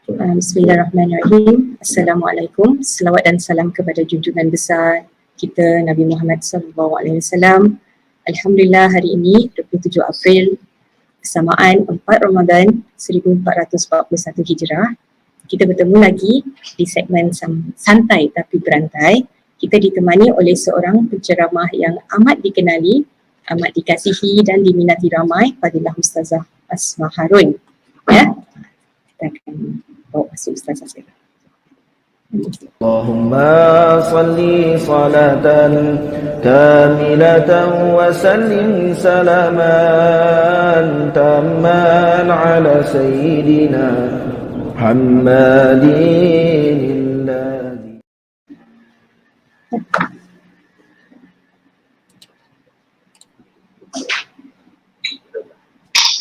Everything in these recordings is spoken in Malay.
Bismillahirrahmanirrahim. Assalamualaikum. Selawat dan salam kepada junjungan besar kita Nabi Muhammad SAW. Alhamdulillah, hari ini 27 April bersamaan 4 Ramadan 1441 Hijrah. Kita bertemu lagi di segmen santai tapi berantai. Kita ditemani oleh seorang penceramah yang amat dikenali, amat dikasihi dan diminati ramai, Fadilah Ustazah Asma Harun. Ya, kita akan bawa masuk Ustazah saya. Allahumma salli salatan kamilatan wa sallim salaman tamman ala sayyidina Muhammadin alladhi.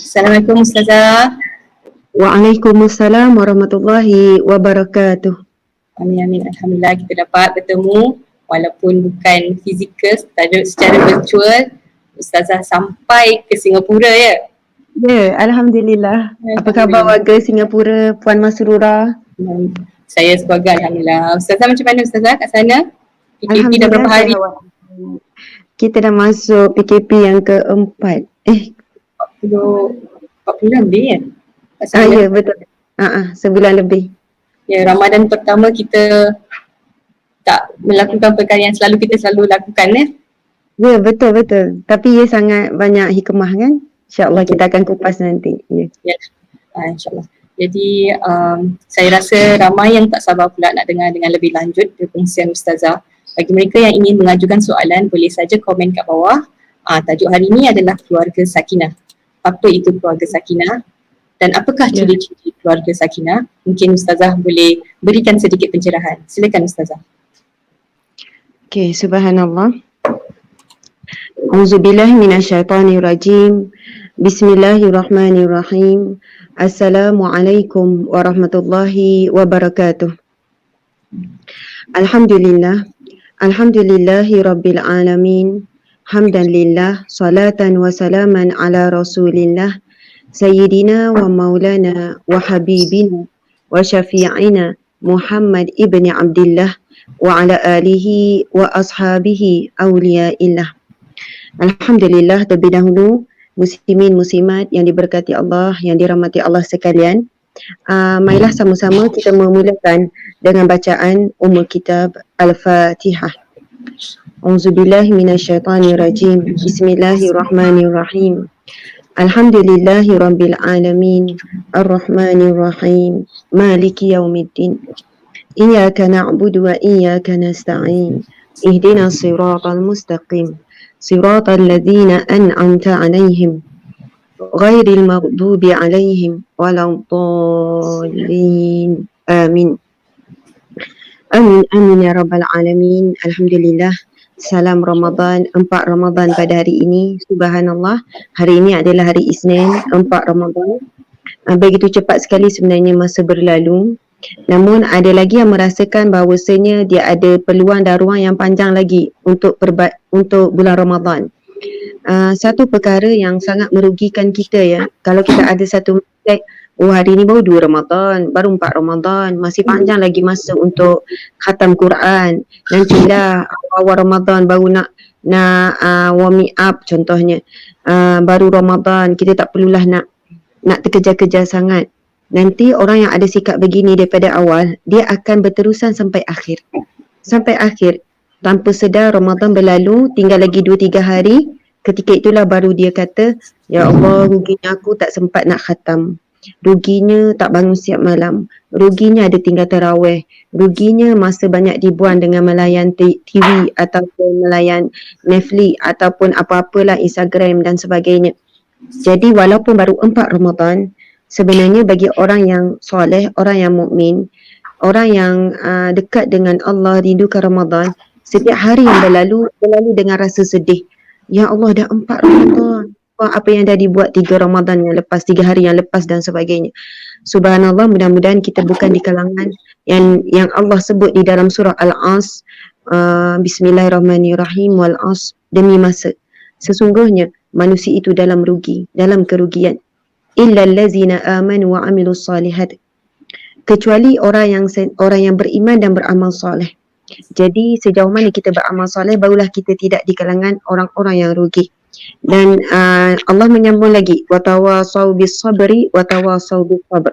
Assalamualaikum Ustazah. Waalaikumsalam warahmatullahi wabarakatuh. Amin. Alhamdulillah kita dapat bertemu walaupun bukan fizikal, secara virtual. Ustazah sampai ke Singapura ya? Ya, Alhamdulillah. Apa khabar warga Singapura, Puan Masrura? Saya sebagai Alhamdulillah. Ustazah macam mana Ustazah kat sana? PKP dah berapa hari? Kita dah masuk PKP yang keempat. 40 lebih ya? Ya betul. Sebulan lebih. Ya, Ramadan pertama kita tak melakukan perkara yang kita selalu lakukan ya? Ya betul. Tapi ia sangat banyak hikmah kan? InsyaAllah kita akan kupas nanti. Ya. InsyaAllah. Jadi saya rasa ramai yang tak sabar pula nak dengar dengan lebih lanjut perkongsian Ustazah. Bagi mereka yang ingin mengajukan soalan, boleh saja komen kat bawah. Tajuk hari ini adalah keluarga sakinah. Apa itu keluarga sakinah? Dan apakah ciri-ciri keluarga sakinah? Mungkin Ustazah boleh berikan sedikit pencerahan. Silakan Ustazah. Okay, subhanallah. Auzubillahi minasyaitanirrajim. Bismillahirrahmanirrahim. Assalamualaikum warahmatullahi wabarakatuh. Alhamdulillah. Alhamdulillahi rabbil alamin. Hamdan lillah. Salatan wa salaman ala rasulillah. Sayyidina wa maulana wa habibina wa syafi'ina Muhammad ibn Abdullah wa ala alihi wa ashabihi awliyaillah. Alhamdulillah, terlebih dahulu muslimin muslimat yang diberkati Allah, yang dirahmati Allah sekalian. Marilah sama-sama kita memulakan dengan bacaan Ummul Kitab Al-Fatihah. Auzubillahi minasyaitanirrajim. Bismillahirrahmanirrahim. Alhamdulillahi rabbil alamin. Ar-Rahmanir-Rahim. Maliki yaumiddin. Iyyaka na'budu wa iyyaka nasta'in. Ihdinas siratal mustaqim. Siratal ladzina an'amta 'alaihim ghairil maghdubi 'alaihim waladdallin. Amin. Amin ya rabbal alamin. Alhamdulillah. Salam Ramadan, 4 Ramadan pada hari ini. Subhanallah, hari ini adalah hari Isnin, 4 Ramadan. Begitu cepat sekali sebenarnya masa berlalu. Namun ada lagi yang merasakan bahawasanya dia ada peluang dan ruang yang panjang lagi untuk bulan Ramadan. Satu perkara yang sangat merugikan kita ya, kalau kita ada satu mistake, hari ni baru 2 Ramadan, baru 4 Ramadan, masih panjang lagi masa untuk khatam Quran. Nantilah awal Ramadan baru nak warming up contohnya. Baru Ramadan, kita tak perlulah nak terkejar-kejar sangat. Nanti orang yang ada sikap begini daripada awal, dia akan berterusan sampai akhir. Sampai akhir. Tanpa sedar Ramadan berlalu, tinggal lagi 2-3 hari. Ketika itulah baru dia kata, ya Allah, ruginya aku tak sempat nak khatam. Ruginya tak bangun siap malam. Ruginya ada tinggal tarawih. Ruginya masa banyak dibuang dengan melayan TV ataupun melayan Netflix ataupun apa-apalah Instagram dan sebagainya. Jadi walaupun baru 4 Ramadan, sebenarnya bagi orang yang soleh, orang yang mukmin, orang yang dekat dengan Allah, rindukan Ramadan, setiap hari yang berlalu dengan rasa sedih. Ya Allah, dah 4 Ramadan. Apa yang dah dibuat 3 Ramadan yang lepas, 3 hari yang lepas dan sebagainya. Subhanallah, mudah-mudahan kita bukan di kalangan yang Allah sebut di dalam surah Al-As. Bismillahirrahmanirrahim. Wal-As, demi masa. Sesungguhnya manusia itu dalam rugi, dalam kerugian. Illa allazina amanu wa amilus salihat. kecuali orang yang beriman dan beramal soleh. Jadi sejauh mana kita beramal soleh, barulah kita tidak di kalangan orang-orang yang rugi. Dan Allah menyambung lagi, watawasau bis sabri watawasau bis sabr.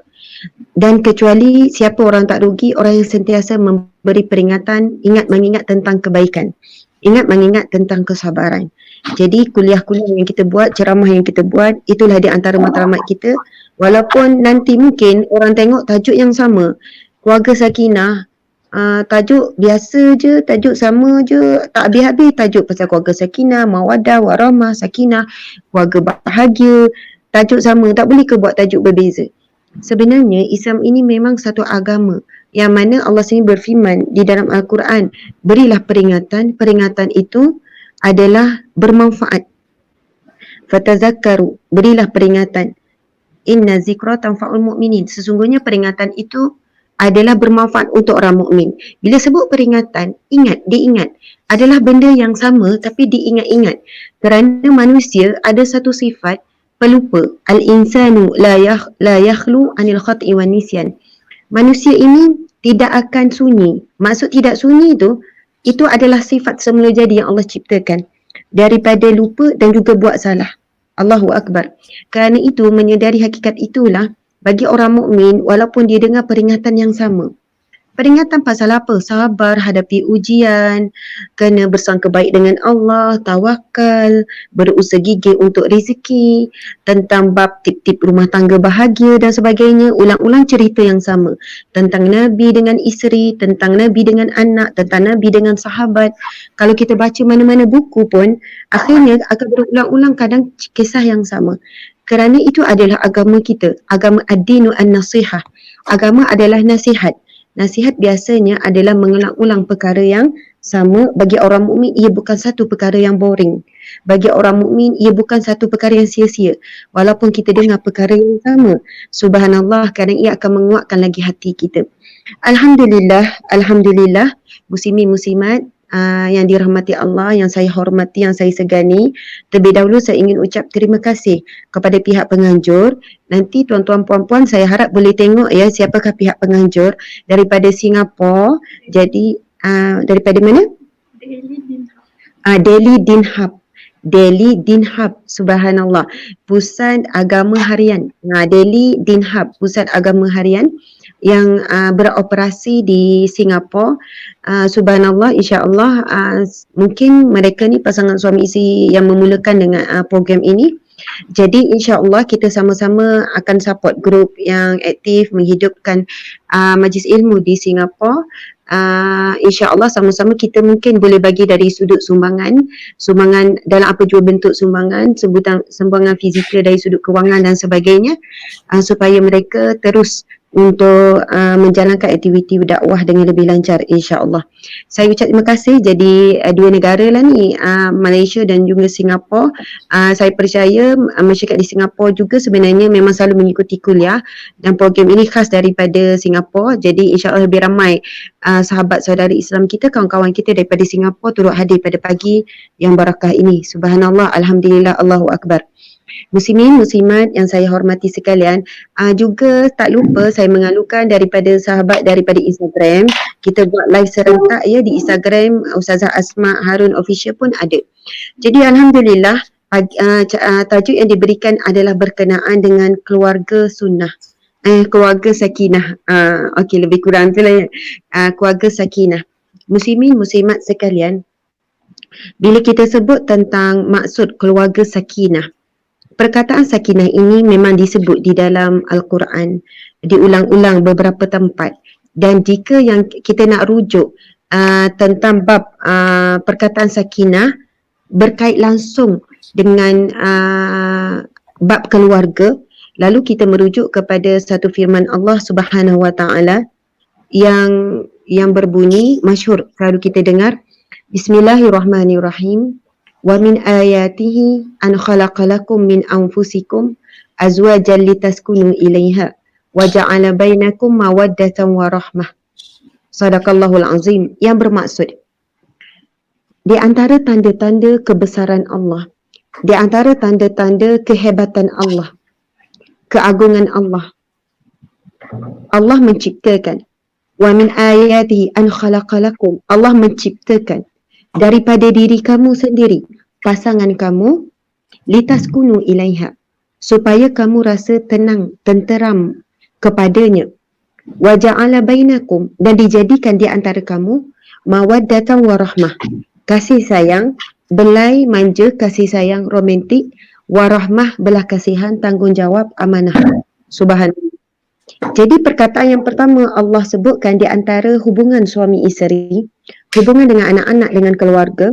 Dan kecuali siapa orang tak rugi, orang yang sentiasa memberi peringatan, ingat mengingat tentang kebaikan, ingat mengingat tentang kesabaran. Jadi kuliah-kuliah yang kita buat, ceramah yang kita buat, itulah di antara matlamat kita. Walaupun nanti mungkin orang tengok tajuk yang sama, keluarga sakinah, tajuk biasa je, tajuk sama je, tak habis-habis tajuk pasal keluarga sakinah, mawadah, warahmah, sakinah, keluarga bahagia, tajuk sama, tak boleh ke buat tajuk berbeza? Sebenarnya Islam ini memang satu agama yang mana Allah sendiri berfirman di dalam Al-Quran, berilah peringatan, peringatan itu adalah bermanfaat. Fatazakkaru, berilah peringatan. Inna zikra tanfa'ul mu'minin. Sesungguhnya peringatan itu adalah bermanfaat untuk orang mukmin. Bila sebut peringatan, ingat, diingat. Adalah benda yang sama tapi diingat-ingat. Kerana manusia ada satu sifat pelupa. Al-insanu la yakhlu anil khati' wan nisyan. Manusia ini tidak akan sunyi. Maksud tidak sunyi itu adalah sifat semula jadi yang Allah ciptakan. Daripada lupa dan juga buat salah. Allahu Akbar. Kerana itu, menyedari hakikat itulah bagi orang mukmin, walaupun dia dengar peringatan yang sama. Peringatan pasal apa? Sabar hadapi ujian, kena bersangka baik dengan Allah, tawakal, berusaha gigih untuk rezeki, tentang bab tip-tip rumah tangga bahagia dan sebagainya. Ulang-ulang cerita yang sama. Tentang Nabi dengan isteri, tentang Nabi dengan anak, tentang Nabi dengan sahabat. Kalau kita baca mana-mana buku pun, akhirnya akan berulang-ulang kadang kisah yang sama. Kerana itu adalah agama kita. Agama ad-dinu an-nasihah. Agama adalah nasihat. Nasihat biasanya adalah mengulang-ulang perkara yang sama. Bagi orang mukmin ia bukan satu perkara yang boring. Bagi orang mukmin ia bukan satu perkara yang sia-sia. Walaupun kita dengar perkara yang sama, subhanallah, kadang ia akan menguatkan lagi hati kita. Alhamdulillah, muslimin muslimat yang dirahmati Allah, yang saya hormati, yang saya segani. Terlebih dahulu saya ingin ucap terima kasih kepada pihak penganjur. Nanti tuan-tuan puan-puan saya harap boleh tengok ya siapakah pihak penganjur daripada Singapura. Jadi daripada mana? Delhi Dinhab. Delhi Dinhab, subhanallah. Pusat Agama Harian. Delhi Dinhab, Pusat Agama Harian yang beroperasi di Singapura. Subhanallah, insya-Allah mungkin mereka ni pasangan suami isteri yang memulakan dengan program ini. Jadi insya-Allah kita sama-sama akan support grup yang aktif menghidupkan majlis ilmu di Singapura. InsyaAllah sama-sama kita mungkin boleh bagi dari sudut sumbangan dalam apa jua bentuk sumbangan, sumbangan fizikal dari sudut kewangan dan sebagainya, supaya mereka terus untuk menjalankan aktiviti dakwah dengan lebih lancar, insya-Allah. Saya ucap terima kasih. Jadi dua negara lah ni, Malaysia dan juga Singapura. Saya percaya masyarakat di Singapura juga sebenarnya memang selalu mengikuti kuliah, dan program ini khas daripada Singapura. Jadi insya-Allah lebih ramai sahabat saudari Islam kita, kawan-kawan kita daripada Singapura turut hadir pada pagi yang barakah ini. Subhanallah, alhamdulillah, Allahu Akbar. Muslimin, muslimat yang saya hormati sekalian, juga tak lupa saya mengalukan daripada sahabat daripada Instagram, kita buat live serentak ya di Instagram Ustazah Asma Harun Official pun ada. Jadi alhamdulillah tajuk yang diberikan adalah berkenaan dengan keluarga sunnah. Keluarga sakinah. Okey, lebih kurang tu lah ya. Keluarga sakinah. Muslimin, muslimat sekalian, bila kita sebut tentang maksud keluarga sakinah, perkataan sakinah ini memang disebut di dalam Al-Quran, diulang-ulang beberapa tempat. Dan jika yang kita nak rujuk tentang bab perkataan sakinah berkait langsung dengan bab keluarga, lalu kita merujuk kepada satu firman Allah Subhanahu Wa Taala yang berbunyi masyhur selalu kita dengar, Bismillahirrahmanirrahim. Wa min ayatihi an khalaqalakum min anfusikum azwajan litaskunu ilaiha wa ja'ala bainakum mawaddatan wa rahmah. Sadaqallahul azim. Yang bermaksud, di antara tanda-tanda kebesaran Allah, di antara tanda-tanda kehebatan Allah, keagungan Allah, Allah menciptakan. Wa min ayatihi an khalaqalakum. Allah menciptakan daripada diri kamu sendiri pasangan kamu litaskunu ilaiha, supaya kamu rasa tenang, tenteram kepadanya. Wa ja'ala bainakum, dan dijadikan di antara kamu mawaddatan wa rahmah, kasih sayang, belai manja, kasih sayang romantik, wa rahmah, belah kasihan, tanggungjawab, amanah. Subhanallah. Jadi perkataan yang pertama Allah sebutkan di antara hubungan suami isteri, hubungan dengan anak-anak, dengan keluarga,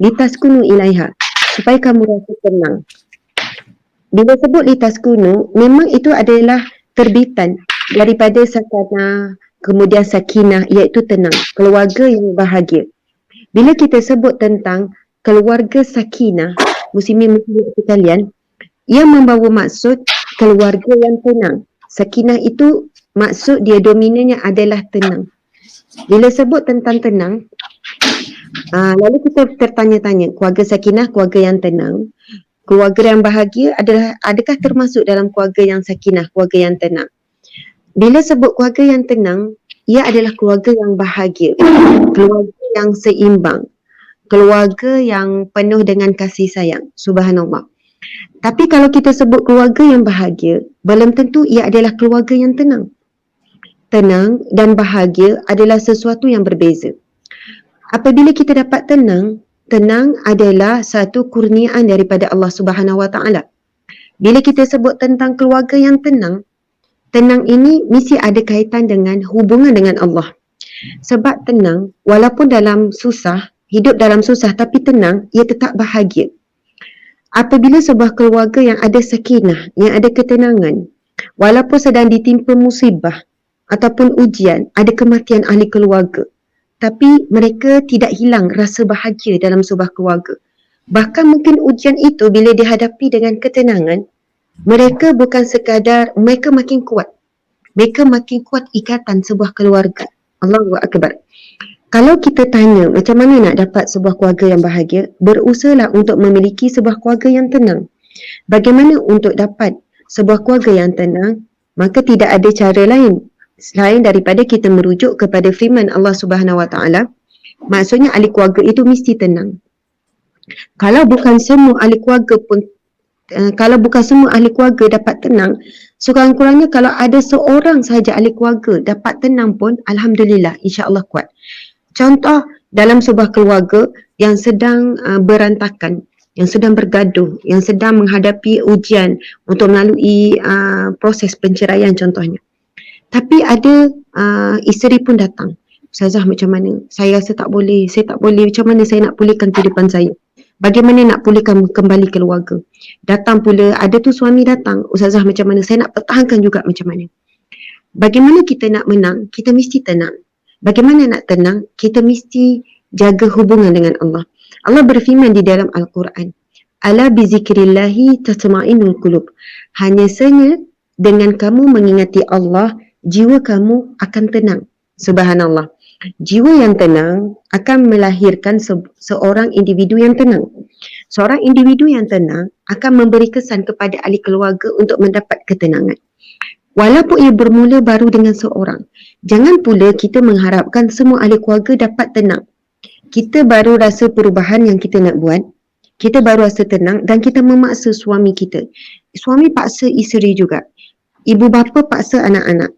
litaskunu ilaiha, supaya kamu rasa tenang. Bila sebut litaskunu, memang itu adalah terbitan daripada sakana, kemudian sakinah, iaitu tenang, keluarga yang bahagia. Bila kita sebut tentang keluarga sakinah, muslimin-muslimin sekalian, ia membawa maksud keluarga yang tenang. Sakinah itu maksud dia dominannya adalah tenang. Bila sebut tentang tenang, lalu kita tertanya-tanya, keluarga sakinah, keluarga yang tenang, keluarga yang bahagia adakah termasuk dalam keluarga yang sakinah, keluarga yang tenang? Bila sebut keluarga yang tenang, ia adalah keluarga yang bahagia, keluarga yang seimbang, keluarga yang penuh dengan kasih sayang. Subhanallah. Tapi kalau kita sebut keluarga yang bahagia, belum tentu ia adalah keluarga yang tenang. Tenang dan bahagia adalah sesuatu yang berbeza. Apabila kita dapat tenang, tenang adalah satu kurniaan daripada Allah Subhanahu Wa Taala. Bila kita sebut tentang keluarga yang tenang, tenang ini mesti ada kaitan dengan hubungan dengan Allah. Sebab tenang, walaupun dalam susah, hidup dalam susah tapi tenang, ia tetap bahagia. Apabila sebuah keluarga yang ada sakinah, yang ada ketenangan, walaupun sedang ditimpa musibah ataupun ujian, ada kematian ahli keluarga, tapi mereka tidak hilang rasa bahagia dalam sebuah keluarga. Bahkan mungkin ujian itu bila dihadapi dengan ketenangan, mereka bukan sekadar, mereka makin kuat. Mereka makin kuat ikatan sebuah keluarga. Allahu Akbar. Kalau kita tanya macam mana nak dapat sebuah keluarga yang bahagia, berusahalah untuk memiliki sebuah keluarga yang tenang. Bagaimana untuk dapat sebuah keluarga yang tenang? Maka tidak ada cara lain selain daripada kita merujuk kepada firman Allah Subhanahu Wa Taala. Maksudnya ahli keluarga itu mesti tenang. Kalau bukan semua ahli keluarga pun kalau bukan semua ahli keluarga dapat tenang, sekurang-kurangnya kalau ada seorang sahaja ahli keluarga dapat tenang pun, alhamdulillah, insya-Allah kuat. Contoh dalam sebuah keluarga yang sedang berantakan, yang sedang bergaduh, yang sedang menghadapi ujian untuk melalui proses penceraian contohnya. Tapi ada isteri pun datang. Ustazah macam mana? Saya rasa tak boleh, saya tak boleh. Macam mana saya nak pulihkan kehidupan saya? Bagaimana nak pulihkan kembali keluarga? Datang pula, ada tu suami datang. Ustazah macam mana? Saya nak pertahankan juga macam mana? Bagaimana kita nak menang? Kita mesti tenang. Bagaimana nak tenang? Kita mesti jaga hubungan dengan Allah. Allah berfirman di dalam Al-Quran, ala bizikrillahi tatma'innul qulub. Hanya saja dengan kamu mengingati Allah, jiwa kamu akan tenang. Subhanallah. Jiwa yang tenang akan melahirkan seorang individu yang tenang. Seorang individu yang tenang akan memberi kesan kepada ahli keluarga untuk mendapat ketenangan. Walaupun ia bermula baru dengan seorang. Jangan pula kita mengharapkan semua ahli keluarga dapat tenang. Kita baru rasa perubahan yang kita nak buat. Kita baru rasa tenang dan kita memaksa suami kita. Suami paksa isteri juga. Ibu bapa paksa anak-anak.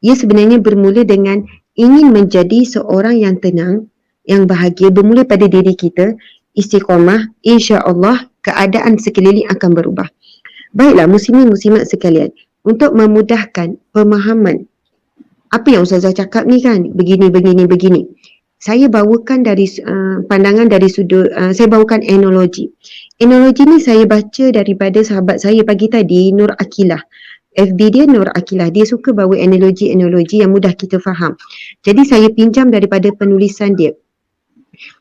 Ia sebenarnya bermula dengan ingin menjadi seorang yang tenang, yang bahagia, bermula pada diri kita, istiqamah, insya-Allah keadaan sekeliling akan berubah. Baiklah muslimin muslimat sekalian, untuk memudahkan pemahaman apa yang Ustazah cakap ni kan, begini. Saya bawakan dari pandangan dari sudut, saya bawakan analogi. Analogi ni saya baca daripada sahabat saya pagi tadi, Nur Akilah. FB dia Nur Akilah. Dia suka bawa analogi-analogi yang mudah kita faham. Jadi saya pinjam daripada penulisan dia.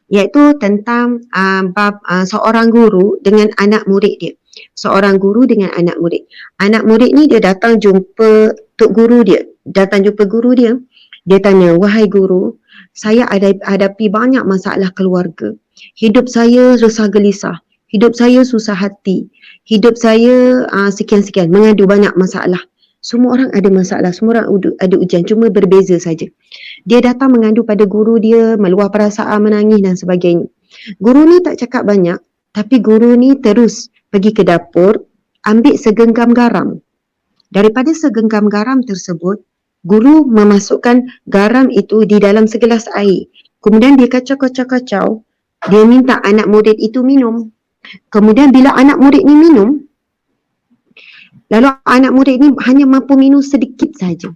Iaitu tentang bab seorang guru dengan anak murid dia. Seorang guru dengan anak murid. Anak murid ni dia datang jumpa tok guru dia. Datang jumpa guru dia. Dia tanya, wahai guru, saya hadapi banyak masalah keluarga. Hidup saya resah gelisah. Hidup saya susah hati. Hidup saya sekian-sekian, mengadu banyak masalah. Semua orang ada masalah, semua orang ada ujian, cuma berbeza saja. Dia datang mengadu pada guru dia, meluah perasaan, menangis dan sebagainya. Guru ni tak cakap banyak, tapi guru ni terus pergi ke dapur, ambil segenggam garam. Daripada segenggam garam tersebut, guru memasukkan garam itu di dalam segelas air. Kemudian dia kacau-kacau-kacau, dia minta anak murid itu minum. Kemudian bila anak murid ni minum, lalu anak murid ni hanya mampu minum sedikit saja.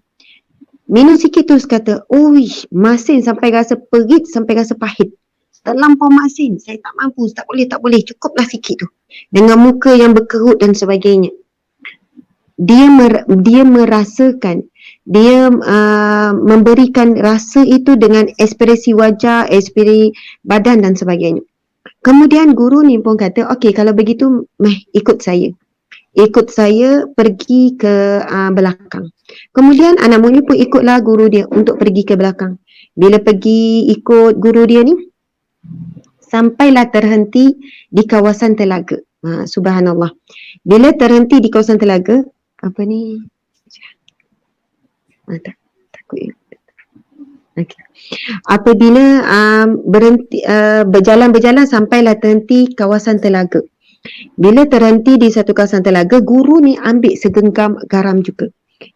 Minum sikit terus kata, "Uish, masin sampai rasa perit, sampai rasa pahit. Terlampau masin, saya tak mampu, tak boleh, cukuplah sikit tu." Dengan muka yang berkerut dan sebagainya. Dia merasakan, dia memberikan rasa itu dengan ekspresi wajah, ekspresi badan dan sebagainya. Kemudian guru ni pun kata, "Okey, kalau begitu ikut saya." Ikut saya pergi ke belakang. Kemudian anak murid pun ikutlah guru dia untuk pergi ke belakang. Bila pergi ikut guru dia ni, sampailah terhenti di kawasan telaga. Subhanallah. Bila terhenti di kawasan telaga, apa ni? Takut. Okay. Apabila berhenti, berjalan-berjalan sampailah terhenti kawasan telaga. Bila terhenti di satu kawasan telaga, guru ni ambil segenggam garam juga.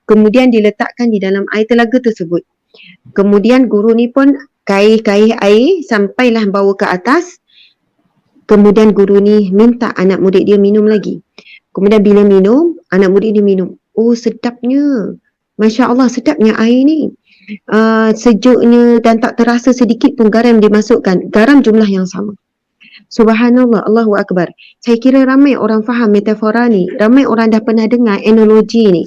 Kemudian diletakkan di dalam air telaga tersebut. Kemudian guru ni pun kaih-kaih air sampailah bawa ke atas. Kemudian guru ni minta anak murid dia minum lagi. Kemudian bila minum, anak murid dia minum. Oh, sedapnya. Masya Allah, sedapnya air ni. Sejuknya dan tak terasa sedikit pun garam dimasukkan. Garam jumlah yang sama. Subhanallah, Allahu Akbar. Saya kira ramai orang faham metafora ni. Ramai orang dah pernah dengar analogi ni.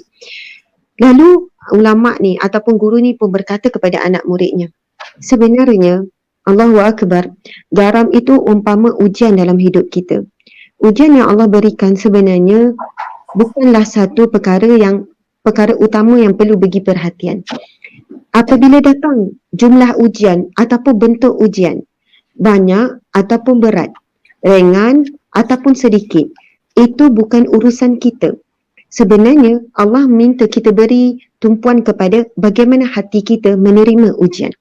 Lalu ulama ni ataupun guru ni pun berkata kepada anak muridnya, sebenarnya Allahu Akbar, garam itu umpama ujian dalam hidup kita. Ujian yang Allah berikan sebenarnya bukanlah satu perkara utama yang perlu bagi perhatian. Apabila datang jumlah ujian ataupun bentuk ujian, banyak ataupun berat, ringan ataupun sedikit, itu bukan urusan kita. Sebenarnya Allah minta kita beri tumpuan kepada bagaimana hati kita menerima ujian.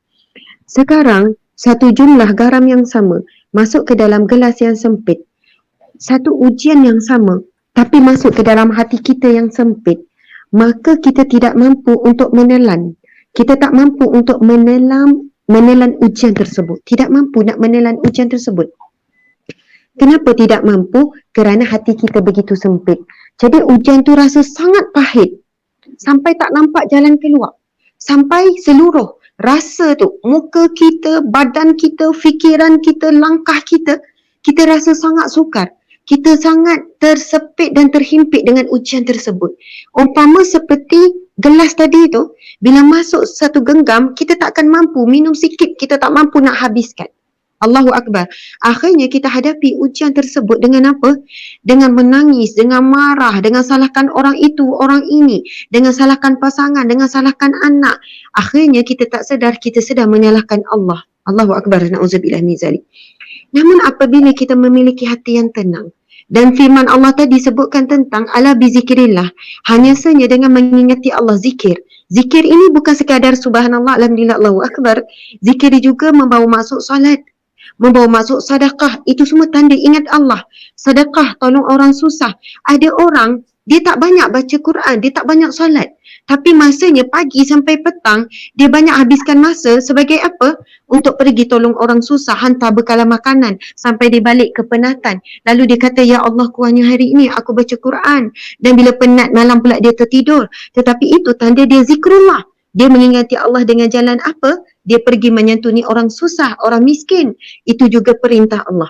Sekarang satu jumlah garam yang sama masuk ke dalam gelas yang sempit, satu ujian yang sama tapi masuk ke dalam hati kita yang sempit, maka kita tidak mampu untuk menelan. Kita tak mampu untuk menelan ujian tersebut. Tidak mampu nak menelan ujian tersebut. Kenapa tidak mampu? Kerana hati kita begitu sempit. Jadi ujian tu rasa sangat pahit. Sampai tak nampak jalan keluar. Sampai seluruh rasa tu, muka kita, badan kita, fikiran kita, langkah kita, kita rasa sangat sukar. Kita sangat tersepit dan terhimpit dengan ujian tersebut. Umpama seperti gelas tadi tu, bila masuk satu genggam, kita tak akan mampu, minum sikit kita tak mampu nak habiskan. Allahu Akbar. Akhirnya kita hadapi ujian tersebut dengan apa? Dengan menangis, dengan marah, dengan salahkan orang itu, orang ini, dengan salahkan pasangan, dengan salahkan anak. Akhirnya kita tak sedar, kita sedang menyalahkan Allah. Allahu Akbar. Na'udzubillah min zalik. Namun apabila kita memiliki hati yang tenang, dan firman Allah tadi sebutkan tentang ala bizikrillah, hanya saja dengan mengingati Allah, zikir. Zikir ini bukan sekadar subhanallah, alhamdulillah, Allahu Akbar. Zikir juga membawa maksud salat, membawa maksud sedekah. Itu semua tanda ingat Allah. Sedekah, tolong orang susah. Ada orang, dia tak banyak baca Quran, dia tak banyak solat. Tapi masanya pagi sampai petang, dia banyak habiskan masa sebagai apa? Untuk pergi tolong orang susah, hantar bekalan makanan sampai dia balik ke penatan. Lalu dia kata, ya Allah, kurangnya hari ini aku baca Quran. Dan bila penat malam pula dia tertidur. Tetapi itu tanda dia zikrullah. Dia mengingati Allah dengan jalan apa? Dia pergi menyantuni orang susah, orang miskin. Itu juga perintah Allah.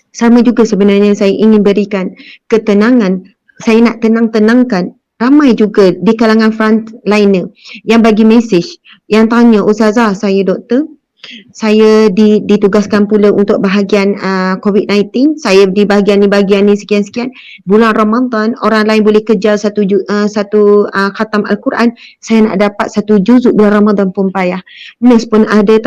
Sama juga sebenarnya saya ingin berikan ketenangan. Saya nak tenangkan. Ramai juga di kalangan frontliner yang bagi mesej, yang tanya, Ustazah, saya doktor, saya ditugaskan pula untuk bahagian COVID-19, saya di bahagian ni sekian-sekian. Bulan Ramadan orang lain boleh kejar satu khatam Al-Quran, saya nak dapat 1 juzuk bulan Ramadan pun payah. Nurse pun ada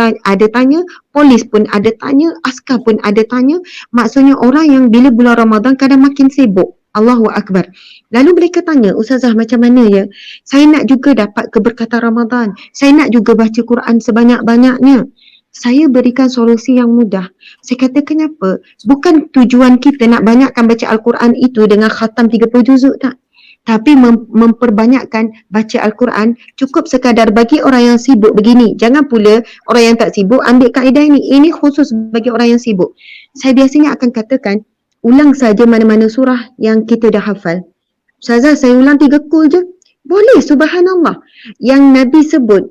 tanya, polis pun ada tanya, askar pun ada tanya. Maksudnya orang yang bila bulan Ramadan kadang makin sibuk. Allahu Akbar. Lalu mereka tanya, Ustazah macam mana ya? Saya nak juga dapat keberkatan Ramadan. Saya nak juga baca Quran sebanyak-banyaknya. Saya berikan solusi yang mudah. Saya kata kenapa? Bukan tujuan kita nak banyakkan baca Al-Quran itu dengan khatam 30 juzuk tak. Tapi memperbanyakkan baca Al-Quran cukup sekadar bagi orang yang sibuk begini. Jangan pula orang yang tak sibuk ambil kaedah ini. Ini khusus bagi orang yang sibuk. Saya biasanya akan katakan, ulang saja mana-mana surah yang kita dah hafal. Ustazah, saya ulang 3 kul je. Boleh, subhanallah. Yang Nabi sebut,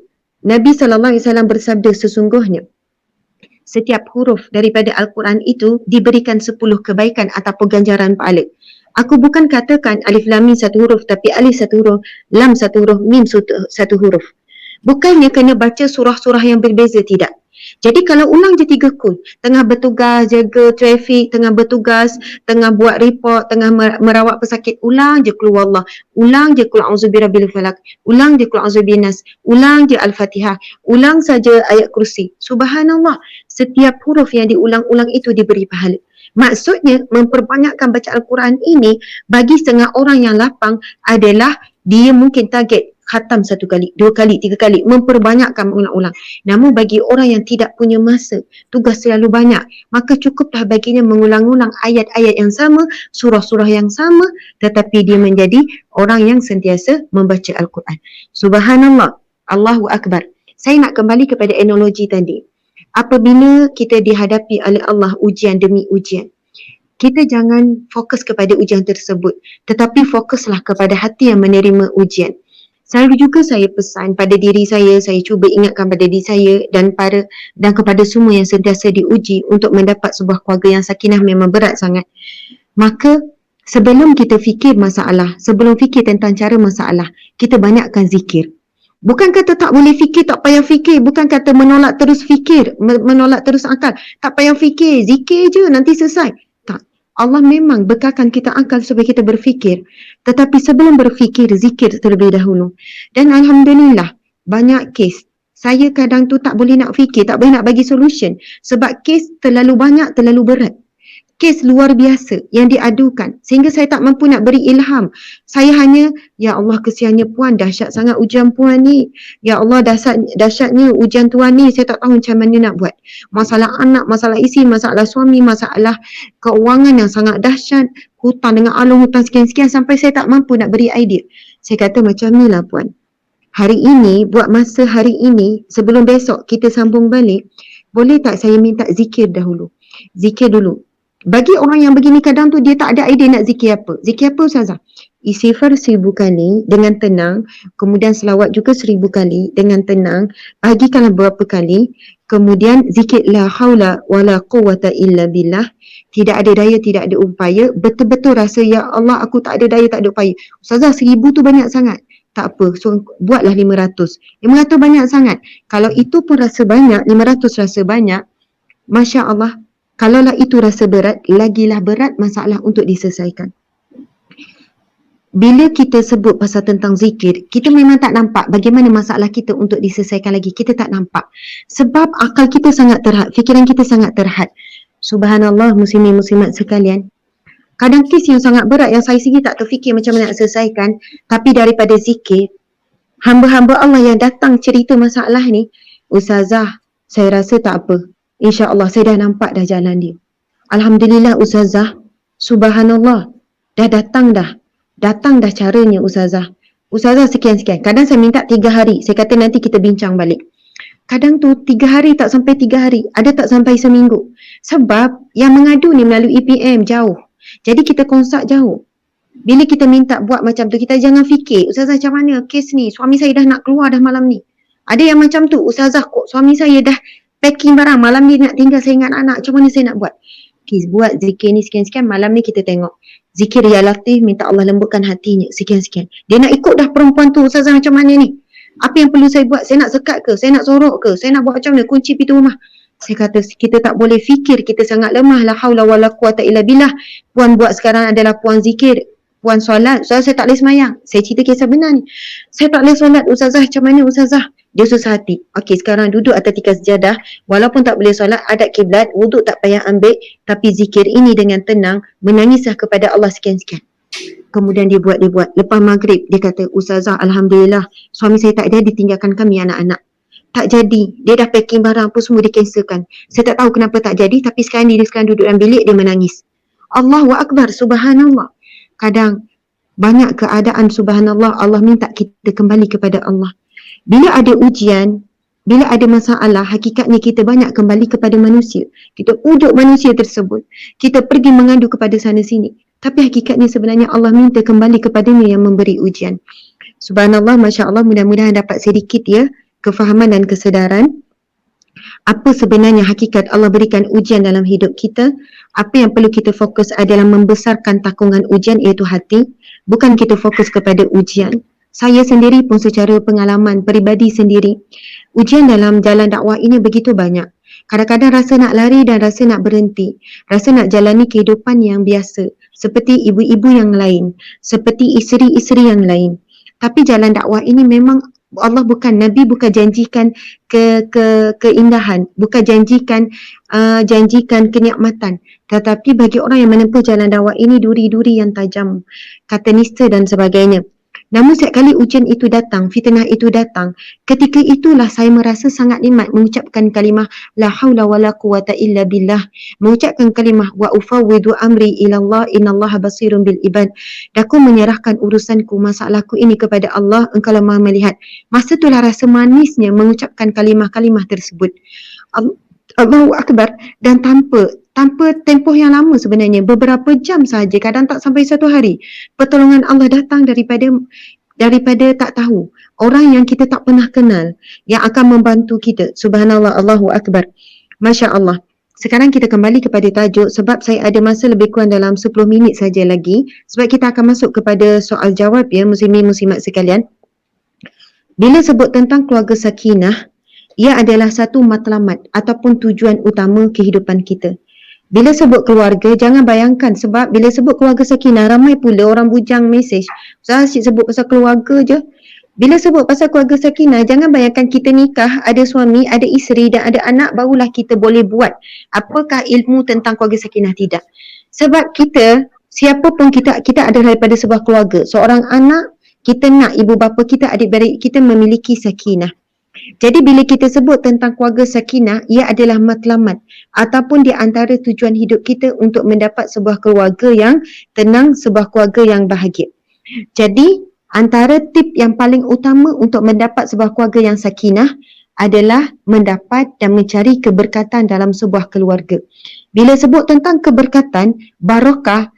Nabi SAW bersabda sesungguhnya setiap huruf daripada Al-Quran itu diberikan 10 kebaikan ataupun ganjaran pahala. Aku bukan katakan alif lam mim satu huruf, tapi alif satu huruf, lam satu huruf, mim satu huruf. Bukannya kena baca surah-surah yang berbeza, tidak. Jadi kalau ulang je 3 kul, tengah bertugas, jaga trafik, tengah bertugas, tengah buat report, tengah merawat pesakit, ulang je qul huwallah, ulang je qul a'udzu birabbil falaq, ulang je qul a'udzu binnas, ulang je Al-Fatihah, ulang saja ayat kursi. Subhanallah, setiap huruf yang diulang-ulang itu diberi pahala. Maksudnya memperbanyakkan baca Al-Quran ini bagi setengah orang yang lapang adalah dia mungkin target khatam 1 kali, 2 kali, 3 kali, memperbanyakkan mengulang-ulang. Namun bagi orang yang tidak punya masa, tugas terlalu banyak, maka cukuplah baginya mengulang-ulang ayat-ayat yang sama, surah-surah yang sama, tetapi dia menjadi orang yang sentiasa membaca Al-Quran. Subhanallah, Allahu Akbar. Saya nak kembali kepada analogi tadi. Apabila kita dihadapi oleh Allah ujian demi ujian, kita jangan fokus kepada ujian tersebut, tetapi fokuslah kepada hati yang menerima ujian. Selalu juga saya pesan pada diri saya cuba ingatkan pada diri saya dan kepada semua yang sentiasa diuji untuk mendapat sebuah keluarga yang sakinah memang berat sangat. Maka sebelum kita fikir masalah, sebelum fikir tentang cara masalah, kita banyakkan zikir. Bukan kata tak boleh fikir, tak payah fikir. Bukan kata menolak terus fikir, menolak terus akal. Tak payah fikir, zikir je nanti selesai. Tak. Allah memang bekalkan kita akal supaya kita berfikir. Tetapi sebelum berfikir, zikir terlebih dahulu. Dan Alhamdulillah, banyak kes. Saya kadang tu tak boleh nak fikir, tak boleh nak bagi solution. Sebab kes terlalu banyak, terlalu berat. Kes luar biasa yang diadukan sehingga saya tak mampu nak beri ilham. Saya hanya, ya Allah kesiannya puan, dahsyat sangat ujian puan ni. Ya Allah dahsyatnya ujian tuan ni, saya tak tahu macam mana nak buat. Masalah anak, masalah isteri, masalah suami, masalah keuangan yang sangat dahsyat, hutang dengan alung hutang sekian-sekian sampai saya tak mampu nak beri idea. Saya kata macam ni lah puan. Hari ini, buat masa hari ini, sebelum besok kita sambung balik, boleh tak saya minta zikir dahulu? Zikir dulu. Bagi orang yang begini kadang tu dia tak ada idea nak zikir apa. Zikir apa Ustazah? Istighfar 1000 kali dengan tenang, kemudian selawat juga 1000 kali dengan tenang, bagikanlah berapa kali, kemudian zikir la haula wala quwwata illa billah, tidak ada daya, tidak ada upaya, betul-betul rasa ya Allah aku tak ada daya, tak ada upaya. Ustazah 1000 tu banyak sangat. Tak apa, so buatlah 500. 500 banyak sangat. Kalau itu pun rasa banyak, 500 rasa banyak, Masya Allah. Kalaulah itu rasa berat, lagilah berat masalah untuk diselesaikan. Bila kita sebut pasal tentang zikir, kita memang tak nampak bagaimana masalah kita untuk diselesaikan lagi. Kita tak nampak. Sebab akal kita sangat terhad, fikiran kita sangat terhad. Subhanallah muslimin muslimat sekalian. Kadang kes yang sangat berat yang saya sendiri tak terfikir macam mana nak selesaikan, tapi daripada zikir, hamba-hamba Allah yang datang cerita masalah ni, Ustazah, saya rasa tak apa. InsyaAllah saya dah nampak dah jalan dia. Alhamdulillah Ustazah, subhanallah, dah datang dah caranya Ustazah. Ustazah sekian-sekian. Kadang saya minta 3 hari, saya kata nanti kita bincang balik. Kadang tu 3 hari tak sampai 3 hari, ada tak sampai seminggu. Sebab yang mengadu ni melalui EPM jauh. Jadi kita konsak jauh. Bila kita minta buat macam tu, kita jangan fikir, Ustazah macam mana kes ni, suami saya dah nak keluar dah malam ni. Ada yang macam tu, Ustazah kok suami saya dah packing barang, malam ni nak tinggal saya ingat anak, macam mana saya nak buat? Okay, buat zikir ni sekian-sekian, malam ni kita tengok. Zikir ya Latif, minta Allah lembutkan hatinya, sekian-sekian. Dia nak ikut dah perempuan tu, Ustazah macam mana ni? Apa yang perlu saya buat? Saya nak sekat ke? Saya nak sorok ke? Saya nak buat macam mana? Kunci pintu rumah. Saya kata kita tak boleh fikir, kita sangat lemah. La haula wala quwata illa billah. Puan buat sekarang adalah puan zikir, puan solat. Ustazah saya tak boleh semayang. Saya cerita kisah benar ni. Saya tak boleh solat. Ustazah macam mana Ustazah? Dia susah hati. Okey, sekarang duduk atas tikar sejadah. Walaupun tak boleh solat, adat kiblat, wuduk tak payah ambil. Tapi zikir ini dengan tenang, menangislah kepada Allah sekian-sekian. Kemudian dia buat. Lepas maghrib, dia kata, Ustazah, Alhamdulillah, suami saya tak ada, ditinggalkan kami anak-anak. Tak jadi. Dia dah packing barang apa semua, dia cancelkan. Saya tak tahu kenapa tak jadi, tapi sekarang dia duduk dalam bilik, dia menangis. Allahu Akbar, subhanallah. Kadang banyak keadaan subhanallah, Allah minta kita kembali kepada Allah. Bila ada ujian, bila ada masalah, hakikatnya kita banyak kembali kepada manusia. Kita ujuk manusia tersebut. Kita pergi mengadu kepada sana sini. Tapi hakikatnya sebenarnya Allah minta kembali kepadanya yang memberi ujian. Subhanallah, Masya Allah, mudah-mudahan dapat sedikit ya kefahaman dan kesedaran apa sebenarnya hakikat Allah berikan ujian dalam hidup kita. Apa yang perlu kita fokus adalah membesarkan takungan ujian, iaitu hati. Bukan kita fokus kepada ujian. Saya sendiri pun secara pengalaman peribadi sendiri, ujian dalam jalan dakwah ini begitu banyak. Kadang-kadang rasa nak lari dan rasa nak berhenti. Rasa nak jalani kehidupan yang biasa. Seperti ibu-ibu yang lain. Seperti isteri-isteri yang lain. Tapi jalan dakwah ini memang Allah bukan, Nabi bukan janjikan keindahan, bukan janjikan kenikmatan, tetapi bagi orang yang menempuh jalan dakwah ini duri-duri yang tajam, kata nista dan sebagainya. Namun setiap kali ujian itu datang, fitnah itu datang, ketika itulah saya merasa sangat nikmat mengucapkan kalimah la haula wala quwata illa billah, mengucapkan kalimah wa ufawwidu amri ila Allah innallaha basirun bil ibad. Aku menyerahkan urusanku, masalahku ini kepada Allah, engkau Maha melihat. Masa itulah rasa manisnya mengucapkan kalimah-kalimah tersebut. Allahu Akbar. Dan tanpa tempoh yang lama sebenarnya, beberapa jam saja, kadang tak sampai satu hari, pertolongan Allah datang daripada tak tahu, orang yang kita tak pernah kenal yang akan membantu kita. Subhanallah, Allahu Akbar, Masya Allah. Sekarang kita kembali kepada tajuk, sebab saya ada masa lebih kurang dalam 10 minit saja lagi, sebab kita akan masuk kepada soal jawab ya, muslimin muslimat sekalian. Bila sebut tentang keluarga sakinah, ia adalah satu matlamat ataupun tujuan utama kehidupan kita. Bila sebut keluarga, jangan bayangkan, sebab bila sebut keluarga sakinah, ramai pula orang bujang mesej, Ustaz asyik sebut pasal keluarga je. Bila sebut pasal keluarga sakinah, jangan bayangkan kita nikah, ada suami, ada isteri dan ada anak, barulah kita boleh buat apakah ilmu tentang keluarga sakinah. Tidak. Sebab kita, siapa pun kita adalah daripada sebuah keluarga. Seorang anak, kita nak ibu bapa kita, adik-beradik kita memiliki sakinah. Jadi bila kita sebut tentang keluarga sakinah, ia adalah matlamat ataupun di antara tujuan hidup kita untuk mendapat sebuah keluarga yang tenang, sebuah keluarga yang bahagia. Jadi antara tip yang paling utama untuk mendapat sebuah keluarga yang sakinah adalah mendapat dan mencari keberkatan dalam sebuah keluarga. Bila sebut tentang keberkatan, barakah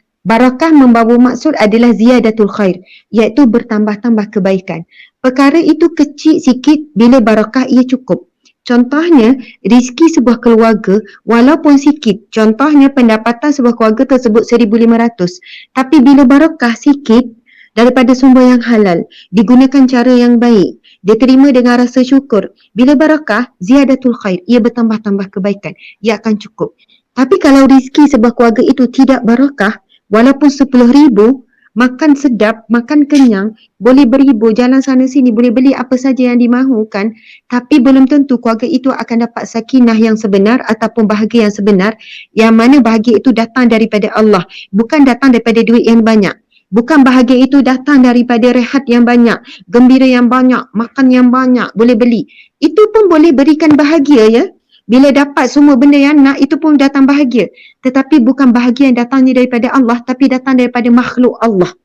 membawa maksud adalah ziyadatul khair, iaitu bertambah-tambah kebaikan. Perkara itu kecil sikit, bila barakah ia cukup. Contohnya, rezeki sebuah keluarga walaupun sikit, contohnya pendapatan sebuah keluarga tersebut 1,500, tapi bila barakah sikit daripada sumber yang halal, digunakan cara yang baik, dia terima dengan rasa syukur, bila barakah, ziyadatul khair, ia bertambah-tambah kebaikan, ia akan cukup. Tapi kalau rezeki sebuah keluarga itu tidak barakah, walaupun 10,000, makan sedap, makan kenyang, boleh beribu, jalan sana sini, boleh beli apa saja yang dimahukan, tapi belum tentu keluarga itu akan dapat sakinah yang sebenar ataupun bahagia yang sebenar, yang mana bahagia itu datang daripada Allah, bukan datang daripada duit yang banyak. Bukan bahagia itu datang daripada rehat yang banyak, gembira yang banyak, makan yang banyak, boleh beli. Itu pun boleh berikan bahagia ya. Bila dapat semua benda yang nak, itu pun datang bahagia. Tetapi bukan bahagia yang datangnya daripada Allah, tapi datang daripada makhluk Allah.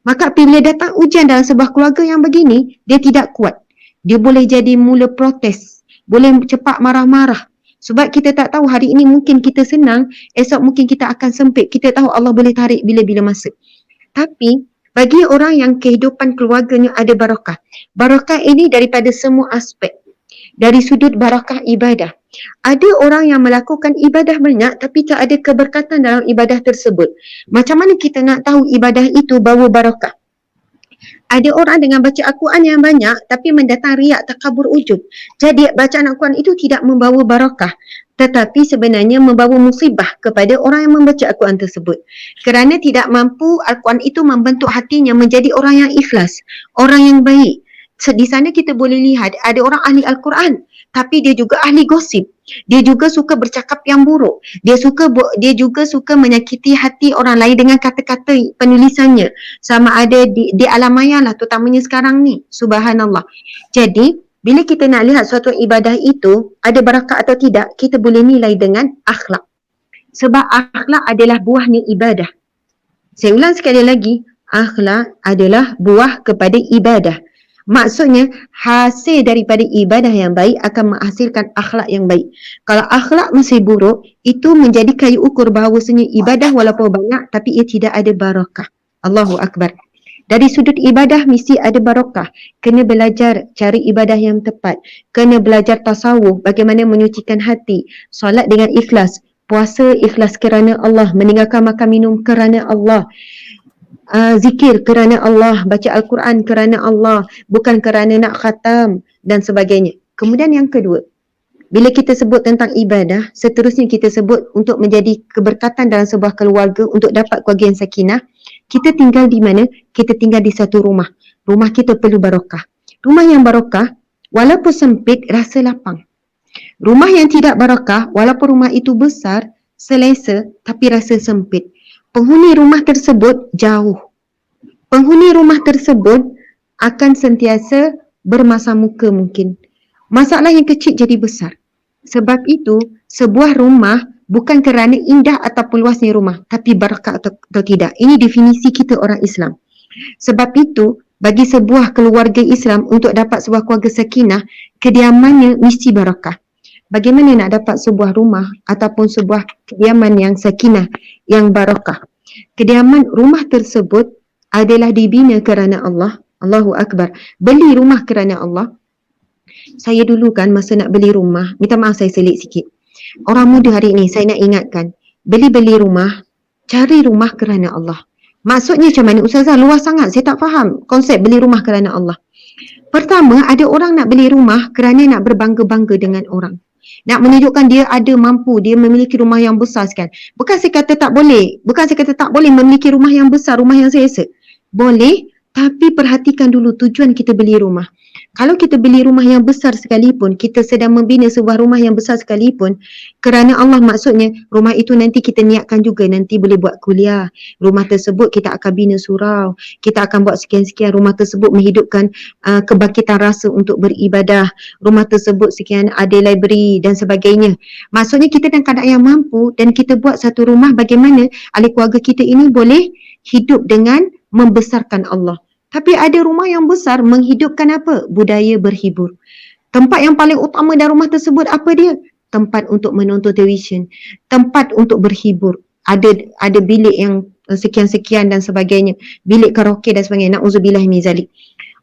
Maka bila datang ujian dalam sebuah keluarga yang begini, dia tidak kuat. Dia boleh jadi mula protes, boleh cepat marah-marah. Sebab kita tak tahu, hari ini mungkin kita senang, esok mungkin kita akan sempit. Kita tahu Allah boleh tarik bila-bila masa. Tapi bagi orang yang kehidupan keluarganya ada barakah, barakah ini daripada semua aspek. Dari sudut barakah ibadah, ada orang yang melakukan ibadah banyak tapi tak ada keberkatan dalam ibadah tersebut. Macam mana kita nak tahu ibadah itu bawa barakah? Ada orang dengan baca Al-Quran yang banyak tapi mendatang riak, takabur, ujub. Jadi bacaan Al-Quran itu tidak membawa barakah, tetapi sebenarnya membawa musibah kepada orang yang membaca Al-Quran tersebut. Kerana tidak mampu Al-Quran itu membentuk hatinya menjadi orang yang ikhlas, orang yang baik. Di sana kita boleh lihat ada orang ahli Al-Quran tapi dia juga ahli gosip. Dia juga suka bercakap yang buruk. Dia juga suka menyakiti hati orang lain dengan kata-kata penulisannya. Sama ada di alam maya lah, terutamanya sekarang ni. Subhanallah. Jadi bila kita nak lihat suatu ibadah itu ada barakat atau tidak, kita boleh nilai dengan akhlak. Sebab akhlak adalah buahnya ibadah. Saya ulang sekali lagi, akhlak adalah buah kepada ibadah. Maksudnya hasil daripada ibadah yang baik akan menghasilkan akhlak yang baik. Kalau akhlak masih buruk, itu menjadi kayu ukur bahawasanya ibadah walaupun banyak tapi ia tidak ada barakah. Allahu Akbar. Dari sudut ibadah mesti ada barakah. Kena belajar cari ibadah yang tepat. Kena belajar tasawuf, bagaimana menyucikan hati. Solat dengan ikhlas. Puasa ikhlas kerana Allah. Meninggalkan makan minum kerana Allah. Zikir kerana Allah. Baca Al-Quran kerana Allah. Bukan kerana nak khatam dan sebagainya. Kemudian yang kedua, bila kita sebut tentang ibadah, seterusnya kita sebut untuk menjadi keberkatan dalam sebuah keluarga, untuk dapat keluarga yang sakinah. Kita tinggal di mana? Kita tinggal di satu rumah. Rumah kita perlu barakah. Rumah yang barakah, walaupun sempit, rasa lapang. Rumah yang tidak barakah, walaupun rumah itu besar, selesa, tapi rasa sempit. Penghuni rumah tersebut jauh. Penghuni rumah tersebut akan sentiasa bermasam muka mungkin. Masalah yang kecil jadi besar. Sebab itu, sebuah rumah bukan kerana indah ataupun luasnya rumah, tapi barakah atau tidak. Ini definisi kita orang Islam. Sebab itu, bagi sebuah keluarga Islam untuk dapat sebuah keluarga sakinah, kediamannya mesti barakah. Bagaimana nak dapat sebuah rumah ataupun sebuah kediaman yang sakinah, yang barakah? Kediaman rumah tersebut adalah dibina kerana Allah. Allahu Akbar. Beli rumah kerana Allah. Saya dulu kan masa nak beli rumah, minta maaf saya selit sikit. Orang muda hari ini saya nak ingatkan, beli rumah, cari rumah kerana Allah. Maksudnya macam mana Ustazah? Luas sangat, saya tak faham konsep beli rumah kerana Allah. Pertama, ada orang nak beli rumah kerana nak berbangga-bangga dengan orang. Nak menunjukkan dia ada mampu, dia memiliki rumah yang besar sekian. Bukan saya kata tak boleh memiliki rumah yang besar, rumah yang selesa. Boleh, tapi perhatikan dulu tujuan kita beli rumah. Kalau kita beli rumah yang besar sekalipun, kita sedang membina sebuah rumah yang besar sekalipun, kerana Allah, maksudnya rumah itu nanti kita niatkan juga nanti boleh buat kuliah. Rumah tersebut kita akan bina surau, kita akan buat sekian-sekian. Rumah tersebut menghidupkan kebangkitan rasa untuk beribadah. Rumah tersebut sekian ada library dan sebagainya. Maksudnya kita dalam keadaan yang mampu dan kita buat satu rumah bagaimana ahli keluarga kita ini boleh hidup dengan membesarkan Allah. Tapi ada rumah yang besar menghidupkan apa? Budaya berhibur. Tempat yang paling utama dalam rumah tersebut apa dia? Tempat untuk menonton televisyen, tempat untuk berhibur. Ada bilik yang sekian-sekian dan sebagainya, bilik karaoke dan sebagainya. Na'udzubillah min zalik.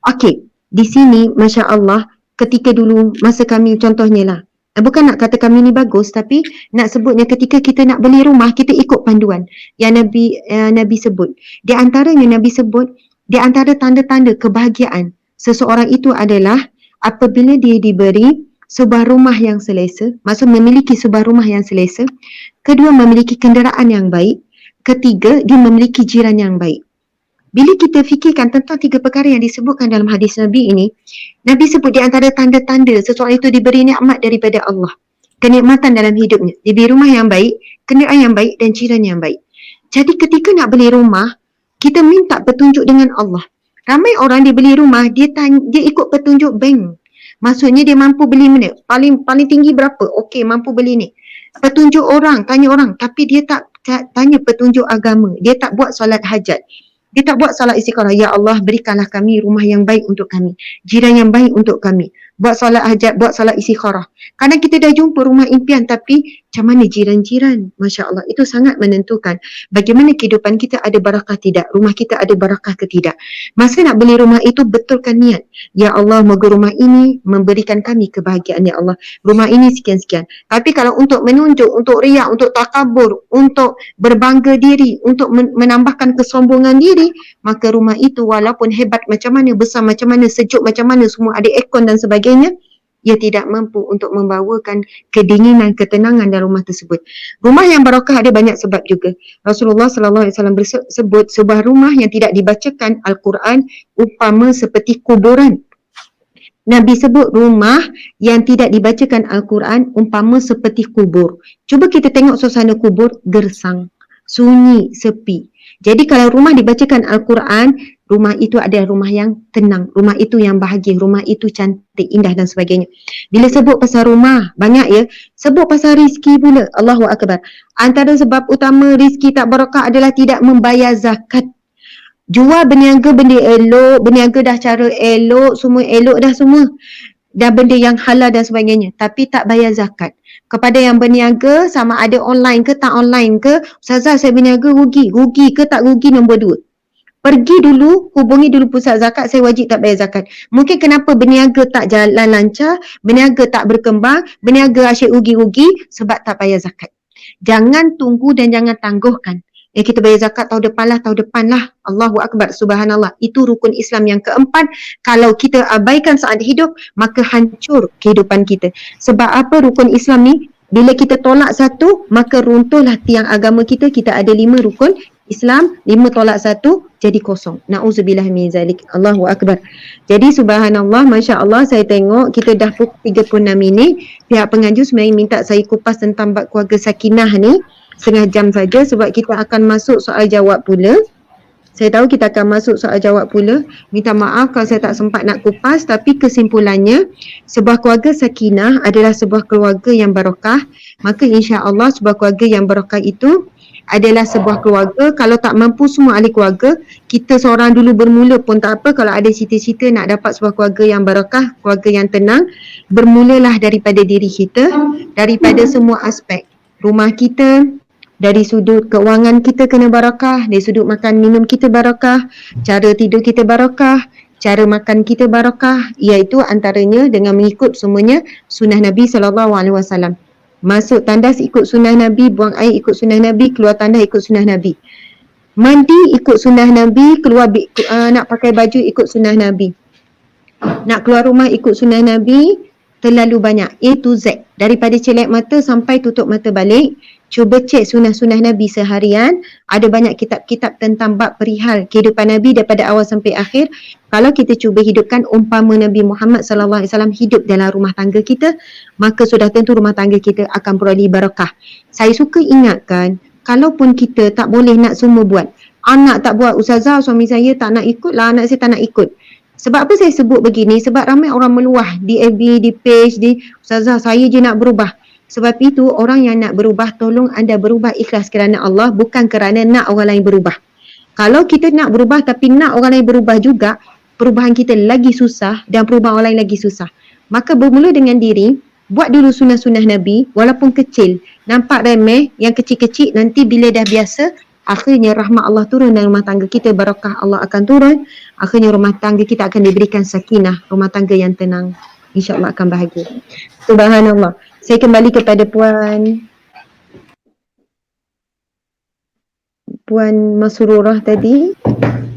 Okey, di sini Masya Allah, ketika dulu masa kami contohnya lah, bukan nak kata kami ni bagus, tapi nak sebutnya ketika kita nak beli rumah, kita ikut panduan yang Nabi sebut. Di antaranya Nabi sebut, di antara tanda-tanda kebahagiaan seseorang itu adalah apabila dia diberi sebuah rumah yang selesa, maksud memiliki sebuah rumah yang selesa. Kedua, memiliki kenderaan yang baik. Ketiga, dia memiliki jiran yang baik. Bila kita fikirkan tentang tiga perkara yang disebutkan dalam hadis Nabi ini, Nabi sebut di antara tanda-tanda seseorang itu diberi nikmat daripada Allah, kenikmatan dalam hidupnya. Diberi rumah yang baik, kenderaan yang baik dan jiran yang baik. Jadi ketika nak beli rumah, kita minta petunjuk dengan Allah. Ramai orang dia beli rumah, dia ikut petunjuk bank. Maksudnya dia mampu beli mana? Paling tinggi berapa? Okey, mampu beli ni. Petunjuk orang, tanya orang. Tapi dia tak tanya petunjuk agama. Dia tak buat solat hajat. Dia tak buat solat istikharah. Ya Allah, berikanlah kami rumah yang baik untuk kami. Jiran yang baik untuk kami. Buat solat hajat, buat solat istikharah. Kadang kita dah jumpa rumah impian tapi macam mana jiran-jiran? Masya Allah, itu sangat menentukan bagaimana kehidupan kita ada barakah tidak, rumah kita ada barakah ke tidak. Masa nak beli rumah itu, betulkan niat. Ya Allah, moga rumah ini memberikan kami kebahagiaan, ya Allah. Rumah ini sekian-sekian. Tapi kalau untuk menunjuk, untuk riak, untuk takabur, untuk berbangga diri, untuk menambahkan kesombongan diri, maka rumah itu walaupun hebat macam mana, besar macam mana, sejuk macam mana, semua ada aircon dan sebagainya, ia tidak mampu untuk membawakan kedinginan, ketenangan dalam rumah tersebut. Rumah yang barakah ada banyak sebab juga. Rasulullah SAW bersebut sebuah rumah yang tidak dibacakan Al-Quran umpama seperti kuburan. Nabi sebut rumah yang tidak dibacakan Al-Quran umpama seperti kubur. Cuba kita tengok suasana kubur, gersang, sunyi, sepi. Jadi kalau rumah dibacakan Al-Quran, rumah itu adalah rumah yang tenang, rumah itu yang bahagia, rumah itu cantik, indah dan sebagainya. Bila sebut pasal rumah, banyak ya. Sebut pasal rizki pula, Allahu Akbar. Antara sebab utama rizki tak barakah adalah tidak membayar zakat. Jual berniaga benda elok, berniaga dah cara elok, semua elok dah semua. Dah benda yang halal dan sebagainya. Tapi tak bayar zakat. Kepada yang berniaga sama ada online ke tak online ke, Ustazah saya berniaga rugi. Rugi ke tak rugi nombor 2. Pergi dulu, hubungi dulu pusat zakat, saya wajib tak bayar zakat. Mungkin kenapa berniaga tak jalan lancar, berniaga tak berkembang, berniaga asyik rugi-rugi sebab tak bayar zakat. Jangan tunggu dan jangan tangguhkan. Kita bayar zakat tahun depan lah. Allahu Akbar, subhanallah. Itu rukun Islam yang keempat. Kalau kita abaikan saat hidup, maka hancur kehidupan kita. Sebab apa rukun Islam ni? Bila kita tolak satu, maka runtuhlah tiang agama kita. Kita ada 5 rukun Islam, 5 tolak 1, jadi kosong. Na'udzubillah min zalik. Allahu Akbar. Jadi subhanallah, Masya Allah, saya tengok kita dah pukul 36 minit. Pihak pengajian sebenarnya minta saya kupas tentang bab keluarga sakinah ni. Setengah jam saja sebab kita akan masuk soal jawab pula. Saya tahu kita akan masuk soal jawab pula. Minta maaf kalau saya tak sempat nak kupas, tapi kesimpulannya sebuah keluarga sakinah adalah sebuah keluarga yang barakah. Maka insya-Allah sebuah keluarga yang barakah itu adalah sebuah keluarga. Kalau tak mampu semua ahli keluarga, kita seorang dulu bermula pun tak apa. Kalau ada cita-cita nak dapat sebuah keluarga yang barakah, keluarga yang tenang, bermulalah daripada diri kita, daripada semua aspek. Rumah kita, dari sudut keuangan kita kena barakah, dari sudut makan minum kita barakah, cara tidur kita barakah, cara makan kita barakah, iaitu antaranya dengan mengikut semuanya sunnah Nabi SAW. Masuk tandas ikut sunnah Nabi, buang air ikut sunnah Nabi, keluar tandas ikut sunnah Nabi. Mandi ikut sunnah Nabi, keluar nak pakai baju ikut sunnah Nabi. Nak keluar rumah ikut sunnah Nabi, terlalu banyak. A to Z. Daripada celak mata sampai tutup mata balik. Cuba cek sunnah-sunnah Nabi seharian. Ada banyak kitab-kitab tentang bab perihal kehidupan Nabi daripada awal sampai akhir. Kalau kita cuba hidupkan umpama Nabi Muhammad SAW hidup dalam rumah tangga kita, maka sudah tentu rumah tangga kita akan peroleh barakah. Saya suka ingatkan, kalaupun kita tak boleh nak semua buat. Anak tak buat, Ustazah suami saya tak nak ikut lah, anak saya tak nak ikut. Sebab apa saya sebut begini? Sebab ramai orang meluah di FB, di page, di Ustazah saya je nak berubah. Sebab itu orang yang nak berubah, tolong anda berubah ikhlas kerana Allah, bukan kerana nak orang lain berubah. Kalau kita nak berubah tapi nak orang lain berubah juga, perubahan kita lagi susah dan perubahan orang lain lagi susah. Maka bermula dengan diri, buat dulu sunnah-sunnah Nabi walaupun kecil. Nampak remeh, yang kecil-kecil nanti bila dah biasa, akhirnya rahmat Allah turun dalam rumah tangga kita, barakah Allah akan turun. Akhirnya rumah tangga kita akan diberikan sakinah, rumah tangga yang tenang. InsyaAllah akan bahagia. Subhanallah. Saya kembali kepada Puan Masrurah tadi.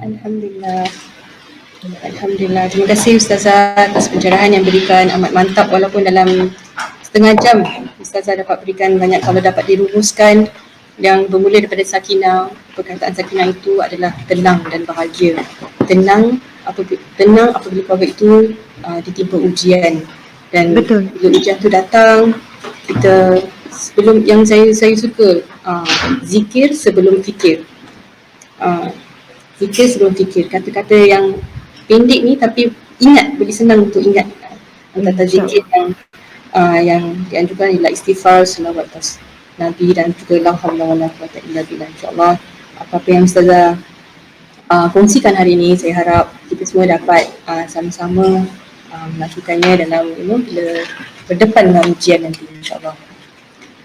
Alhamdulillah. Alhamdulillah. Terima kasih Ustazah atas pencerahan yang berikan, amat mantap walaupun dalam setengah jam Ustazah dapat berikan banyak. Kalau dapat dirumuskan, yang bermula daripada sakinah, perkataan sakinah itu adalah tenang dan bahagia. Tenang apabila keluarga itu ditimpa ujian. Dan Betul. bila ujian tu datang, kita sebelum, yang saya suka zikir sebelum fikir. Zikir sebelum fikir. Kata-kata yang pendek ni tapi ingat, boleh senang untuk ingat. Kata zikir yang dianjurkan ialah istighfar, selawat atas Nabi dan juga la haula wala quwwata illa billah. InsyaAllah apa-apa yang Ustazah kongsikan hari ini, saya harap kita semua dapat sama-sama melakukannya dalam bila berdepan dengan ujian nanti, insyaAllah.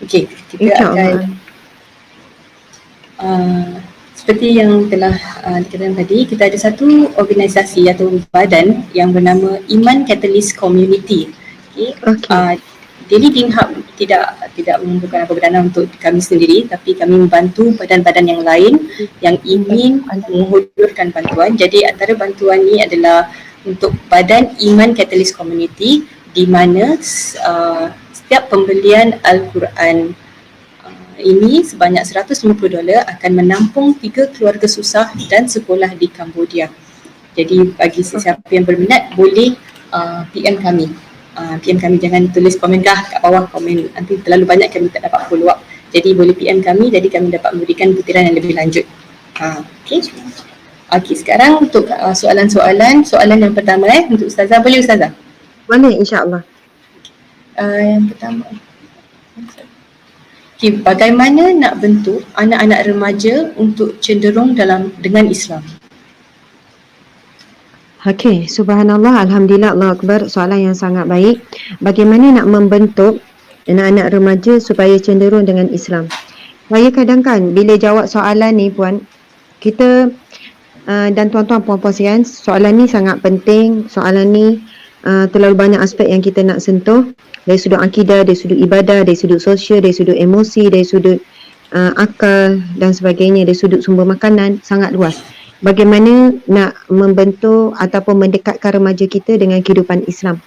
Okey, kita akan seperti yang telah dikatakan tadi, kita ada satu organisasi atau badan yang bernama Iman Catalyst Community. Okay. Daily Deen Hub tidak membuka apa perdana untuk kami sendiri, tapi kami membantu badan-badan yang lain yang ingin menghulurkan bantuan. Jadi antara bantuan ni adalah untuk badan Iman Catalyst Community, di mana setiap pembelian Al-Quran ini sebanyak $150 akan menampung 3 keluarga susah dan sekolah di Cambodia. Jadi bagi sesiapa yang berminat boleh PM kami. PM kami, jangan tulis komen kat bawah komen, nanti terlalu banyak kami tak dapat follow up. Jadi boleh PM kami, jadi kami dapat memberikan butiran yang lebih lanjut. Okay. Okay, sekarang untuk soalan yang pertama untuk Ustazah. Boleh Ustazah? Boleh, insyaAllah. Yang pertama. Okay, bagaimana nak bentuk anak-anak remaja untuk cenderung dengan Islam? Okey, subhanallah, alhamdulillah, Allah Akbar. Soalan yang sangat baik. Bagaimana nak membentuk anak-anak remaja supaya cenderung dengan Islam? Saya kadang-kadang bila jawab soalan ni puan, kita dan tuan-tuan puan-puan sekalian, soalan ni sangat penting. Soalan ni terlalu banyak aspek yang kita nak sentuh, dari sudut akidah, dari sudut ibadah, dari sudut sosial, dari sudut emosi, dari sudut akal dan sebagainya, dari sudut sumber makanan, sangat luas. Bagaimana nak membentuk ataupun mendekatkan remaja kita dengan kehidupan Islam.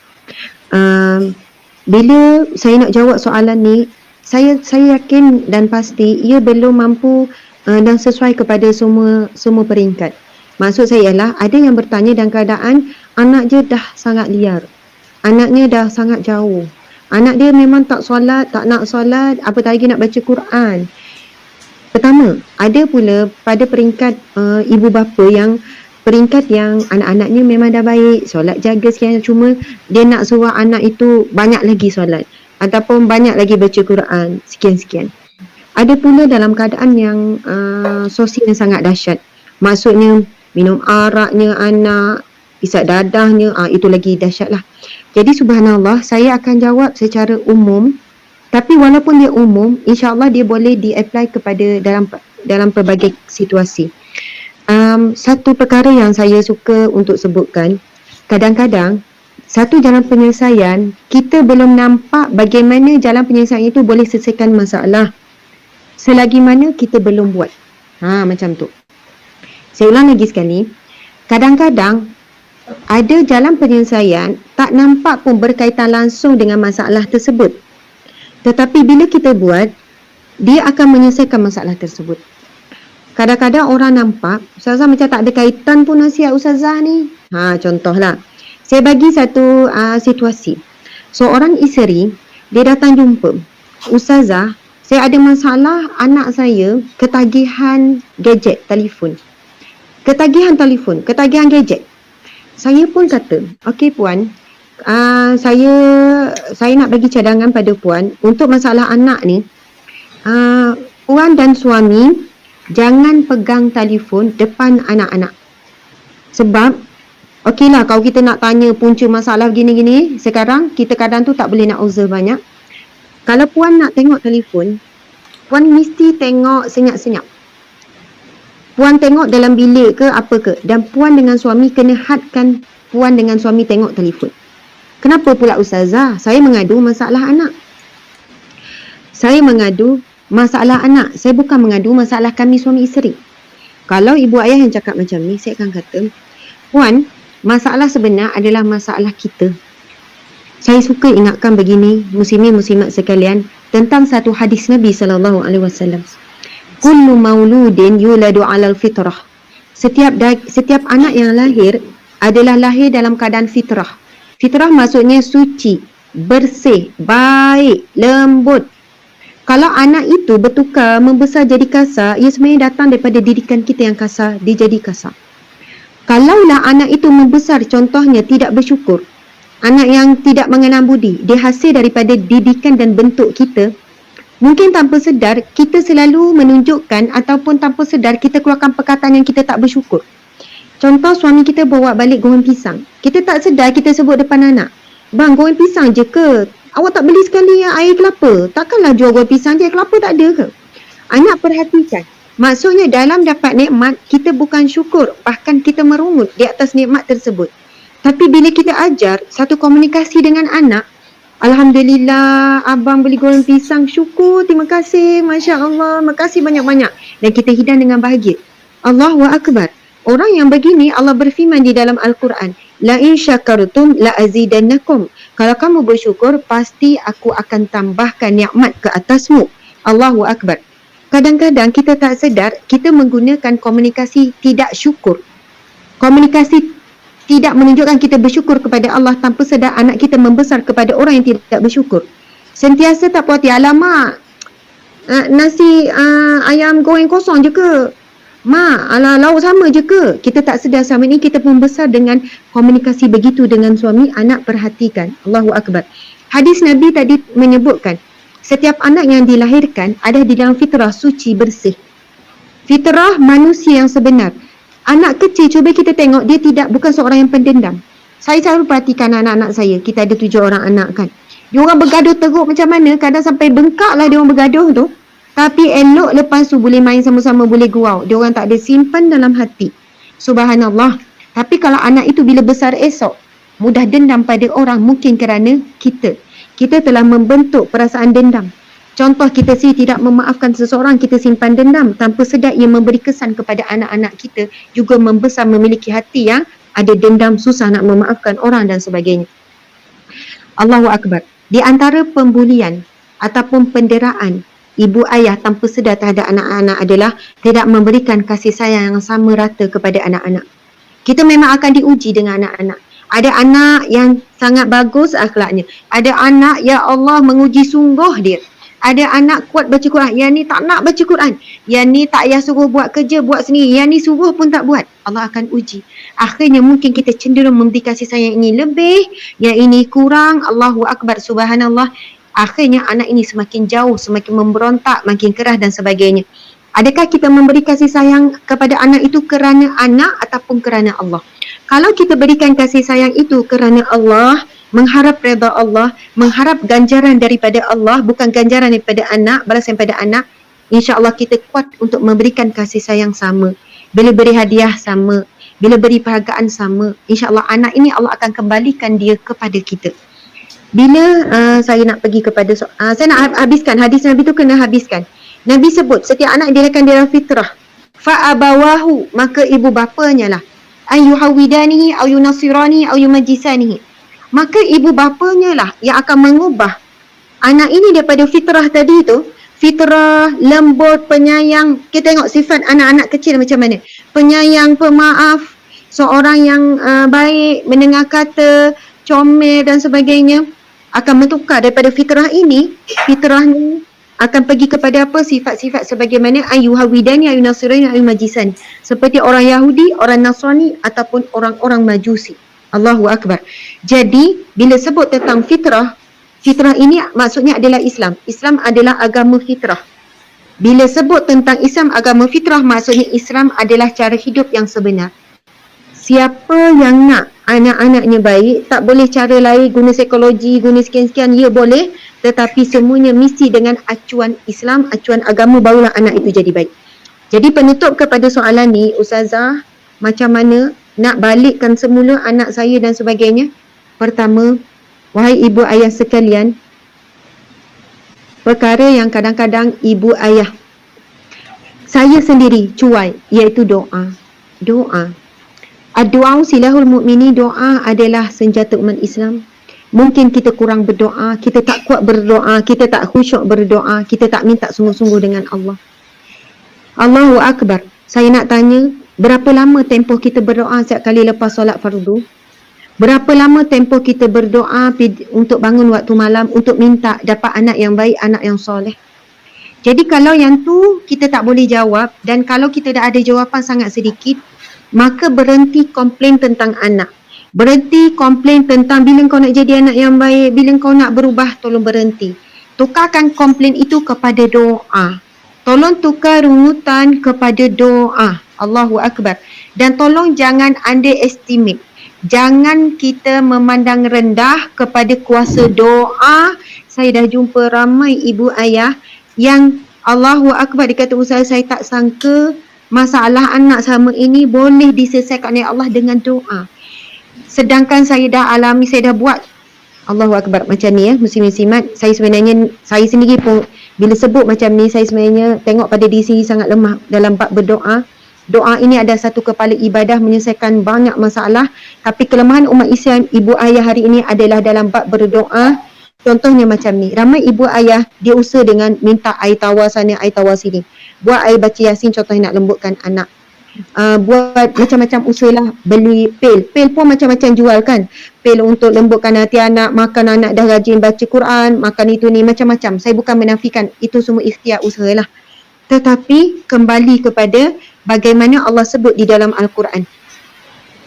Bila saya nak jawab soalan ni, saya yakin dan pasti ia belum mampu dan sesuai kepada semua peringkat. Maksud saya ialah ada yang bertanya dalam keadaan anak dia dah sangat liar, anaknya dah sangat jauh, anak dia memang tak solat, tak nak solat, apatah lagi nak baca Quran. Pertama, ada pula pada peringkat ibu bapa yang peringkat yang anak-anaknya memang dah baik, solat jaga sekian, cuma dia nak suruh anak itu banyak lagi solat ataupun banyak lagi baca Quran sekian-sekian. Ada pula dalam keadaan yang sosial yang sangat dahsyat. Maksudnya minum araknya anak, isap dadahnya, itu lagi dahsyat lah. Jadi subhanallah, saya akan jawab secara umum. Tapi walaupun dia umum, insya-Allah dia boleh di-apply kepada dalam pelbagai situasi. Satu perkara yang saya suka untuk sebutkan, kadang-kadang satu jalan penyelesaian, kita belum nampak bagaimana jalan penyelesaian itu boleh selesaikan masalah selagi mana kita belum buat. Macam tu. Saya ulang lagi sekali. Kadang-kadang ada jalan penyelesaian tak nampak pun berkaitan langsung dengan masalah tersebut. Tetapi bila kita buat, dia akan menyelesaikan masalah tersebut. Kadang-kadang orang nampak, Ustazah macam tak ada kaitan pun nasihat Ustazah ni. Contohlah. Saya bagi satu situasi. Seorang isteri, dia datang jumpa. Ustazah, saya ada masalah anak saya ketagihan gadget, telefon. Ketagihan gadget. Saya pun kata, okey puan, saya nak bagi cadangan pada puan untuk masalah anak ni. Puan dan suami jangan pegang telefon depan anak-anak. Sebab okeylah kalau kita nak tanya punca masalah gini-gini, sekarang kita kadang tu tak boleh nak uzur banyak. Kalau puan nak tengok telefon, puan mesti tengok senyap-senyap. Puan tengok dalam bilik ke apa ke, dan puan dengan suami kena hadkan puan dengan suami tengok telefon. Kenapa pula Ustazah? Saya mengadu masalah anak. Saya bukan mengadu masalah kami suami isteri. Kalau ibu ayah yang cakap macam ni, saya akan kata, puan, masalah sebenar adalah masalah kita. Saya suka ingatkan begini, muslimin-muslimat sekalian, tentang satu hadis Nabi SAW. Kullu mauludin yuladu alal fitrah. Setiap anak yang lahir adalah lahir dalam keadaan fitrah. Fitrah maksudnya suci, bersih, baik, lembut. Kalau anak itu bertukar, membesar jadi kasar, ia sebenarnya datang daripada didikan kita yang kasar, dia jadi kasar. Kalaulah anak itu membesar, contohnya tidak bersyukur, anak yang tidak mengenal budi, dia hasil daripada didikan dan bentuk kita, mungkin tanpa sedar, kita selalu menunjukkan ataupun tanpa sedar, kita keluarkan perkataan yang kita tak bersyukur. Contoh suami kita bawa balik goreng pisang. Kita tak sedar kita sebut depan anak, bang goreng pisang je ke? Awak tak beli sekali air kelapa? Takkanlah jual goreng pisang je, air kelapa tak ada ke? Anak perhatikan. Maksudnya dalam dapat nikmat, kita bukan syukur. Bahkan kita merungut di atas nikmat tersebut. Tapi bila kita ajar satu komunikasi dengan anak, Alhamdulillah, abang beli goreng pisang, syukur, terima kasih, Masya Allah, makasih banyak-banyak. Dan kita hidang dengan bahagia. Allahu Akbar. Orang yang begini Allah berfirman di dalam Al-Quran, la in syakartum la azidannakum. Kalau kamu bersyukur, pasti aku akan tambahkan nikmat ke atasmu. Allahu Akbar. Kadang-kadang kita tak sedar, kita menggunakan komunikasi tidak syukur. Komunikasi tidak menunjukkan kita bersyukur kepada Allah, tanpa sedar anak kita membesar kepada orang yang tidak bersyukur. Sentiasa tak puas hati, alamak, nasi ayam goreng kosong je ke? Mak, ala lauk sama je ke? Kita tak sedar selama ini kita pun besar dengan komunikasi begitu dengan suami. Anak perhatikan. Allahu Akbar. Hadis Nabi tadi menyebutkan, setiap anak yang dilahirkan ada di dalam fitrah suci bersih. Fitrah manusia yang sebenar. Anak kecil, cuba kita tengok, dia bukan seorang yang pendendam. Saya selalu perhatikan anak-anak saya. Kita ada 7 orang anak kan. Diorang bergaduh teruk macam mana, kadang sampai bengkak lah diorang bergaduh tu. Tapi elok lepas tu boleh main sama-sama, boleh gurau. Diorang tak ada simpan dalam hati. Subhanallah. Tapi kalau anak itu bila besar esok, mudah dendam pada orang, mungkin kerana kita telah membentuk perasaan dendam. Contoh, kita tidak memaafkan seseorang, kita simpan dendam. Tanpa sedar ia memberi kesan kepada anak-anak kita juga membesar memiliki hati yang ada dendam, susah nak memaafkan orang dan sebagainya. Allahu Akbar. Di antara pembulian ataupun penderaan ibu ayah tanpa sedar terhadap anak-anak adalah tidak memberikan kasih sayang yang sama rata kepada anak-anak. Kita memang akan diuji dengan anak-anak. Ada anak yang sangat bagus akhlaknya. Ada anak, ya Allah, menguji sungguh dia. Ada anak kuat baca Quran, yang ni tak nak baca Quran. Yang ni tak payah suruh buat kerja, buat sendiri. Yang ni suruh pun tak buat. Allah akan uji. Akhirnya mungkin kita cenderung memberi kasih sayang ini lebih, yang ini kurang. Allahu Akbar, subhanallah. Akhirnya anak ini semakin jauh, semakin memberontak, makin keras dan sebagainya. Adakah kita memberi kasih sayang kepada anak itu kerana anak ataupun kerana Allah? Kalau kita berikan kasih sayang itu kerana Allah, mengharap redha Allah, mengharap ganjaran daripada Allah, bukan ganjaran daripada anak, balasan pada anak, insya-Allah kita kuat untuk memberikan kasih sayang sama. Bila beri hadiah sama, bila beri penghargaan sama, insya-Allah anak ini Allah akan kembalikan dia kepada kita. Bila saya nak pergi kepada saya nak habiskan hadis Nabi tu, kena habiskan. Nabi sebut setiap anak dilahirkan dalam fitrah. Fa abawahu, maka ibu bapanya lah, ayyuhawidanihi aw yunasirani aw yumajjisanihi. Maka ibu bapanya lah yang akan mengubah anak ini daripada fitrah tadi tu, fitrah lembut, penyayang. Kita tengok sifat anak-anak kecil macam mana. Penyayang, pemaaf, seorang yang baik, mendengar kata, comel dan sebagainya. Akan bertukar daripada fitrah ini, fitrahnya akan pergi kepada apa? Sifat-sifat sebagaimana ayyuhawidani ayyunasirani ayyumajjisani, seperti orang Yahudi, orang Nasrani ataupun orang-orang Majusi. Allahu Akbar. Jadi bila sebut tentang fitrah, fitrah ini maksudnya adalah Islam. Islam adalah agama fitrah. Bila sebut tentang Islam agama fitrah, maksudnya Islam adalah cara hidup yang sebenar. Siapa yang nak anak-anaknya baik, tak boleh cara lain, guna psikologi, guna sekian-sekian, ya boleh, tetapi semuanya mesti dengan acuan Islam, acuan agama, barulah anak itu jadi baik. Jadi penutup kepada soalan ni, Ustazah, macam mana nak balikkan semula anak saya dan sebagainya? Pertama, wahai ibu ayah sekalian, perkara yang kadang-kadang ibu ayah saya sendiri cuai, iaitu doa. Doa. Ad-du'a silahul mu'mini, doa adalah senjata umat Islam. Mungkin kita kurang berdoa, kita tak kuat berdoa, kita tak khusyuk berdoa, kita tak minta sungguh-sungguh dengan Allah. Allahu Akbar. Saya nak tanya, berapa lama tempoh kita berdoa setiap kali lepas solat fardu? Berapa lama tempoh kita berdoa untuk bangun waktu malam, untuk minta dapat anak yang baik, anak yang soleh? Jadi kalau yang tu kita tak boleh jawab, dan kalau kita dah ada jawapan sangat sedikit, maka berhenti komplain tentang anak. Berhenti komplain tentang bila kau nak jadi anak yang baik, bila kau nak berubah, tolong berhenti. Tukarkan komplain itu kepada doa. Tolong tukar rungutan kepada doa. Allahu Akbar. Dan tolong jangan underestimate. Jangan kita memandang rendah kepada kuasa doa. Saya dah jumpa ramai ibu ayah yang Allahu Akbar, dia kata, Ustaz, saya tak sangka masalah anak sama ini boleh diselesaikan oleh Allah dengan doa. Sedangkan saya dah alami, saya dah buat. Allahu Akbar, macam ni ya, muslim-muslimat. Saya sendiri pun bila sebut macam ni, saya sebenarnya tengok pada diri sendiri sangat lemah dalam bab berdoa. Doa ini ada satu kepala ibadah menyelesaikan banyak masalah. Tapi kelemahan umat Islam, ibu ayah hari ini adalah dalam bab berdoa. Contohnya macam ni, ramai ibu ayah dia usaha dengan minta air tawar sana, air tawar sini. Buat air baca Yasin, contohnya nak lembutkan anak. buat macam-macam usaha lah, beli pel pun macam-macam jual kan, pel untuk lembutkan hati anak, makan anak dah rajin baca Quran, makan itu ni macam-macam. Saya bukan menafikan itu semua ikhtiar usaha lah, tetapi kembali kepada bagaimana Allah sebut di dalam Al-Quran.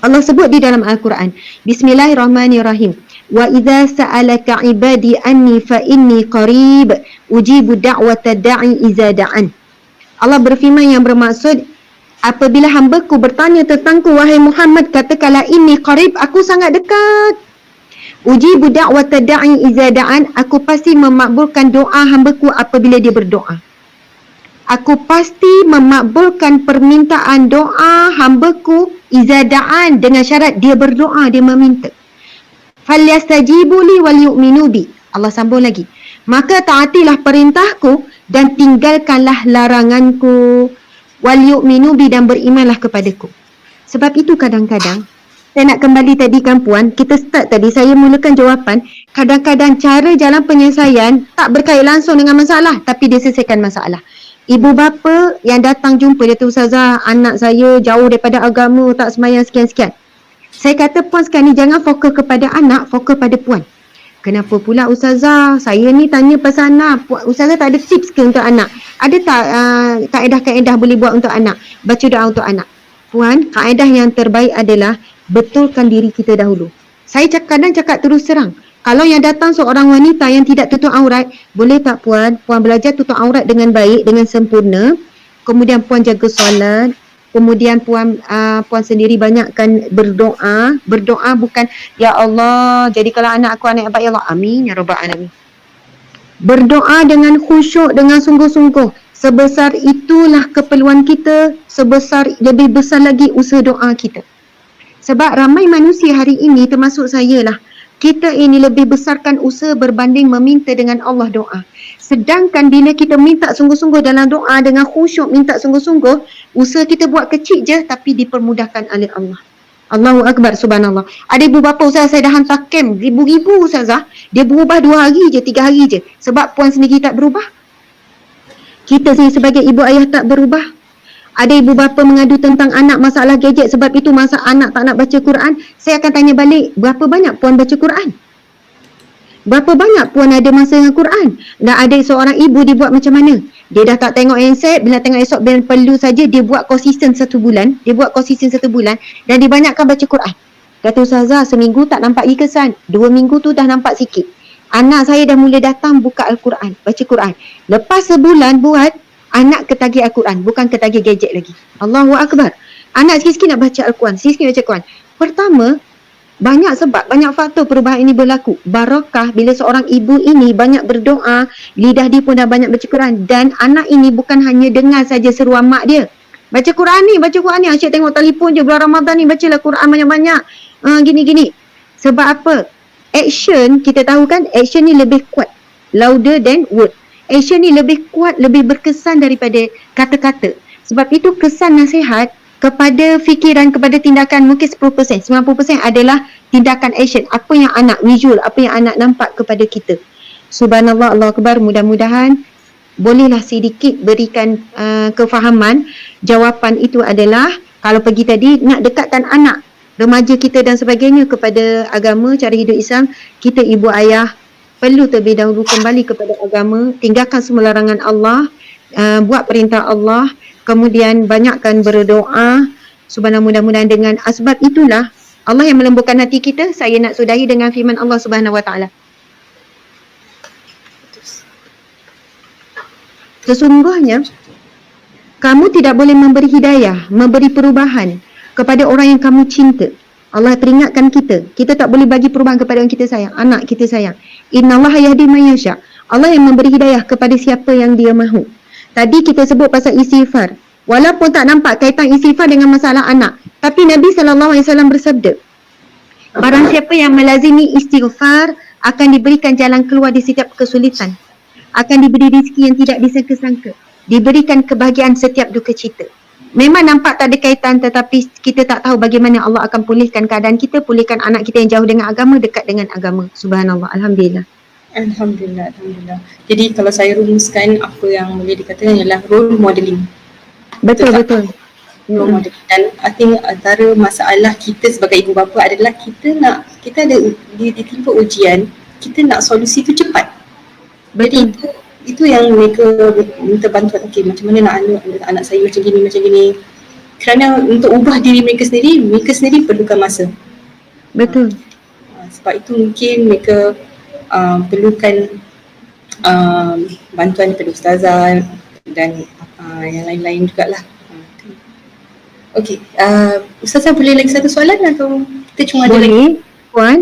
Allah sebut di dalam Al-Quran, Bismillahirrahmanirrahim, wa idza sa'alaka ibadi anni fa inni qarib ujibu da'wata da'i iza da'an. Allah berfirman yang bermaksud, apabila hamba-Ku bertanya tentang-Ku wahai Muhammad, katakanlah inni qarib, aku sangat dekat. Ujibu da'wata da'i iza da'an, aku pasti memakbulkan doa hamba-Ku apabila dia berdoa. Aku pasti memakbulkan permintaan doa hamba-Ku iza da'an, dengan syarat dia berdoa, dia meminta. Falyastajibu li wal yu'minu bi. Allah sambung lagi, maka taatilah perintahku dan tinggalkanlah laranganku, wal yu'minu bi, dan berimanlah kepadaku. Sebab itu kadang-kadang saya nak kembali tadi kan puan, kita start tadi, saya mulakan jawapan, kadang-kadang cara jalan penyelesaian tak berkait langsung dengan masalah, tapi dia selesaikan masalah. Ibu bapa yang datang jumpa, dia tu, Ustazah, anak saya jauh daripada agama, tak sembahyang sekian-sekian. Saya kata puan sekarang ni jangan fokus kepada anak, fokus pada puan. Kenapa pula Ustazah, saya ni tanya pasal anak, Ustazah tak ada tips ke untuk anak? Ada tak kaedah-kaedah boleh buat untuk anak? Baca doa untuk anak. Puan, kaedah yang terbaik adalah betulkan diri kita dahulu. Saya kadang cakap terus terang, kalau yang datang seorang wanita yang tidak tutup aurat, boleh tak puan belajar tutup aurat dengan baik, dengan sempurna, kemudian puan jaga solat, kemudian puan sendiri banyakkan berdoa. Berdoa bukan ya Allah jadikanlah anak aku anak yang baik, ya Allah, amin ya rabbal alamin. Berdoa dengan khusyuk, dengan sungguh-sungguh. Sebesar itulah keperluan kita, lebih besar lagi usaha doa kita. Sebab ramai manusia hari ini, termasuk saya lah, kita ini lebih besarkan usaha berbanding meminta dengan Allah doa. Sedangkan bila kita minta sungguh-sungguh dalam doa, dengan khusyuk minta sungguh-sungguh, usaha kita buat kecil je tapi dipermudahkan oleh Allah. Allahu Akbar, subhanallah. Ada ibu bapa, Ustazah, saya dah hantar kem ribu-ribu Ustazah, dia berubah 2 hari je, 3 hari je. Sebab puan sendiri tak berubah, kita sendiri sebagai ibu ayah tak berubah. Ada ibu bapa mengadu tentang anak masalah gadget, sebab itu masa anak tak nak baca Quran, saya akan tanya balik, berapa banyak puan baca Quran? Berapa banyak puan ada masa dengan Quran? Dan ada seorang ibu, dia buat macam mana? Dia dah tak tengok handset, bila tengok esok bila perlu saja, dia buat konsisten 1 bulan, dan dia banyakkan baca Quran. Kata Ustazah, seminggu tak nampak lagi kesan, 2 minggu tu dah nampak sikit. Anak saya dah mula datang buka Al-Quran, baca Quran. Lepas sebulan buat, anak ketagih Al-Quran, bukan ketagih gadget lagi. Allahu Akbar. Anak sikit-sikit nak baca Al-Quran, sikit-sikit baca Quran. Pertama, banyak sebab, banyak faktor perubahan ini berlaku. Barakah bila seorang ibu ini banyak berdoa, lidah dia pun dah banyak baca Quran. Dan anak ini bukan hanya dengar saja seruan mak dia, baca Quran ni, asyik tengok telefon je, bulan Ramadan ni bacalah Quran banyak-banyak, gini-gini. Sebab apa? Action, kita tahu kan, action ni lebih kuat, louder than word. Action ni lebih kuat, lebih berkesan daripada kata-kata. Sebab itu kesan nasihat kepada fikiran, kepada tindakan mungkin 10%, 90% adalah tindakan action. Apa yang anak visual, apa yang anak nampak kepada kita. Subhanallah, Allah Akbar. Mudah-mudahan bolehlah sedikit berikan kefahaman. Jawapan itu adalah, kalau pergi tadi nak dekatkan anak, remaja kita dan sebagainya kepada agama, cara hidup Islam, kita ibu ayah perlu terlebih dahulu kembali kepada agama, tinggalkan semua larangan Allah, buat perintah Allah, kemudian banyakkan berdoa. Subhanallah, mudah-mudahan dengan asbab itulah Allah yang melembutkan hati kita. Saya nak sudahi dengan firman Allah Subhanahu Wa Taala. Sesungguhnya kamu tidak boleh memberi hidayah, memberi perubahan kepada orang yang kamu cinta. Allah peringatkan kita, kita tak boleh bagi perubahan kepada orang kita sayang, anak kita sayang. Innallaha yahdi man yasha. Allah yang memberi hidayah kepada siapa yang dia mahu. Tadi kita sebut pasal istighfar. Walaupun tak nampak kaitan istighfar dengan masalah anak, tapi Nabi SAW bersabda, barang siapa yang melazimi istighfar akan diberikan jalan keluar di setiap kesulitan, akan diberi rezeki yang tidak disangka-sangka, diberikan kebahagiaan setiap duka cita. Memang nampak tak ada kaitan, tetapi kita tak tahu bagaimana Allah akan pulihkan keadaan kita, pulihkan anak kita yang jauh dengan agama, dekat dengan agama. Subhanallah, Alhamdulillah. Alhamdulillah. Jadi kalau saya rumuskan, apa yang boleh dikatakan ialah role modeling. Betul. role model. Dan I think antara masalah kita sebagai ibu bapa adalah kita ada ditimpa ujian, kita nak solusi tu cepat. Jadi itu yang mereka minta bantuan. Okey, macam mana nak anak saya macam gini. Kerana untuk ubah diri mereka sendiri perlukan masa. Betul. Sebab itu mungkin mereka perlukan bantuan daripada ustazah dan yang lain-lain jugalah. Okey, ustazah boleh lagi satu soalan atau kita cuma ada lagi? Boleh, Puan.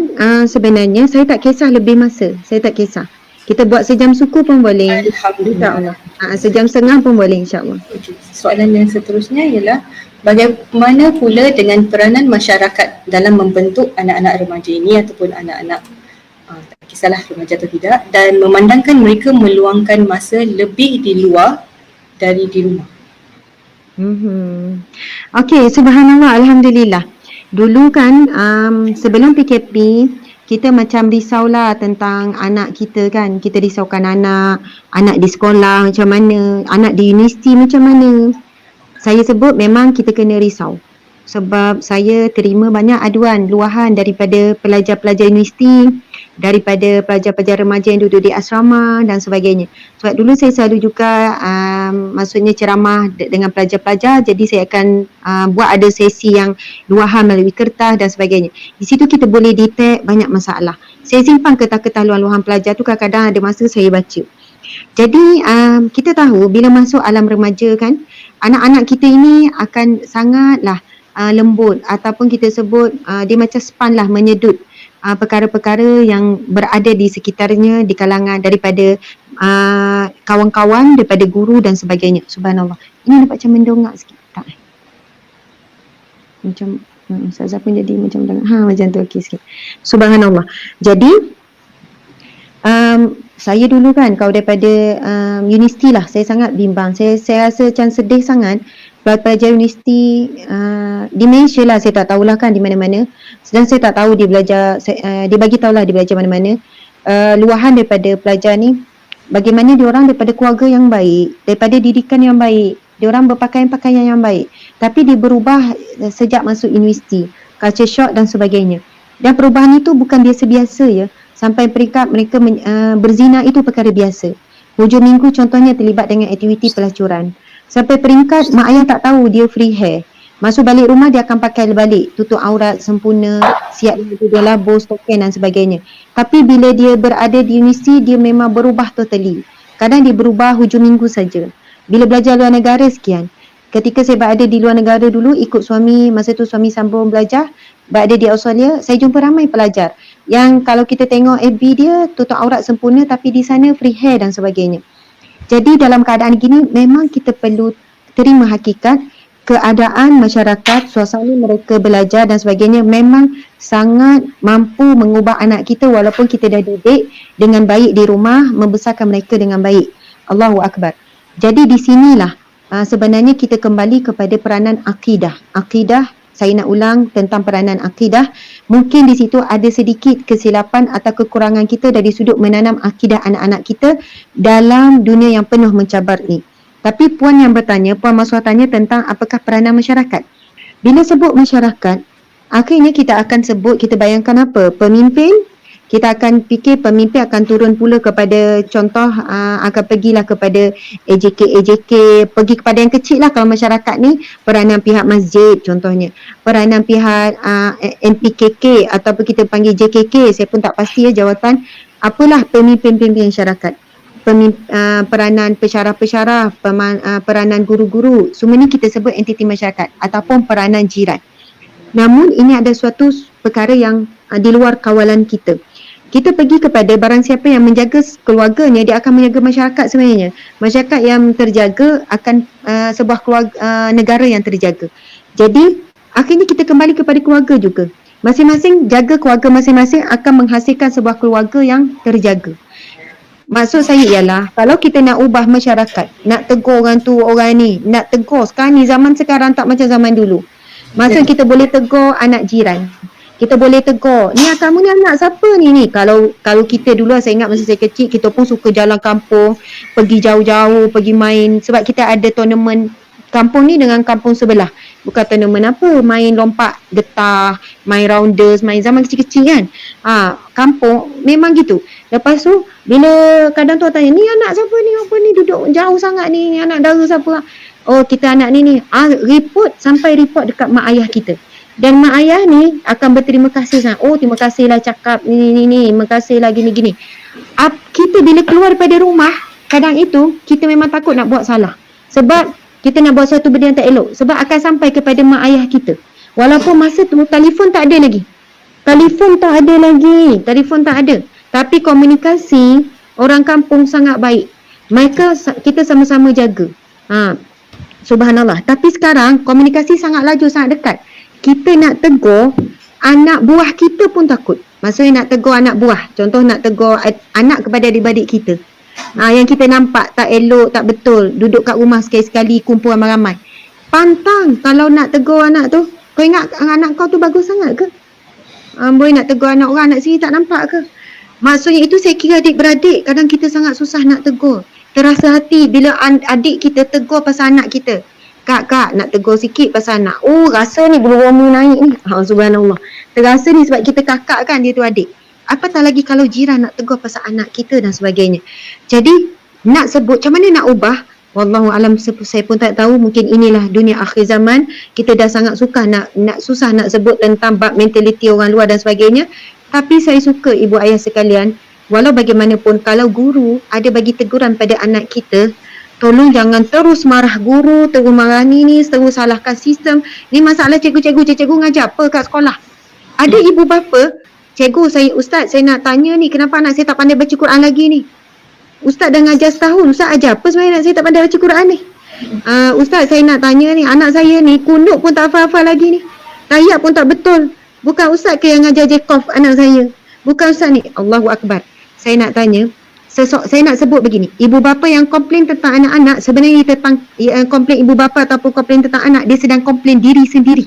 Sebenarnya saya tak kisah lebih masa. Saya tak kisah. Kita buat sejam suku pun boleh. Alhamdulillah. InsyaAllah. Sejam setengah pun boleh insyaAllah. Okay. Soalan yang seterusnya ialah bagaimana pula dengan peranan masyarakat dalam membentuk anak-anak remaja ini ataupun anak-anak tak kisahlah remaja atau tidak, dan memandangkan mereka meluangkan masa lebih di luar dari di rumah. Okey, subhanallah, alhamdulillah. Dulu kan sebelum PKP kita macam risaulah tentang anak kita kan. Kita risaukan anak di sekolah macam mana, anak di universiti macam mana. Saya sebut memang kita kena risau. Sebab saya terima banyak aduan, luahan daripada pelajar-pelajar universiti, daripada pelajar-pelajar remaja yang duduk di asrama dan sebagainya. Sebab dulu saya selalu juga maksudnya ceramah dengan pelajar-pelajar, jadi saya akan buat ada sesi yang luahan melalui kertas dan sebagainya. Di situ kita boleh detect banyak masalah. Saya simpan kertas-kertas luahan pelajar tu, kadang-kadang ada masa saya baca. Jadi kita tahu bila masuk alam remaja kan, anak-anak kita ini akan sangatlah lembut, ataupun kita sebut dia macam span lah, menyedut perkara-perkara yang berada di sekitarnya, di kalangan daripada kawan-kawan, daripada guru dan sebagainya. Subhanallah. Ini nampak macam mendongak sikit tak? Macam Ustazah pun jadi macam macam tu, okey sikit. Subhanallah. Jadi saya dulu kan, kalau daripada universiti lah, saya sangat bimbang. Saya rasa macam sedih sangat. Pelajar universiti di Malaysia lah, saya tak tahulah kan di mana-mana. Sedang saya tak tahu dia belajar, dia bagi tahulah dia belajar mana-mana. Luahan daripada pelajar ni, bagaimana diorang daripada keluarga yang baik, daripada didikan yang baik, diorang berpakaian-pakaian yang baik, tapi dia berubah sejak masuk universiti, culture shock dan sebagainya. Dan perubahan itu bukan biasa-biasa ya, sampai peringkat mereka berzina itu perkara biasa. Hujung minggu contohnya terlibat dengan aktiviti pelacuran. Sampai peringkat mak ayah tak tahu dia free hair. Masuk balik rumah dia akan pakai balik, tutup aurat sempurna, siap dia labur, token dan sebagainya. Tapi bila dia berada di universiti, dia memang berubah totally. Kadang dia berubah hujung minggu saja. Bila belajar luar negara sekian. Ketika saya berada di luar negara dulu, ikut suami, masa tu suami sambung belajar, berada di Australia, saya jumpa ramai pelajar yang kalau kita tengok FB dia, tutup aurat sempurna, tapi di sana free hair dan sebagainya. Jadi dalam keadaan gini memang kita perlu terima hakikat keadaan masyarakat, suasana mereka belajar dan sebagainya memang sangat mampu mengubah anak kita walaupun kita dah didik dengan baik di rumah, membesarkan mereka dengan baik. Allahu Akbar. Jadi di sinilah sebenarnya kita kembali kepada peranan akidah. Akidah, saya nak ulang tentang peranan akidah. Mungkin di situ ada sedikit kesilapan atau kekurangan kita dari sudut menanam akidah anak-anak kita dalam dunia yang penuh mencabar ni. Tapi puan yang bertanya, puan Maswah tanya tentang apakah peranan masyarakat. Bila sebut masyarakat, akhirnya kita akan sebut, kita bayangkan apa? Pemimpin. Kita akan fikir pemimpin akan turun pula kepada contoh akan pergilah kepada AJK, pergi kepada yang kecil lah. Kalau masyarakat ni peranan pihak masjid contohnya, peranan pihak MPKK ataupun kita panggil JKK, saya pun tak pasti ya jawatan, apalah pemimpin-pemimpin masyarakat, peranan pensyarah-pensyarah, peranan guru-guru, semua ni kita sebut entiti masyarakat ataupun peranan jiran. Namun ini ada suatu perkara yang di luar kawalan kita. Kita pergi kepada barang siapa yang menjaga keluarganya, dia akan menjaga masyarakat sebenarnya. Masyarakat yang terjaga akan sebuah keluarga, negara yang terjaga. Jadi akhirnya kita kembali kepada keluarga juga. Masing-masing jaga keluarga masing-masing akan menghasilkan sebuah keluarga yang terjaga. Maksud saya ialah kalau kita nak ubah masyarakat, nak tegur orang tu orang ni, nak tegur sekarang ni, zaman sekarang tak macam zaman dulu. Maksud kita boleh tegur anak jiran. Kita boleh tegur, ni kamu ni anak siapa ni? Kalau kita dulu, saya ingat masa saya kecil, kita pun suka jalan kampung, pergi jauh-jauh, pergi main. Sebab kita ada tournament kampung ni dengan kampung sebelah. Bukan tournament apa, main lompat getah, main rounders, main zaman kecil-kecil kan. Kampung memang gitu. Lepas tu bila kadang tu tanya, ni anak siapa ni, apa ni, duduk jauh sangat ni anak dara siapa? Oh, kita anak ni. Report dekat mak ayah kita. Dan mak ayah ni akan berterima kasih sangat. Oh, terima kasihlah cakap ni, terima kasihlah gini-gini. Kita bila keluar daripada rumah, kadang itu kita memang takut nak buat salah. Sebab kita nak buat sesuatu benda yang tak elok. Sebab akan sampai kepada mak ayah kita. Walaupun masa tu telefon tak ada lagi. Telefon tak ada. Tapi komunikasi orang kampung sangat baik. Kita sama-sama jaga. Subhanallah. Tapi sekarang komunikasi sangat laju, sangat dekat. Kita nak tegur anak buah kita pun takut. Maksudnya nak tegur anak buah. Contoh nak tegur anak kepada adik-adik kita. Yang kita nampak tak elok, tak betul. Duduk kat rumah sekali-sekali, kumpul ramai-ramai. Pantang kalau nak tegur anak tu. Kau ingat anak kau tu bagus sangat ke? Boleh nak tegur anak orang, anak sini tak nampak ke? Maksudnya itu saya kira adik-beradik kadang kita sangat susah nak tegur. Terasa hati bila adik kita tegur pasal anak kita. Kak, nak tegur sikit pasal anak. Oh, rasa ni bulu roma naik ni. Subhanallah. Terasa ni sebab kita kakak kan, dia tu adik. Apatah lagi kalau jiran nak tegur pasal anak kita dan sebagainya. Jadi nak sebut macam mana nak ubah, wallahu alam, saya pun tak tahu. Mungkin inilah dunia akhir zaman. Kita dah sangat suka nak sebut tentang bab mentaliti orang luar dan sebagainya. Tapi saya suka ibu ayah sekalian, walau bagaimanapun kalau guru ada bagi teguran pada anak kita, tolong jangan terus marah guru, terus marah ni, terus salahkan sistem. Ni masalah cikgu ngajar apa kat sekolah. Ada ibu bapa, cikgu, ustaz saya nak tanya ni, kenapa anak saya tak pandai baca Quran lagi ni? Ustaz dah ngajar setahun, ustaz ajar apa sebenarnya anak saya tak pandai baca Quran ni? Ustaz saya nak tanya ni, anak saya ni kunut pun tak hafal-hafal lagi ni. Tahiyat pun tak betul. Bukan ustaz ke yang ngajar Jacob anak saya? Bukan ustaz ni. Allahu Akbar. Saya nak tanya, saya nak sebut begini. Ibu bapa yang komplain tentang anak-anak, sebenarnya tentang komplain ibu bapa ataupun komplain tentang anak, dia sedang komplain diri sendiri.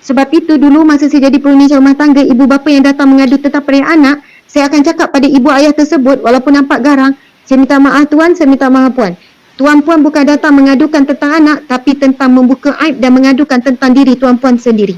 Sebab itu dulu masa saya jadi pengurusi rumah tangga, ibu bapa yang datang mengadu tentang pada anak, saya akan cakap pada ibu ayah tersebut, walaupun nampak garang, saya minta maaf tuan, saya minta maaf puan. Tuan puan bukan datang mengadukan tentang anak, tapi tentang membuka aib dan mengadukan tentang diri tuan puan sendiri.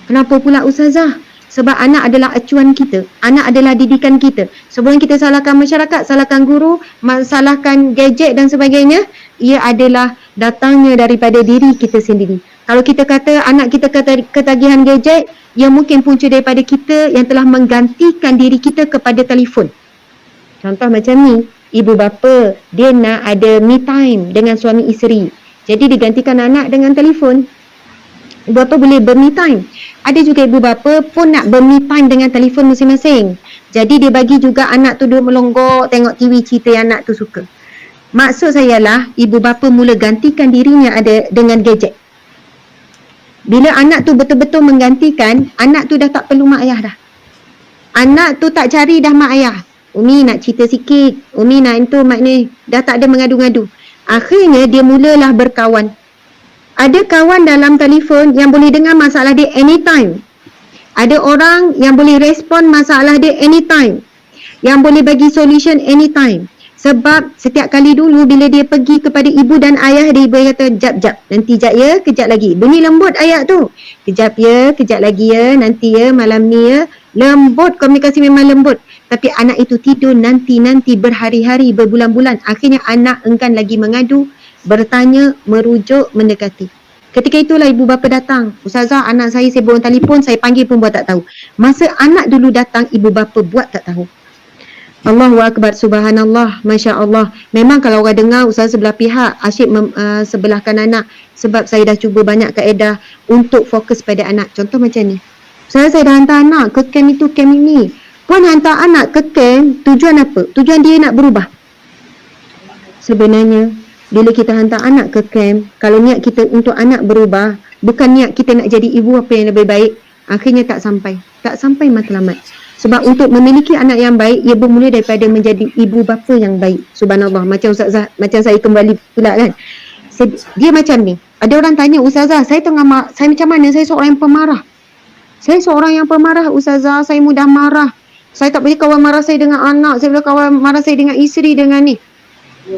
Kenapa pula ustazah? Sebab anak adalah acuan kita, anak adalah didikan kita. Sebelum kita salahkan masyarakat, salahkan guru, salahkan gadget dan sebagainya, ia adalah datangnya daripada diri kita sendiri. Kalau kita kata anak kita ketagihan gadget, ia mungkin punca daripada kita yang telah menggantikan diri kita kepada telefon. Contoh macam ni, ibu bapa dia nak ada me time dengan suami isteri, jadi digantikan anak dengan telefon. Ibu bapa boleh ber-me time. Ada juga ibu bapa pun nak ber-me time dengan telefon masing-masing. Jadi dia bagi juga anak tu duduk melonggok, tengok TV cerita yang anak tu suka. Maksud saya lah, ibu bapa mula gantikan dirinya ada dengan gadget. Bila anak tu betul-betul menggantikan, anak tu dah tak perlu mak ayah dah. Anak tu tak cari dah mak ayah. Umi nak cerita sikit, Umi nak itu, mak ni. Dah tak ada mengadu-ngadu. Akhirnya dia mulalah berkawan. Ada kawan dalam telefon yang boleh dengar masalah dia anytime. Ada orang yang boleh respon masalah dia anytime. Yang boleh bagi solution anytime. Sebab setiap kali dulu bila dia pergi kepada ibu dan ayah, dia ibu kata, jap, nanti jap ya, kejap lagi. Bunyi lembut ayat tu. Kejap ya, kejap lagi ya, nanti ya, malam ni ya. Lembut, komunikasi memang lembut. Tapi anak itu tidur nanti berhari-hari, berbulan-bulan. Akhirnya anak enggan lagi mengadu, bertanya, merujuk, mendekati. Ketika itulah ibu bapa datang. Ustazah, anak saya borong telefon, saya panggil pun buat tak tahu. Masa anak dulu datang, ibu bapa buat tak tahu. Allahu Akbar, subhanallah, Masya Allah. Memang kalau orang dengar usaha sebelah pihak, asyik sebelahkan anak. Sebab saya dah cuba banyak kaedah untuk fokus pada anak. Contoh macam ni. Saya dah hantar anak ke camp itu, camp ini. Puan hantar anak ke camp, tujuan apa? Tujuan dia nak berubah. Sebenarnya, bila kita hantar anak ke camp, kalau niat kita untuk anak berubah, bukan niat kita nak jadi ibu apa yang lebih baik, akhirnya tak sampai matlamat. Sebab untuk memiliki anak yang baik, ia bermula daripada menjadi ibu bapa yang baik. Subhanallah, macam Ustazah, macam saya kembali pula kan. Dia macam ni. Ada orang tanya, Ustazah, saya macam mana? Saya seorang yang pemarah. Saya seorang yang pemarah, Ustazah. Saya mudah marah. Saya tak boleh kawan marah saya dengan anak. Saya boleh kawan marah saya dengan isteri, dengan ni.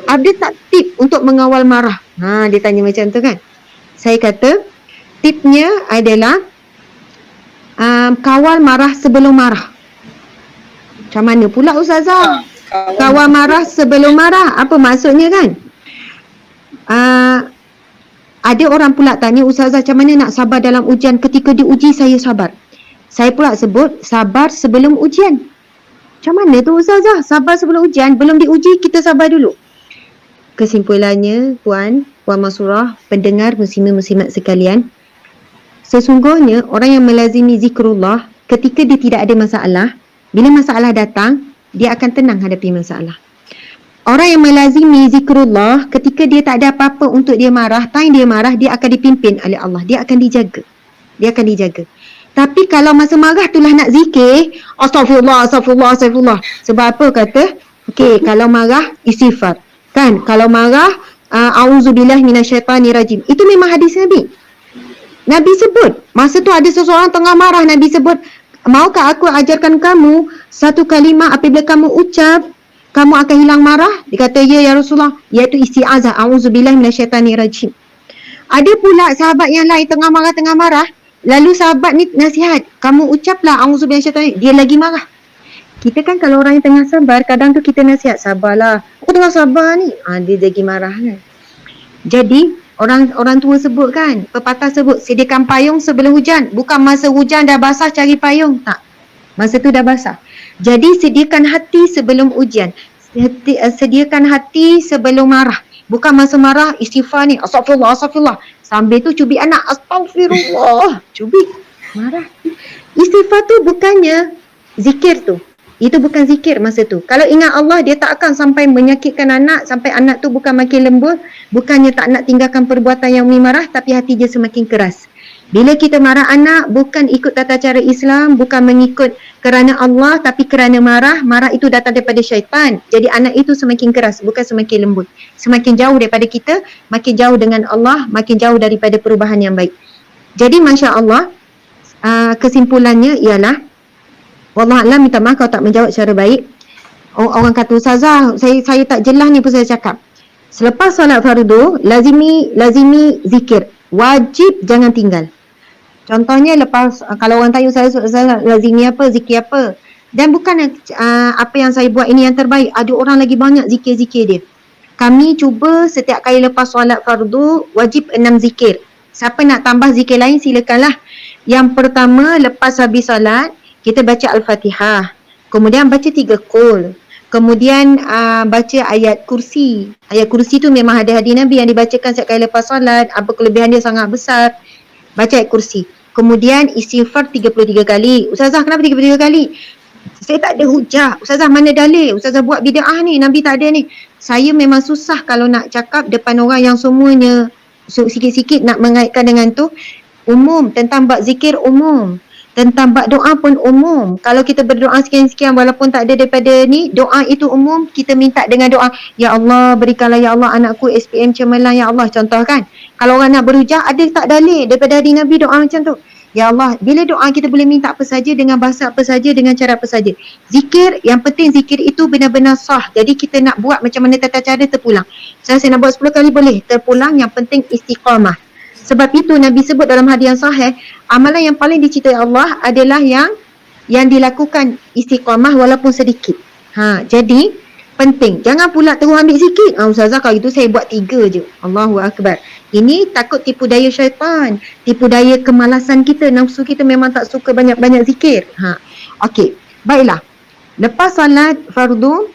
Ada tak tip untuk mengawal marah? Dia tanya macam tu kan. Saya kata, Tipnya adalah kawal marah sebelum marah. Macam mana pula Ustazah? Kawal marah sebelum marah, apa maksudnya kan? Ada orang pula tanya, Ustazah macam mana nak sabar dalam ujian? Ketika diuji saya sabar. Saya pula sebut sabar sebelum ujian. Macam mana tu Ustazah? Sabar sebelum ujian, belum diuji kita sabar dulu. Kesimpulannya Puan Masurah, pendengar muslimin-muslimat sekalian, sesungguhnya orang yang melazimi zikrullah ketika dia tidak ada masalah, bila masalah datang, dia akan tenang hadapi masalah. Orang yang melazimi zikrullah ketika dia tak ada apa-apa untuk dia marah, time dia marah, dia akan dipimpin oleh Allah, dia akan dijaga. Dia akan dijaga. Tapi kalau masa marah itulah nak zikir, astagfirullah, astagfirullah, astagfirullah. Sebab apa kata? Okey, kalau marah istighfar. Kan? Kalau marah auzubillahi minasyaitanirrajim. Itu memang hadis Nabi. Nabi sebut, masa tu ada seseorang tengah marah, Nabi sebut, maukah aku ajarkan kamu satu kalimah apabila kamu ucap, kamu akan hilang marah? Dia kata, ya Rasulullah, iaitu isti'azah, auzubillahi minasyaitanirrajim. Ada pula sahabat yang lain tengah marah, lalu sahabat ni nasihat, kamu ucaplah auzubillahi minasyaitanirrajim, dia lagi marah. Kita kan kalau orang yang tengah sabar, kadang tu kita nasihat, sabarlah, aku tengah sabar ni, dia lagi marah kan. Jadi orang tua sebut kan, pepatah sebut, sediakan payung sebelum hujan. Bukan masa hujan dah basah cari payung, tak. Masa tu dah basah. Jadi sediakan hati sebelum ujian. Sediakan hati sebelum marah. Bukan masa marah istighfar ni, astagfirullah, astagfirullah. Sambil tu cubit anak, astagfirullah. Cubit, marah. Istighfar tu bukannya zikir tu. Itu bukan zikir masa tu. Kalau ingat Allah, dia tak akan sampai menyakitkan anak, sampai anak tu bukan makin lembut, bukannya tak nak tinggalkan perbuatan yang marah, tapi hati dia semakin keras. Bila kita marah anak, bukan ikut tata cara Islam, bukan mengikut kerana Allah, tapi kerana marah. Marah itu datang daripada syaitan. Jadi anak itu semakin keras, bukan semakin lembut. Semakin jauh daripada kita, makin jauh dengan Allah, makin jauh daripada perubahan yang baik. Jadi Masya Allah, kesimpulannya ialah, Wallahualam, minta maaf kalau tak menjawab secara baik. Orang kata, Ustazah, saya tak jelas ni pun saya cakap. Selepas solat fardu, lazimi zikir. Wajib jangan tinggal. Contohnya lepas, kalau orang tanya saya, lazimi apa, zikir apa. Dan bukan apa yang saya buat ini yang terbaik. Ada orang lagi banyak zikir-zikir dia. Kami cuba setiap kali lepas solat fardu, wajib 6 zikir. Siapa nak tambah zikir lain, silakanlah. Yang pertama, lepas habis solat, kita baca Al-Fatihah, kemudian baca 3 qul, kemudian baca ayat kursi. Ayat kursi tu memang ada hadis Nabi yang dibacakan setiap kali lepas solat, apa kelebihan dia sangat besar. Baca ayat kursi. Kemudian istighfar 33 kali. Ustazah, kenapa 33 kali? Saya tak ada hujah. Ustazah, mana dalil? Ustazah buat bid'ah ni, Nabi tak ada ni. Saya memang susah kalau nak cakap depan orang yang semuanya sikit-sikit nak mengaitkan dengan tu. Umum, tentang bab zikir umum. Tentang bab doa pun umum. Kalau kita berdoa sekian-sekian walaupun tak ada daripada ni, doa itu umum. Kita minta dengan doa, ya Allah berikanlah ya Allah anakku SPM cemerlang ya Allah, contoh kan. Kalau orang nak berhujah, ada tak dalil daripada hadis Nabi doa macam tu? Ya Allah, bila doa kita boleh minta apa saja, dengan bahasa apa saja, dengan cara apa saja. Zikir, yang penting zikir itu benar-benar sah. Jadi kita nak buat macam mana tata cara terpulang. Saya nak buat 10 kali boleh, terpulang, yang penting istiqamah. Sebab itu Nabi sebut dalam hadis yang sahih, amalan yang paling dicintai Allah adalah yang dilakukan istiqamah walaupun sedikit. Jadi penting. Jangan pula terus ambil sikit. Ustazah, kalau itu saya buat 3 je. Allahu Akbar. Ini takut tipu daya syaitan, tipu daya kemalasan kita, nafsu kita memang tak suka banyak-banyak zikir. Okey, baiklah. Lepas salat fardu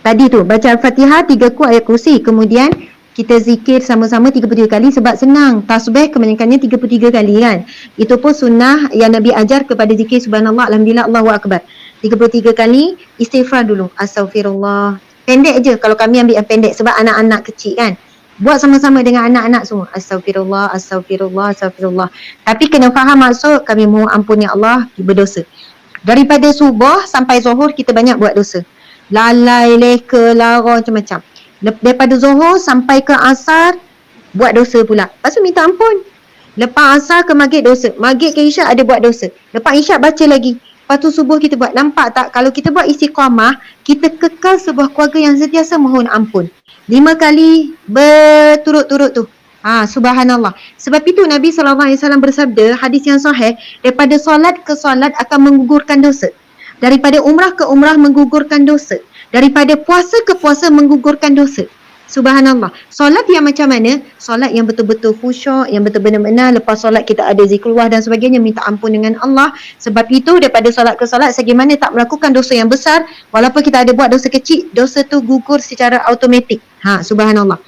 tadi tu baca Al-Fatihah 3 qul ayat kursi, kemudian kita zikir sama-sama 33 kali sebab senang. Tasbih kebanyakannya 33 kali kan. Itu pun sunnah yang Nabi ajar kepada zikir subhanallah, alhamdulillah, Allahu Akbar. 33 kali, istighfar dulu. Astaghfirullah. Pendek je kalau kami ambil yang pendek sebab anak-anak kecil kan. Buat sama-sama dengan anak-anak semua. Astaghfirullah, astaghfirullah, astaghfirullah. Tapi kena faham maksud, kami mohon ampun ya Allah, berdosa. Daripada subuh sampai zuhur kita banyak buat dosa. Lalai, leka, lara, macam-macam. Daripada zuhur sampai ke asar buat dosa pula. Lepas tu minta ampun. Lepas asar ke maghrib dosa. Maghrib ke isyak ada buat dosa. Lepas isyak baca lagi. Lepas tu subuh kita buat. Nampak tak? Kalau kita buat istiqamah, kita kekal sebuah keluarga yang sentiasa mohon ampun. 5 kali berturut-turut tu. Subhanallah. Sebab itu Nabi SAW bersabda, hadis yang sahih, daripada solat ke solat akan menggugurkan dosa. Daripada umrah ke umrah menggugurkan dosa. Daripada puasa ke puasa menggugurkan dosa. Subhanallah. Solat yang macam mana? Solat yang betul-betul khusyuk, yang betul-benar lepas solat kita ada zikrullah dan sebagainya, minta ampun dengan Allah. Sebab itu daripada solat ke solat, segimana tak melakukan dosa yang besar, walaupun kita ada buat dosa kecil, dosa tu gugur secara automatik. Subhanallah.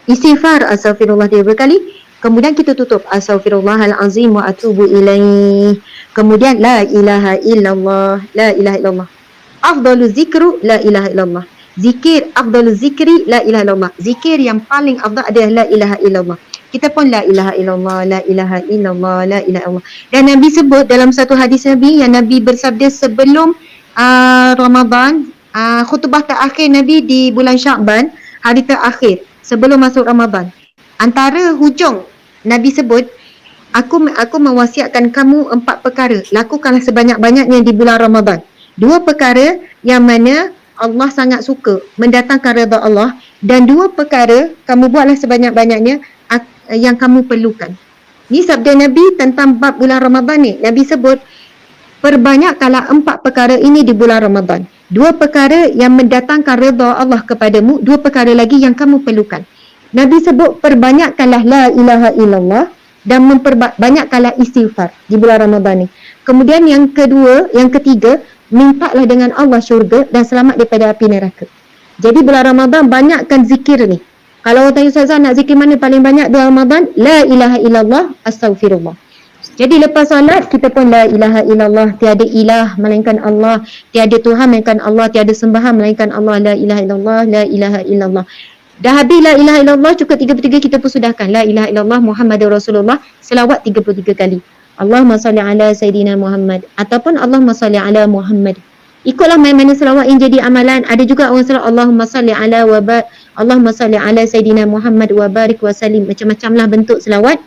Istighfar astaghfirullah 3 kali, kemudian kita tutup astaghfirullahalazim wa atubu ilaih, kemudian la ilaha illallah, la ilaha illallah, afdalu zikru la ilaha illallah, zikir afdalu zikri la ilaha illallah, zikir yang paling afdal adalah la ilaha illallah. Kita pun la ilaha illallah, la ilaha illallah, la ilaha illallah. Dan Nabi sebut dalam satu hadis Nabi yang Nabi bersabda sebelum Ramadan, khutbah terakhir Nabi di bulan Sya'ban, hari terakhir sebelum masuk Ramadan. Antara hujung Nabi sebut, aku mewasiatkan kamu 4 perkara. Lakukanlah sebanyak-banyaknya di bulan Ramadan. 2 perkara yang mana Allah sangat suka, mendatangkan redha Allah, dan 2 perkara kamu buatlah sebanyak-banyaknya yang kamu perlukan. Ni sabda Nabi tentang bab bulan Ramadan ni. Nabi sebut, perbanyakkanlah 4 perkara ini di bulan Ramadan. 2 perkara yang mendatangkan redha Allah kepadamu, 2 perkara lagi yang kamu perlukan. Nabi sebut perbanyakkanlah la ilaha illallah dan memperbanyakkanlah istighfar di bulan Ramadan ni. Kemudian yang kedua, yang ketiga, mintalah dengan Allah syurga dan selamat daripada api neraka. Jadi bulan Ramadan banyakkan zikir ni. Kalau orang tanya Ustazah nak zikir mana paling banyak bulan Ramadan? La ilaha illallah, astaghfirullah. Jadi lepas solat kita pun la ilaha illallah, tiada ilah melainkan Allah, tiada Tuhan melainkan Allah, tiada sembahan melainkan Allah, la ilaha illallah, la ilaha illallah. Dah habis la ilaha illallah, cukup 33 kita pun sudahkan la ilaha illallah Muhammadur Rasulullah, selawat 33 kali. Allahumma salli ala Sayyidina Muhammad ataupun Allahumma salli ala Muhammad. Ikutlah mana-mana selawat yang jadi amalan. Ada juga orang selawat Allahumma salli ala Allahumma salli ala Sayyidina Muhammad wa barik wa salim. Macam-macamlah bentuk selawat.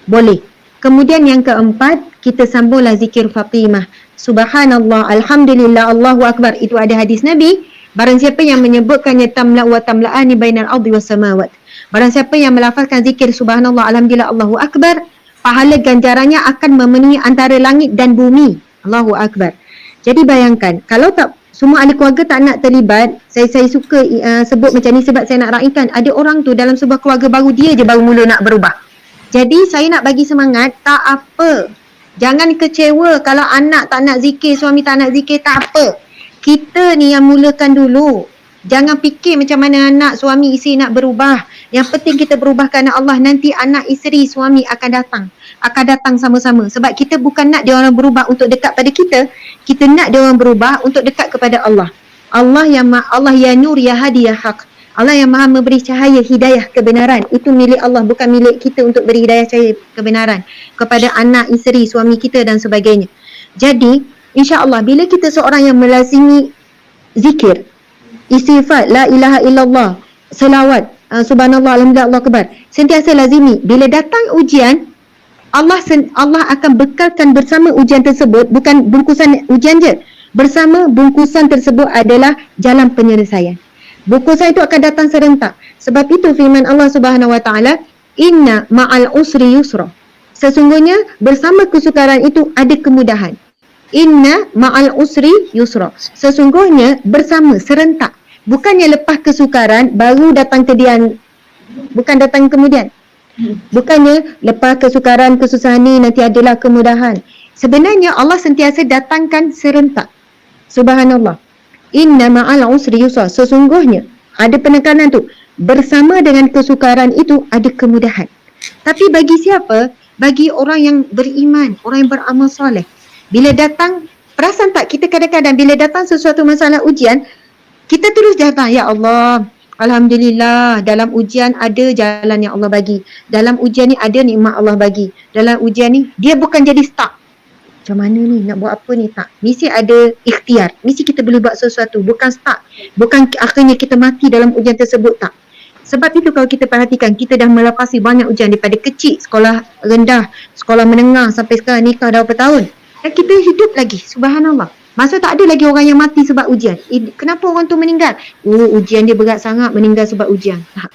Boleh. Kemudian yang keempat, kita sambunglah zikir Fatimah. Subhanallah, alhamdulillah, Allahu Akbar. Itu ada hadis Nabi. Barang siapa yang menyebutkannya tamla' wa tamla'ani bainal ardi was samawat. Barang siapa yang melafazkan zikir subhanallah, alhamdulillah, Allahu Akbar, pahala ganjarannya akan memenuhi antara langit dan bumi. Allahu Akbar. Jadi bayangkan, kalau tak semua ahli keluarga tak nak terlibat, saya suka sebut macam ni sebab saya nak raikan, ada orang tu dalam sebuah keluarga baru, dia je baru mula nak berubah. Jadi saya nak bagi semangat, tak apa. Jangan kecewa kalau anak tak nak zikir, suami tak nak zikir, tak apa. Kita ni yang mulakan dulu. Jangan fikir macam mana anak, suami, isteri nak berubah. Yang penting kita berubah kerana Allah. Nanti anak, isteri, suami akan datang. Akan datang sama-sama. Sebab kita bukan nak dia orang berubah untuk dekat pada kita. Kita nak dia orang berubah untuk dekat kepada Allah. Allah ya nur, ya hadi, ya haq. Allah yang maha memberi cahaya hidayah kebenaran. Itu milik Allah, bukan milik kita untuk beri hidayah cahaya kebenaran kepada anak, isteri, suami kita dan sebagainya. Jadi, insya-Allah bila kita seorang yang melazimi zikir, istighfar, la ilaha illallah, selawat, subhanallah, alhamdulillah, Allah akbar, sentiasa lazimi. Bila datang ujian, Allah akan bekalkan bersama ujian tersebut, bukan bungkusan ujian je. Bersama bungkusan tersebut adalah jalan penyelesaian. Bungkusan itu akan datang serentak. Sebab itu firman Allah Subhanahu Wa Taala, inna ma'al usri yusra. Sesungguhnya bersama kesukaran itu ada kemudahan. Inna ma'al usri yusra. Sesungguhnya bersama serentak. Bukannya lepas kesukaran baru datang kedian. Bukan datang kemudian. Bukannya lepas kesukaran, kesusahan ni nanti adalah kemudahan. Sebenarnya Allah sentiasa datangkan serentak. Subhanallah. Inna ma'al usri yusra. Sesungguhnya ada penekanan tu. Bersama dengan kesukaran itu ada kemudahan. Tapi bagi siapa? Bagi orang yang beriman, orang yang beramal soleh. Bila datang, perasan tak kita kadang-kadang bila datang sesuatu masalah ujian, kita terus datang, ya Allah, alhamdulillah, dalam ujian ada jalan yang Allah bagi. Dalam ujian ni ada nikmat Allah bagi. Dalam ujian ni, dia bukan jadi stuck. Macam mana ni, nak buat apa ni, tak. Mesti ada ikhtiar. Mesti kita boleh buat sesuatu. Bukan stuck. Bukan akhirnya kita mati dalam ujian tersebut, tak. Sebab itu kalau kita perhatikan, kita dah melapasi banyak ujian daripada kecil, sekolah rendah, sekolah menengah, sampai sekarang nikah dah berapa tahun. Dan kita hidup lagi, subhanallah. Maksud tak ada lagi orang yang mati sebab ujian. Kenapa orang tu meninggal? Oh, ujian dia berat sangat, meninggal sebab ujian. Tak.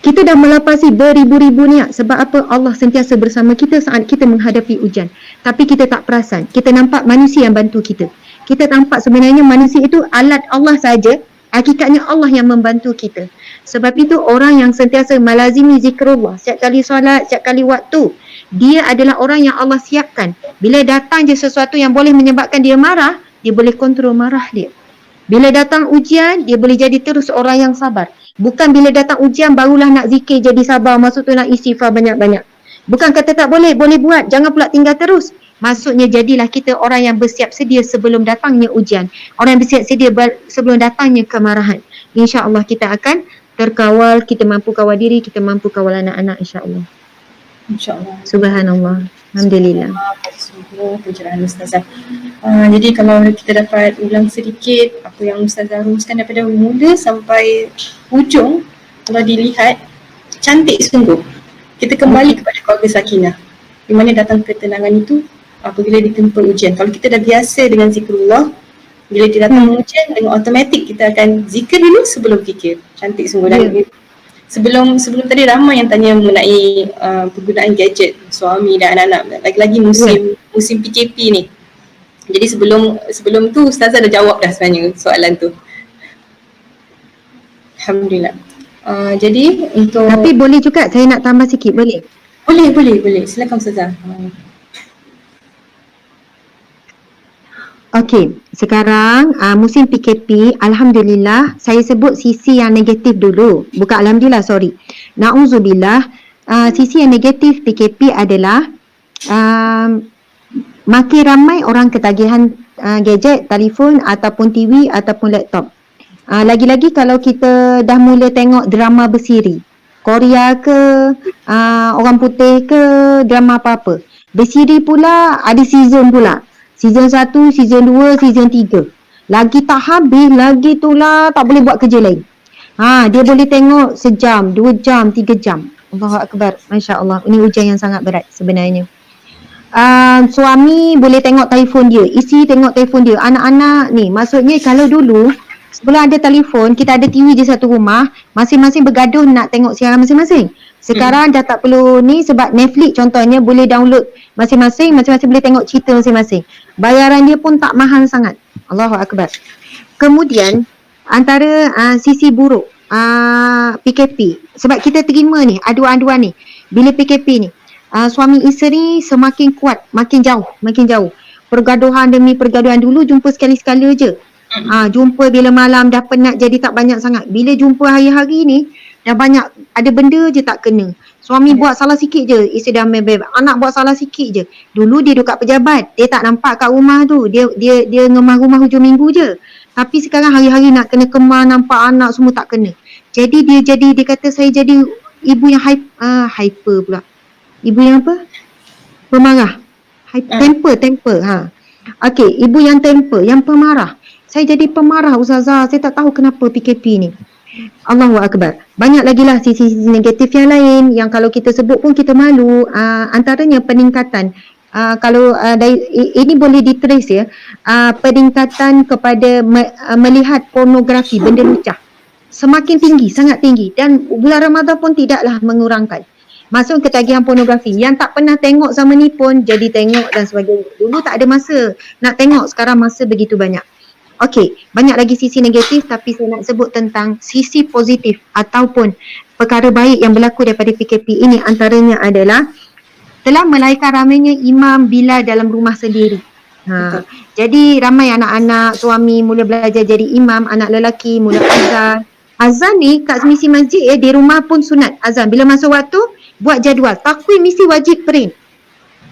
Kita dah melapasi beribu-ribu niat. Sebab apa? Allah sentiasa bersama kita saat kita menghadapi ujian. Tapi kita tak perasan. Kita nampak manusia yang bantu kita. Kita nampak sebenarnya manusia itu alat Allah saja. Hakikatnya Allah yang membantu kita. Sebab itu orang yang sentiasa melazimi zikrullah, setiap kali solat, setiap kali waktu, dia adalah orang yang Allah siapkan. Bila datang je sesuatu yang boleh menyebabkan dia marah, dia boleh kontrol marah dia. Bila datang ujian, dia boleh jadi terus orang yang sabar. Bukan bila datang ujian barulah nak zikir jadi sabar, maksud tu nak istighfar banyak-banyak. Bukan kata tak boleh, boleh buat, jangan pula tinggal terus. Maksudnya jadilah kita orang yang bersiap sedia sebelum datangnya ujian. Orang yang bersiap sedia sebelum datangnya kemarahan. InsyaAllah kita akan terkawal, kita mampu kawal diri, kita mampu kawal anak-anak insyaAllah. InsyaAllah. Subhanallah. Alhamdulillah. Sungguh pencerahan Ustazah. Jadi kalau kita dapat ulang sedikit apa yang Ustazah rumuskan daripada mula sampai hujung, kalau dilihat cantik sungguh. Kita kembali kepada keluarga sakinah, di mana datang ketenangan itu apabila ditimpa ujian. Kalau kita dah biasa dengan zikrullah, bila dia datang ujian, dengan automatik kita akan zikir dulu sebelum fikir. Cantik sungguh. Dan sebelum tadi ramai yang tanya mengenai penggunaan gadget suami dan anak-anak, lagi-lagi musim PKP ni. Jadi sebelum tu Ustazah dah jawab dah sebenarnya soalan tu. Alhamdulillah. Jadi untuk, Tapi boleh juga saya nak tambah sikit, boleh? Boleh. Silakan Ustazah. Okey, sekarang musim PKP, Alhamdulillah, saya sebut sisi yang negatif dulu. Bukan Alhamdulillah, sorry. Na'udzubillah, sisi yang negatif PKP adalah makin ramai orang ketagihan gadget, telefon ataupun TV ataupun laptop. Lagi-lagi kalau kita dah mula tengok drama bersiri, Korea ke, orang putih ke, drama apa-apa. Bersiri pula ada season pula. Season 1, season 2, season 3. Lagi tak habis, lagi tu lah tak boleh buat kerja lain. Dia boleh tengok sejam, 2 jam, 3 jam. Allahu Akbar. Masya Allah. Ini ujian yang sangat berat sebenarnya. Suami boleh tengok telefon dia, isteri tengok telefon dia, anak-anak ni. Maksudnya kalau dulu sebelum ada telefon, kita ada TV di satu rumah, masing-masing bergaduh nak tengok siaran masing-masing. Sekarang dah tak perlu ni sebab Netflix contohnya boleh download masing-masing boleh tengok cerita masing-masing. Bayaran dia pun tak mahal sangat. Allahu Akbar. Kemudian antara sisi buruk PKP, sebab kita terima ni aduan-aduan ni bila PKP ni, suami isteri semakin kuat, makin jauh. Pergaduhan demi pergaduhan, dulu jumpa sekali-sekala je. Jumpa bila malam dah penat jadi tak banyak sangat. Bila jumpa hari-hari ni dah banyak, ada benda je tak kena. Suami buat salah sikit je, isteri dah main beb. Anak buat salah sikit je. Dulu dia duduk kat pejabat, dia tak nampak kat rumah tu. Dia ngemah rumah hujung minggu je. Tapi sekarang hari-hari nak kena kemah, nampak anak semua tak kena. Jadi dia kata saya jadi ibu yang hyper pula. Ibu yang apa? Pemarah. Temper. Okey, ibu yang temper, yang pemarah. Saya jadi pemarah Ustazah, saya tak tahu kenapa PKP ni. Allahu Akbar. Banyak lagi lah sisi-sisi negatif yang lain yang kalau kita sebut pun kita malu. Antaranya peningkatan. Kalau ini boleh ditrace ya. Peningkatan kepada melihat pornografi, benda lucah. Semakin tinggi, sangat tinggi. Dan bulan Ramadan pun tidaklah mengurangkan. Masuk ketagihan pornografi. Yang tak pernah tengok zaman ni pun jadi tengok dan sebagainya. Dulu tak ada masa nak tengok, sekarang masa begitu banyak. Okey, banyak lagi sisi negatif tapi saya nak sebut tentang sisi positif ataupun perkara baik yang berlaku daripada PKP ini. Antaranya adalah telah melahirkan ramainya imam Bilal dalam rumah sendiri. Jadi ramai anak-anak, suami mula belajar jadi imam, anak lelaki mula azan. Azan ni kat misi masjid di rumah pun sunat azan. Bila masuk waktu, buat jadual. Takwim mesti wajib print.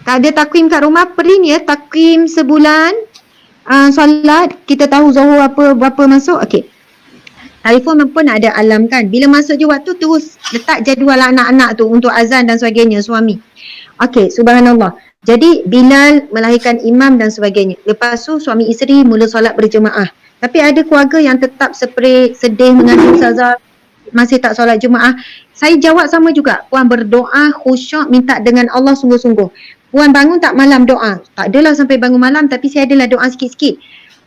Tak ada takwim kat rumah, print ya. Takwim sebulan. Solat, kita tahu Zuhur berapa masuk. Okey. Telefon pun ada alarm kan. Bila masuk je waktu terus letak jadual anak-anak tu untuk azan dan sebagainya, suami. Okey, subhanallah. Jadi Bilal melahirkan imam dan sebagainya. Lepas tu suami isteri mula solat berjemaah. Tapi ada keluarga yang tetap seperti sedih mengandung Ustazah, masih tak solat jemaah. Saya jawab sama juga. Puan berdoa khusyuk, minta dengan Allah sungguh-sungguh. Puan bangun tak malam doa? Tak adalah sampai bangun malam, tapi saya adalah doa sikit-sikit.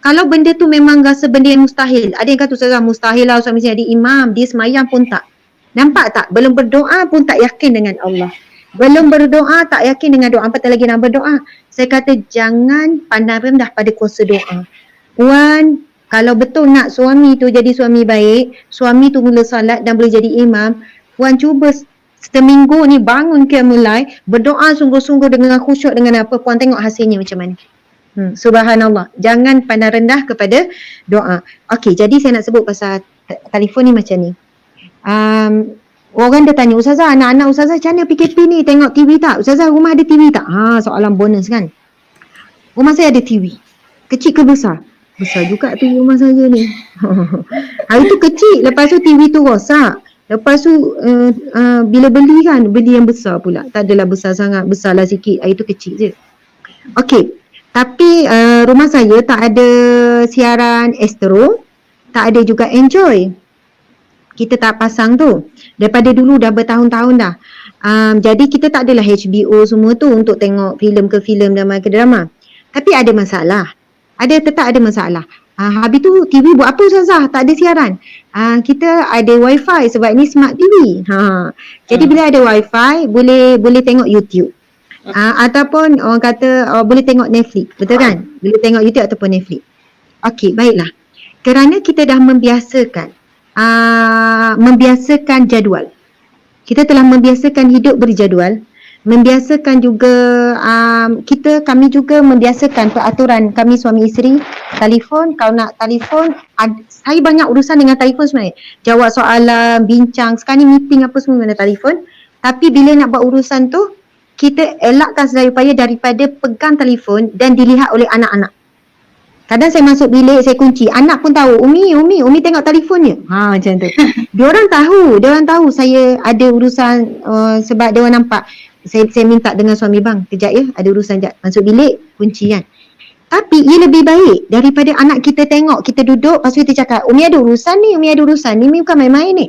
Kalau benda tu memang rasa benda yang mustahil. Ada yang kata Ustazah mustahil lah suami saya jadi imam, dia semayang pun tak. Nampak tak? Belum berdoa pun tak yakin dengan Allah. Belum berdoa tak yakin dengan doa. Apatah lagi nak berdoa. Saya kata jangan pandang rendah pada kuasa doa. Puan, kalau betul nak suami tu jadi suami baik, suami tu mula salat dan boleh jadi imam, puan cuba seminggu ni bangun mulai berdoa sungguh-sungguh dengan khusyuk dengan apa, puan tengok hasilnya macam mana. Subhanallah. Jangan pandang rendah kepada doa. Okey, jadi saya nak sebut pasal telefon ni macam ni. Orang dia tanya, Ustazah, anak-anak Ustazah macam mana PKP ni, tengok TV tak? Ustazah, rumah ada TV tak? Soalan bonus kan. Rumah saya ada TV. Kecil ke besar? Besar juga TV rumah saya ni. Hari tu kecil, lepas tu TV tu rosak. Lepas tu bila beli kan, beli yang besar pula. Tak adalah besar sangat, besarlah sikit. Hari tu kecil je. Okey, tapi rumah saya tak ada siaran Astro, tak ada juga Enjoy. Kita tak pasang tu. Daripada dulu dah bertahun-tahun dah. Jadi kita tak adalah HBO semua tu untuk tengok filem ke filem, drama ke drama. Tapi ada masalah. Tetap ada masalah. Habis tu TV buat apa Ustazah? Tak ada siaran. Kita ada wifi sebab ni smart TV. Jadi bila ada wifi boleh tengok YouTube. Ataupun orang kata boleh tengok Netflix. Betul kan? Boleh tengok YouTube ataupun Netflix. Okey, baiklah. Kerana kita dah membiasakan jadual. Kita telah membiasakan hidup berjadual. Membiasakan juga kami juga membiasakan peraturan kami suami isteri. Telefon, kalau nak telefon, saya banyak urusan dengan telefon sebenarnya. Jawab soalan, bincang, sekarang ni meeting apa semua dengan telefon. Tapi bila nak buat urusan tu, kita elakkan sedaya upaya daripada pegang telefon dan dilihat oleh anak-anak. Kadang saya masuk bilik, saya kunci. Anak pun tahu, Umi tengok telefonnya. Macam tu. Diorang tahu saya ada urusan sebab diorang nampak. Saya minta dengan suami, bang, kejap ya, ada urusan sekejap. Masuk bilik, kunci kan. Tapi ia lebih baik daripada anak kita tengok, kita duduk, lepas tu kita cakap, Umi ada urusan ni, Umi bukan main-main ni.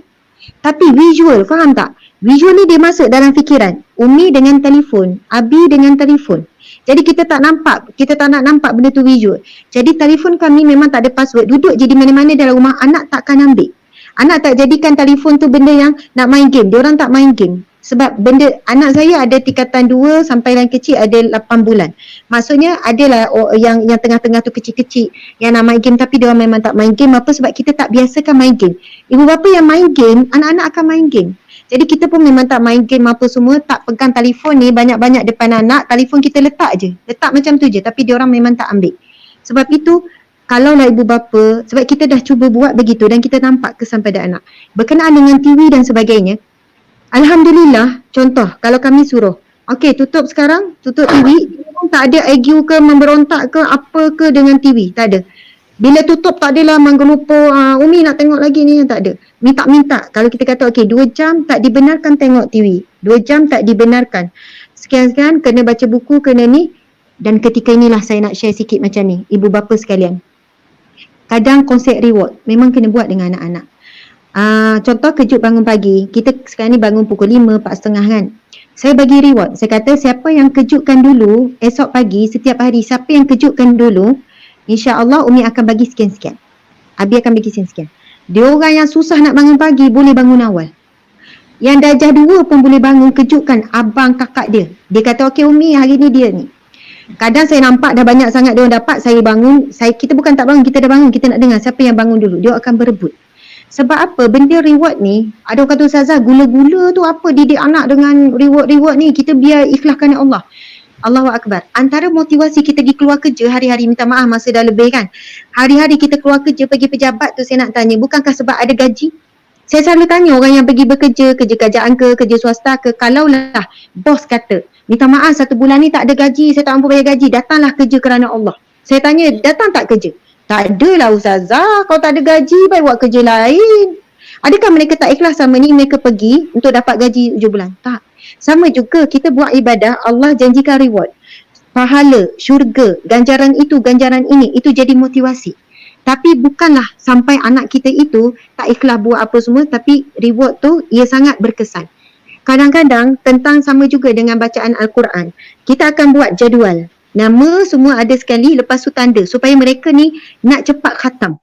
Tapi visual, faham tak? Visual ni dia masuk dalam fikiran. Umi dengan telefon, Abi dengan telefon. Jadi kita tak nak nampak benda tu visual. Jadi telefon kami memang tak ada password. Duduk je di mana-mana dalam rumah, anak takkan ambil. Anak tak jadikan telefon tu benda yang nak main game. Diorang tak main game. Sebab anak saya ada tingkatan 2 sampai yang kecil ada 8 bulan. Maksudnya adalah yang tengah-tengah tu kecil-kecil yang nak main game, tapi diorang memang tak main game. Apa? Sebab kita tak biasakan main game. Ibu bapa yang main game, anak-anak akan main game. Jadi kita pun memang tak main game apa semua, tak pegang telefon ni banyak-banyak depan anak, telefon kita letak je. Letak macam tu je, tapi diorang memang tak ambil. Sebab itu, kalaulah ibu bapa, sebab kita dah cuba buat begitu dan kita nampak kesan pada anak. Berkenaan dengan TV dan sebagainya, Alhamdulillah, contoh, kalau kami suruh, okey tutup sekarang, tutup TV, tak ada argue ke, memberontak ke, apa ke dengan TV, tak ada. Bila tutup tak adalah menggelupo, Umi nak tengok lagi ni, tak ada. Minta-minta. Kalau kita kata okey 2 jam tak dibenarkan tengok TV. 2 jam tak dibenarkan. Sekian-sekian kena baca buku, kena ni. Dan ketika inilah saya nak share sikit macam ni. Ibu bapa sekalian. Kadang konsep reward memang kena buat dengan anak-anak. Contoh kejut bangun pagi. Kita sekarang ni bangun pukul 5, 4.30 kan. Saya bagi reward. Saya kata siapa yang kejutkan dulu esok pagi, setiap hari, siapa yang kejutkan dulu, InsyaAllah Umi akan bagi sekian-sekian. Abi akan bagi sekian-sekian. Dia orang yang susah nak bangun pagi boleh bangun awal. Yang darjah 2 pun boleh bangun, kejutkan abang kakak dia. Dia kata okey Umi hari ni dia ni. Kadang saya nampak dah banyak sangat dia orang dapat, saya bangun. Kita bukan tak bangun, kita dah bangun. Kita nak dengar siapa yang bangun dulu. Dia akan berebut. Sebab apa? Benda reward ni, ada orang kata Ustazah gula-gula tu apa didik anak dengan reward-reward ni. Kita biar ikhlaskan Allah. Allahu Akbar. Antara motivasi kita pergi keluar kerja hari-hari, minta maaf masa dah lebih kan. Hari-hari kita keluar kerja, pergi pejabat tu saya nak tanya, bukankah sebab ada gaji? Saya selalu tanya orang yang pergi bekerja, kerja kerajaan ke, kerja swasta ke, kalaulah bos kata, minta maaf 1 bulan ni tak ada gaji, saya tak mampu bayar gaji, datanglah kerja kerana Allah. Saya tanya, datang tak kerja? Tak adalah Ustazah, kalau tak ada gaji, baik buat kerja lain. Adakah mereka tak ikhlas sama ni mereka pergi untuk dapat gaji 7 bulan? Tak. Sama juga kita buat ibadah, Allah janjikan reward. Pahala, syurga, ganjaran itu, ganjaran ini, itu jadi motivasi. Tapi bukanlah sampai anak kita itu tak ikhlas buat apa semua, tapi reward tu ia sangat berkesan. Kadang-kadang tentang sama juga dengan bacaan Al-Quran. Kita akan buat jadual. Nama semua ada sekali, lepas tu tanda supaya mereka ni nak cepat khatam.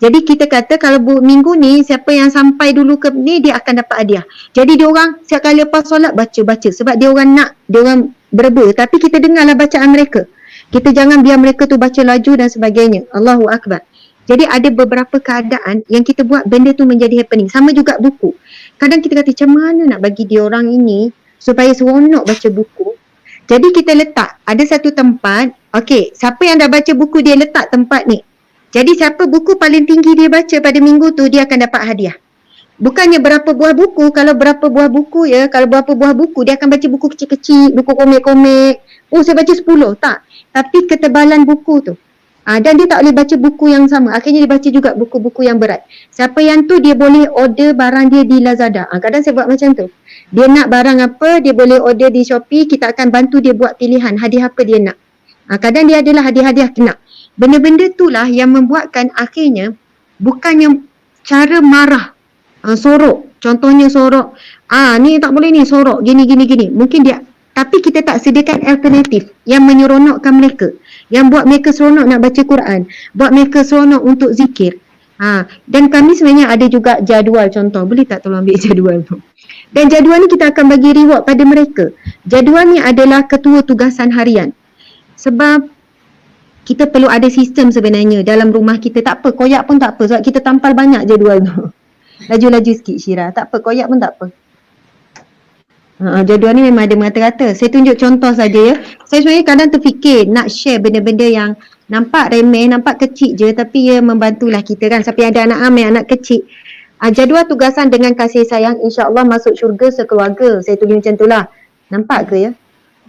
Jadi kita kata kalau minggu ni siapa yang sampai dulu ke ni dia akan dapat hadiah. Jadi dia orang setiap kali lepas solat baca sebab dia orang nak, dia orang berba, tapi kita dengarlah bacaan mereka. Kita jangan biar mereka tu baca laju dan sebagainya. Allahu Akbar. Jadi ada beberapa keadaan yang kita buat benda tu menjadi happening. Sama juga buku. Kadang kita kata macam mana nak bagi dia orang ini supaya seronok baca buku. Jadi kita letak ada satu tempat, okey, siapa yang dah baca buku dia letak tempat ni. Jadi siapa buku paling tinggi dia baca pada minggu tu dia akan dapat hadiah. Bukannya berapa buah buku, kalau berapa buah buku ya, kalau berapa buah buku dia akan baca buku kecil-kecil, buku komik-komik. Oh saya baca 10, tak. Tapi ketebalan buku tu. Dan dia tak boleh baca buku yang sama. Akhirnya dia baca juga buku-buku yang berat. Siapa yang tu dia boleh order barang dia di Lazada. Kadang saya buat macam tu. Dia nak barang apa, dia boleh order di Shopee, kita akan bantu dia buat pilihan hadiah apa dia nak. Kadang dia adalah hadiah-hadiah kena. Benda-benda itulah yang membuatkan akhirnya bukannya cara marah, sorok. Contohnya sorok, ni tak boleh ni, sorok, gini. Mungkin dia, tapi kita tak sediakan alternatif yang menyeronokkan mereka. Yang buat mereka seronok nak baca Quran, buat mereka seronok untuk zikir. Dan kami sebenarnya ada juga jadual contoh. Boleh tak tolong ambil jadual tu? Dan jadual ni kita akan bagi reward pada mereka. Jadual ni adalah ketua tugasan harian. Sebab kita perlu ada sistem sebenarnya dalam rumah kita. Tak apa, koyak pun tak apa sebab kita tampal banyak jadual tu. Laju-laju sikit Syirah. Tak apa, koyak pun tak apa. Jadual ni memang ada merata-rata. Saya tunjuk contoh saja ya. Saya sebenarnya kadang terfikir nak share benda-benda yang nampak remeh, nampak kecil je tapi ia membantulah kita kan. Siapa yang ada anak amil, anak kecil. Jadual tugasan dengan kasih sayang, insya-Allah masuk syurga sekeluarga. Saya tulis macam tu lah. Nampak ke ya?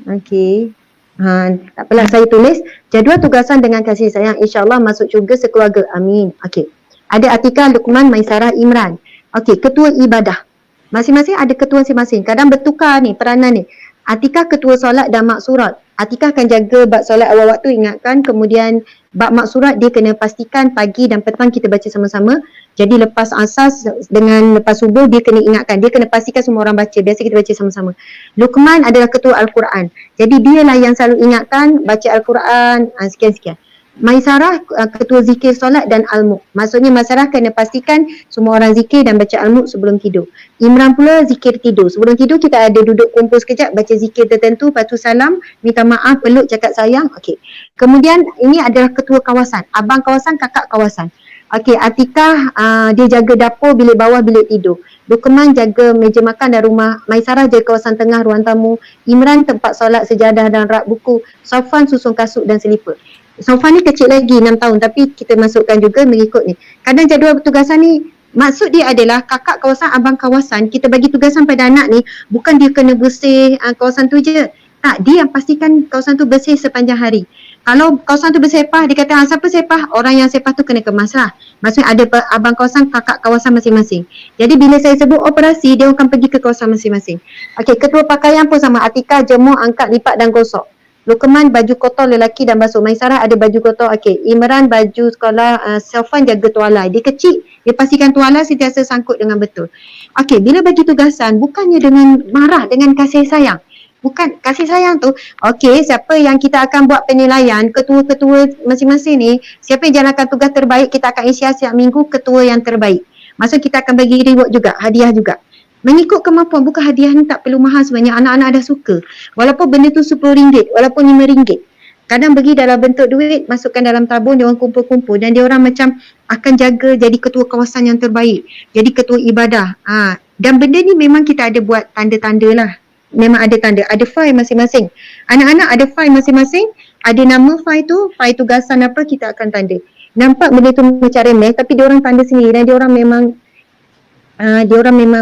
Okey. Tak apalah, saya tulis jadual tugasan dengan kasih sayang, insya-Allah masuk syurga sekeluarga. Amin. Okey. Ada Atikah, Luqman, Maisarah, Imran. Okey, ketua ibadah. Masing-masing ada ketua masing-masing. Kadang bertukar ni peranan ni. Atikah ketua solat dan maksurat. Atikah akan jaga bab solat awal waktu, ingatkan. Kemudian bab maksurat dia kena pastikan pagi dan petang kita baca sama-sama. Jadi lepas asas dengan lepas subuh dia kena ingatkan. Dia kena pastikan semua orang baca. Biasa kita baca sama-sama. Luqman adalah ketua Al-Quran. Jadi dialah yang selalu ingatkan baca Al-Quran sekian-sekian. Maisarah ketua zikir solat dan al-muq. Maksudnya Maisarah kena pastikan semua orang zikir dan baca al-muq sebelum tidur. Imran pula zikir tidur. Sebelum tidur kita ada duduk kumpul sekejap, baca zikir tertentu, lepas tu salam, minta maaf, peluk, cakap sayang. Okey. Kemudian ini adalah ketua kawasan. Abang kawasan, kakak kawasan. Okey, Atikah dia jaga dapur, bilik bawah, bilik tidur. Luqman jaga meja makan dan rumah. Maisarah jaga kawasan tengah, ruang tamu. Imran tempat solat, sejadah dan rak buku. Safwan susun kasut dan selipar. Safwan ni kecil lagi 6 tahun tapi kita masukkan juga mengikut ni. Kadang jadual tugasan ni maksud dia adalah kakak kawasan, abang kawasan, kita bagi tugasan pada anak ni bukan dia kena bersih kawasan tu je. Tak, dia yang pastikan kawasan tu bersih sepanjang hari. Kalau kawasan tu bersepah, dia kata siapa sepah? Orang yang sepah tu kena kemas lah. Maksudnya ada abang kawasan, kakak kawasan masing-masing. Jadi bila saya sebut operasi, dia akan pergi ke kawasan masing-masing. Okey, ketua pakaian pun sama. Atikah jemur, angkat, lipat dan gosok. Luqman baju kotor lelaki dan basuh. Maisarah ada baju kotor. Okey, Imran baju sekolah, Safwan jaga tualai. Dia kecil, dia pastikan tualai sentiasa sangkut dengan betul. Okey, bila bagi tugasan bukannya dengan marah, dengan kasih sayang. Bukan kasih sayang tu. Okey, siapa yang kita akan buat penilaian, ketua-ketua masing-masing ni, siapa yang jalankan tugas terbaik, kita akan isi setiap minggu ketua yang terbaik. Maksud kita akan bagi reward juga, hadiah juga. Mengikut kemampuan, bukan hadiah ni tak perlu mahal sebenarnya, anak-anak dah suka. Walaupun benda tu RM10, walaupun RM5. Kadang bagi dalam bentuk duit, masukkan dalam tabung, dia orang kumpul-kumpul dan dia orang macam akan jaga jadi ketua kawasan yang terbaik, jadi ketua ibadah. Dan benda ni memang kita ada buat tanda-tanda lah. Memang ada tanda, ada file masing-masing. Anak-anak ada file masing-masing, ada nama file tu, file tugasan apa kita akan tanda. Nampak benda tu macam remeh tapi dia orang tanda sendiri dan dia orang memang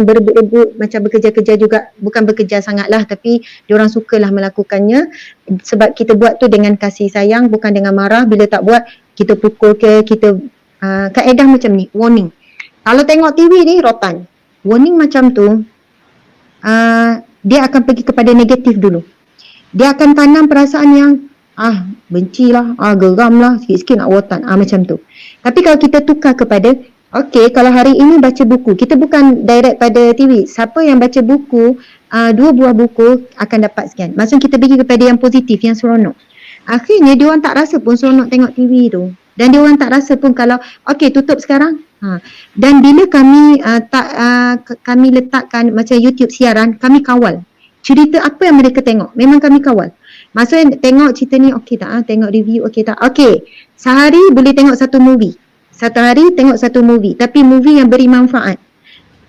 berebut-rebut macam bekerja-kerja juga, bukan bekerja sangatlah tapi diorang sukalah melakukannya sebab kita buat tu dengan kasih sayang, bukan dengan marah. Bila tak buat kita pukul ke, kita kaedah macam ni, warning. Kalau tengok TV ni rotan, warning macam tu dia akan pergi kepada negatif dulu. Dia akan tanam perasaan yang bencilah, geramlah, sikit-sikit nak rotan, macam tu. Tapi kalau kita tukar kepada okey, kalau hari ini baca buku, kita bukan direct pada TV. Siapa yang baca buku, 2 buah buku akan dapat sekian. Maksudnya kita pergi kepada yang positif, yang seronok. Akhirnya dia orang tak rasa pun seronok tengok TV tu. Dan dia orang tak rasa pun kalau okey tutup sekarang. Dan bila kami kami letakkan macam YouTube siaran, kami kawal. Cerita apa yang mereka tengok, memang kami kawal. Maksudnya tengok cerita ni okey tak? Tengok review okey tak? Okey. Sehari boleh tengok satu movie. Satu hari tengok satu movie, tapi movie yang beri manfaat.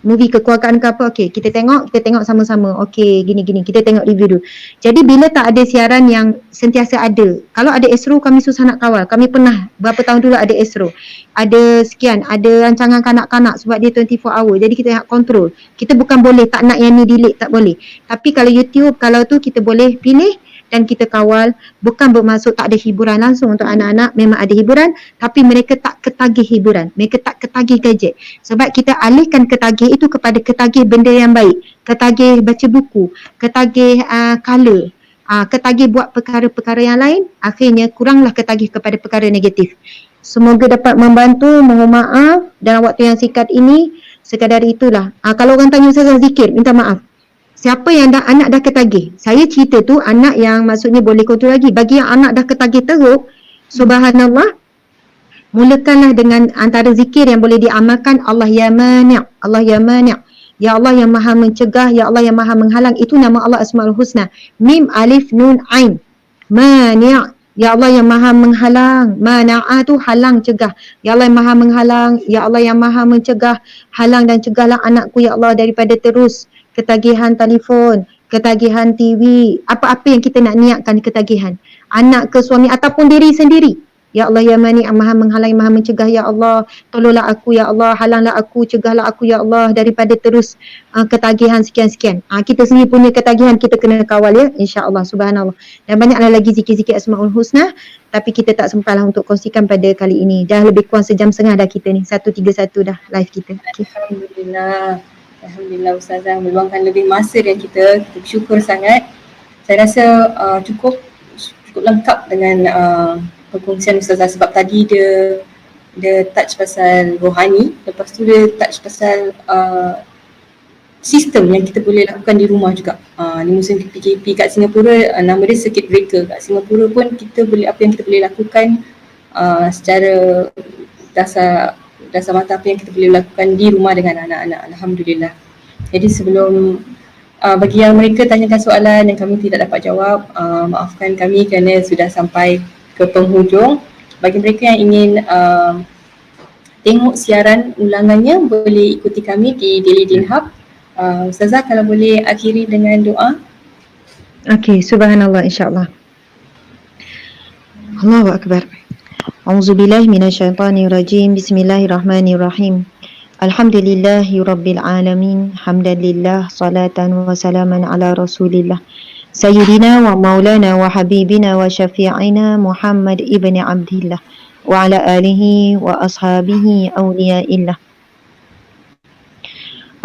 Movie kekeluargaan ke apa, okey kita tengok sama-sama, okey gini-gini, kita tengok review dulu. Jadi bila tak ada siaran yang sentiasa ada, kalau ada Astro kami susah nak kawal. Kami pernah berapa tahun dulu ada Astro, ada sekian, ada rancangan kanak-kanak sebab dia 24 hour, jadi kita nak control. Kita bukan boleh tak nak yang ni delete, tak boleh. Tapi kalau YouTube, kalau tu kita boleh pilih dan kita kawal. Bukan bermaksud tak ada hiburan langsung untuk anak-anak, memang ada hiburan, tapi mereka tak ketagih hiburan, mereka tak ketagih gadget. Sebab kita alihkan ketagih itu kepada ketagih benda yang baik, ketagih baca buku, ketagih color, ketagih buat perkara-perkara yang lain, akhirnya kuranglah ketagih kepada perkara negatif. Semoga dapat membantu. Mohon maaf dalam waktu yang singkat ini, sekadar itulah. Kalau orang tanya Ustazah zikir, minta maaf. Siapa yang anak dah ketagih? Saya cerita tu anak yang maksudnya boleh kontrol lagi. Bagi yang anak dah ketagih teruk, subhanallah, mulakanlah dengan antara zikir yang boleh diamalkan. Allah ya mani', Allah ya mani'. Ya Allah yang maha mencegah, Ya Allah yang maha menghalang. Itu nama Allah Asmaul Husna. Mim, alif, nun, ain. Mani'. Ya Allah yang maha menghalang. Mana'a tu halang, cegah. Ya Allah yang maha menghalang. Ya Allah yang maha mencegah. Halang dan cegahlah anakku ya Allah daripada terus ketagihan telefon, ketagihan TV, apa-apa yang kita nak niatkan ketagihan. Anak ke suami ataupun diri sendiri. Ya Allah ya mani' maha menghalang, maha mencegah ya Allah. Tolonglah aku ya Allah, halanglah aku, cegahlah aku ya Allah daripada terus ketagihan sekian-sekian. Kita sendiri punya ketagihan kita kena kawal ya, insya-Allah, subhanallah. Dan banyaklah lagi zikir-zikir Asmaul Husna, tapi kita tak sempatlah untuk kongsikan pada kali ini. Dah lebih kurang sejam setengah dah kita ni, 1:31 dah live kita. Okay. Alhamdulillah Ustazah meluangkan lebih masa dan kita bersyukur sangat. Saya rasa cukup lengkap dengan perkongsian Ustazah sebab tadi dia touch pasal rohani, lepas tu dia touch pasal sistem yang kita boleh lakukan di rumah juga. Di musim PKP kat Singapura, nama dia circuit breaker. Kat Singapura pun kita boleh, apa yang kita boleh lakukan secara dasar mata apa yang kita boleh lakukan di rumah dengan anak-anak. Alhamdulillah. Jadi sebelum bagi yang mereka tanyakan soalan yang kami tidak dapat jawab, maafkan kami kerana sudah sampai ke penghujung. Bagi mereka yang ingin tengok siaran ulangannya, boleh ikuti kami di Daily Deen Hub. Ustazah kalau boleh akhiri dengan doa. Okey, subhanallah, insya-Allah. Allahu akbar. A'udzubillahi minasyaitonirrajim. Bismillahirrahmanirrahim. Alhamdulillahi rabbil alamin. Hamdalillah, salatan wa salaman ala Rasulillah. Sayyidina wa maulana wa habibina wa syafi'ina Muhammad ibn Abdillah wa ala alihi wa ashabihi awliyaillah.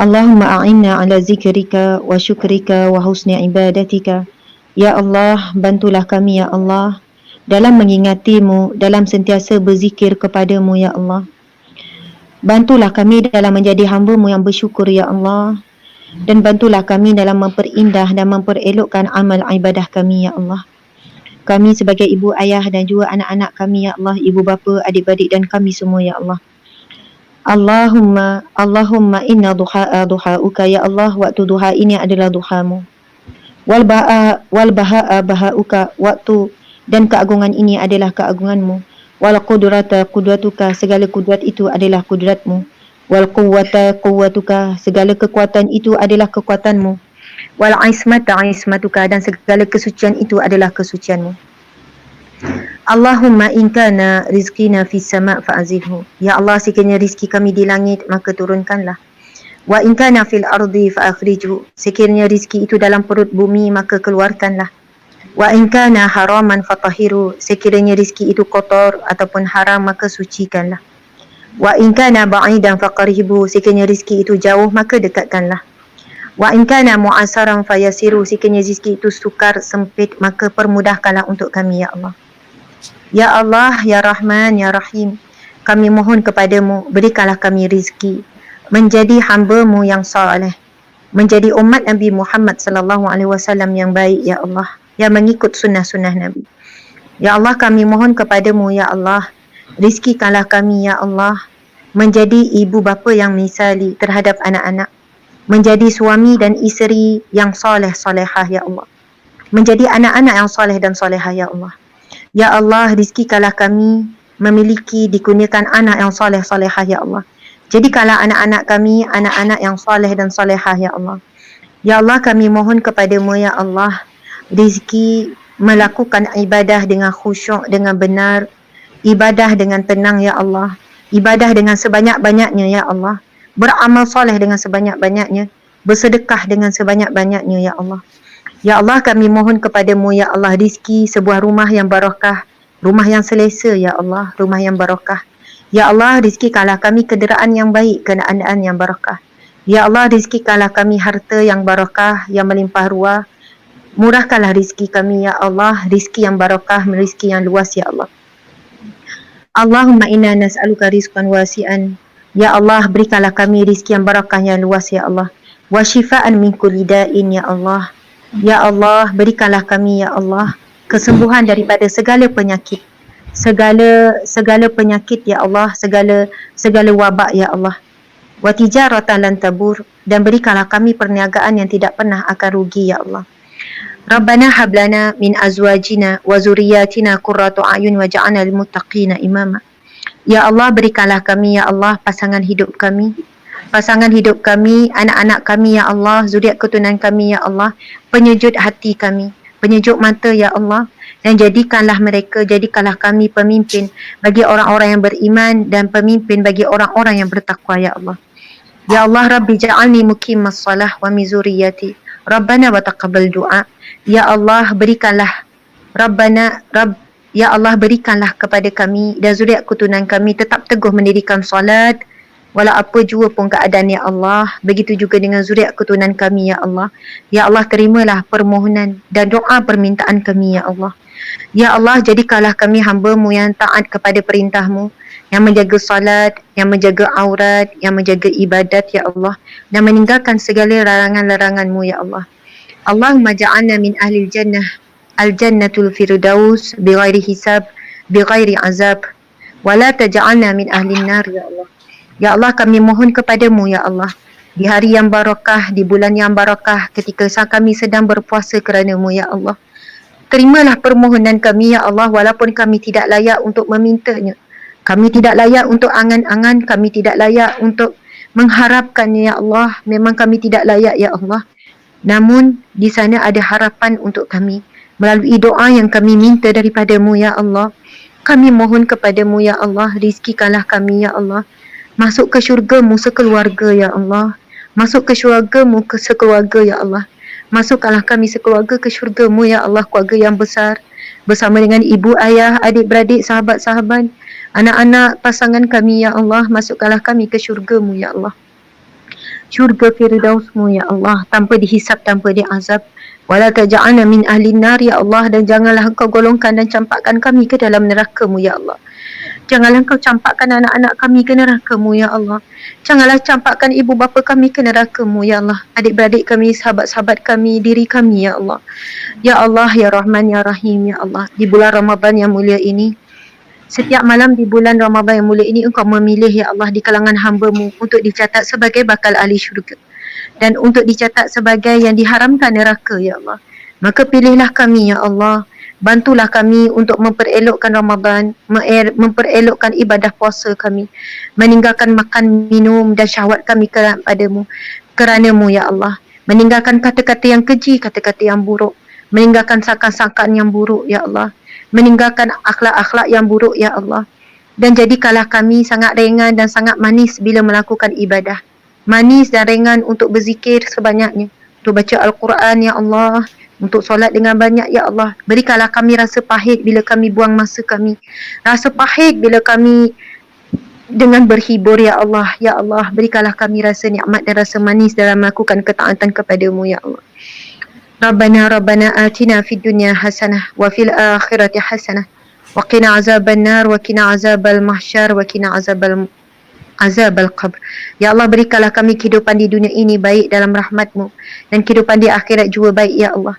Allahumma a'inna ala zikrika wa syukrika wa husni ibadatika. Ya Allah, bantulah kami ya Allah dalam mengingatimu, dalam sentiasa berzikir kepadamu ya Allah. Bantulah kami dalam menjadi hamba-Mu yang bersyukur ya Allah. Dan bantulah kami dalam memperindah dan memperelokkan amal ibadah kami ya Allah. Kami sebagai ibu ayah dan juga anak-anak kami ya Allah, ibu bapa, adik-beradik dan kami semua ya Allah. Allahumma inna duha'uka ya Allah, waktu duha ini adalah duhamu. Wal baha'a baha'uka, waktu dan keagungan ini adalah keagunganmu. Wal qudrata qudratuka, segala kudrat itu adalah kudratmu. Wal quwwata quwwatuka, segala kekuatan itu adalah kekuatanmu. Wal ismata ismatuka, dan segala kesucian itu adalah kesucianmu. Allahumma in kana rizqina fis sama' fa'zidhu. Ya Allah, sekiranya rizki kami di langit, maka turunkanlah. Wa in kana fil ardi fa'akhrijhu. Sekiranya rizki itu dalam perut bumi, maka keluarkanlah. Wa in kana haraman fatahiru. Sekiranya rizki itu kotor ataupun haram, maka sucikanlah. Wa in kana ba'idan faqarhibu. Sekiranya rizki itu jauh, maka dekatkanlah. Wa in kana mu'asaran fayasiru. Sekiranya rizki itu sukar, sempit, maka permudahkanlah untuk kami ya Allah. Ya Allah, ya Rahman, ya Rahim, kami mohon kepadamu, berikanlah kami rizki menjadi hamba-Mu yang saleh, menjadi umat Nabi Muhammad sallallahu alaihi wasallam yang baik ya Allah, yang mengikut sunnah-sunnah Nabi. Ya Allah, kami mohon kepadamu ya Allah, rizkikanlah kami ya Allah menjadi ibu bapa yang misali terhadap anak-anak, menjadi suami dan isteri yang soleh-solehah ya Allah, menjadi anak-anak yang soleh dan solehah ya Allah. Ya Allah, rizkikanlah kami memiliki dikurniakan anak yang soleh-solehah ya Allah. Jadikanlah anak-anak kami anak-anak yang soleh dan solehah ya Allah. Ya Allah, kami mohon kepadamu ya Allah, rizki melakukan ibadah dengan khusyuk, dengan benar, ibadah dengan tenang ya Allah, ibadah dengan sebanyak-banyaknya ya Allah, beramal soleh dengan sebanyak-banyaknya, bersedekah dengan sebanyak-banyaknya ya Allah. Ya Allah, kami mohon kepadamu ya Allah, rizki sebuah rumah yang barakah, rumah yang selesa ya Allah, rumah yang barakah. Ya Allah, rizkikanlah kami kenderaan yang baik, kenderaan yang barakah. Ya Allah, rizkikanlah kami harta yang barakah, yang melimpah ruah. Murahkanlah rizki kami ya Allah, rizki yang barakah, rizki yang luas ya Allah. Allahumma inna nas'aluka rizqan wasi'an. Ya Allah, berikanlah kami rizki yang barakah yang luas ya Allah. Wa shifaan min kulli da'in ya Allah. Ya Allah, berikanlah kami ya Allah kesembuhan daripada segala penyakit. Segala penyakit ya Allah, segala wabak ya Allah. Wa tijaratan lan tabur, dan berikanlah kami perniagaan yang tidak pernah akan rugi ya Allah. Rabbana hablana min azwajina wa zuriyatina qurratu a'yun waj'alna lil muttaqina imama. Ya Allah, berikanlah kami ya Allah pasangan hidup kami, anak-anak kami ya Allah, zuriat keturunan kami ya Allah, penyejut hati kami, penyejuk mata ya Allah, dan jadikanlah kami pemimpin bagi orang-orang yang beriman dan pemimpin bagi orang-orang yang bertakwa ya Allah. Ya Allah, Rabbi ja'alni muqimas salah wa min zurriyyati. Rabbana wa taqabbal du'a. Ya Allah, berikanlah Ya Allah, berikanlah kepada kami dan zuriat keturunan kami tetap teguh mendirikan solat walau apa jua pun keadaan ya Allah. Begitu juga dengan zuriat keturunan kami ya Allah. Ya Allah, terimalah permohonan dan doa permintaan kami ya Allah. Ya Allah, jadikanlah kami hamba-Mu yang taat kepada perintah-Mu, yang menjaga salat, yang menjaga aurat, yang menjaga ibadat ya Allah, dan meninggalkan segala larangan-larangan-Mu ya Allah. Allahumma ja'alna min ahlil jannah, al-jannatul firdaus, bighairi hisab, bighairi azab, wa la taj'alna min ahlin nar ya Allah. Ya Allah, kami mohon kepadamu ya Allah, di hari yang barakah, di bulan yang barakah, ketika kami sedang berpuasa kerana-Mu ya Allah, terimalah permohonan kami ya Allah, walaupun kami tidak layak untuk memintanya, kami tidak layak untuk angan-angan, kami tidak layak untuk mengharapkannya ya Allah, memang kami tidak layak ya Allah. Namun di sana ada harapan untuk kami melalui doa yang kami minta daripada-Mu ya Allah. Kami mohon kepadamu ya Allah, rizkikanlah kami ya Allah, masuk ke syurga-Mu sekeluarga ya Allah, masuk ke syurga-Mu sekeluarga ya Allah. Masukkanlah kami sekeluarga ke syurga-Mu ya Allah, keluarga yang besar, bersama dengan ibu, ayah, adik-beradik, sahabat-sahabat, anak-anak, pasangan kami ya Allah. Masukkanlah kami ke syurga-Mu ya Allah, syurga firdaus-Mu ya Allah, tanpa dihisap, tanpa diazab. Wala taj'alna min ahli nar ya Allah, dan janganlah Engkau golongkan dan campakkan kami ke dalam neraka-Mu ya Allah. Janganlah Engkau campakkan anak-anak kami ke neraka-Mu ya Allah. Janganlah campakkan ibu bapa kami ke neraka-Mu ya Allah, adik-beradik kami, sahabat-sahabat kami, diri kami ya Allah. Ya Allah, ya Rahman, ya Rahim ya Allah. Di bulan Ramadan yang mulia ini, setiap malam di bulan Ramadan yang mulia ini, Engkau memilih ya Allah di kalangan hamba-Mu untuk dicatat sebagai bakal ahli syurga dan untuk dicatat sebagai yang diharamkan neraka ya Allah. Maka pilihlah kami ya Allah, bantulah kami untuk memperelokkan Ramadan, memperelokkan ibadah puasa kami, meninggalkan makan, minum dan syahwat kami kepadamu, kerana-Mu ya Allah, meninggalkan kata-kata yang keji, kata-kata yang buruk, meninggalkan sangkaan-sangkaan yang buruk ya Allah, meninggalkan akhlak-akhlak yang buruk ya Allah. Dan jadikanlah kami sangat ringan dan sangat manis bila melakukan ibadah, manis dan ringan untuk berzikir sebanyaknya, untuk baca Al-Quran ya Allah, untuk solat dengan banyak ya Allah. Berikanlah kami rasa pahit bila kami buang masa kami, rasa pahit bila kami dengan berhibur ya Allah. Ya Allah, berikanlah kami rasa nikmat dan rasa manis dalam melakukan ketaatan kepadamu ya Allah. Rabbana atina fid dunya hasanah wa fil akhirati hasanah wa qina azaban nar wa qina azabal mahsyar wa qina azabal qabr. Ya Allah, berikanlah kami kehidupan di dunia ini baik dalam rahmat-Mu, dan kehidupan di akhirat juga baik ya Allah,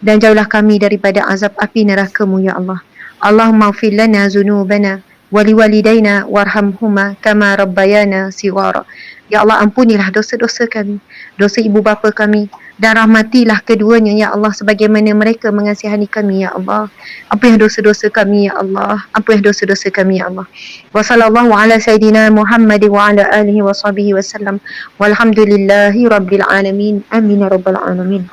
dan jauhlah kami daripada azab api neraka-Mu ya Allah. Allahumma ighfir lana dhunubana waliwalidaina warhamhuma kama rabbayana sighara. Ya Allah, ampunilah dosa-dosa kami, dosa ibu bapa kami, dan rahmatilah keduanya ya Allah sebagaimana mereka mengasihani kami ya Allah. Ampunilah dosa-dosa kami ya Allah, ampunilah dosa-dosa kami ya Allah. Wa sallallahu ala sayidina Muhammad wa ala alihi wa sahbihi wasallam. Walhamdulillahi rabbil alamin. Amin ya rabbal alamin.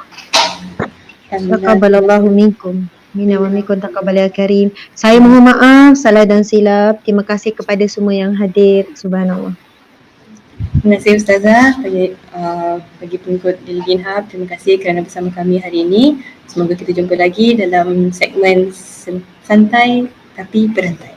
Taqabbalallahu minkum. Minna wa minkum taqabbal ya karim. Saya mohon maaf salah dan silap. Terima kasih kepada semua yang hadir. Subhanallah. Terima kasih Ustazah bagi pengikut Lilin Hub. Terima kasih kerana bersama kami hari ini. Semoga kita jumpa lagi dalam segmen santai tapi berantai.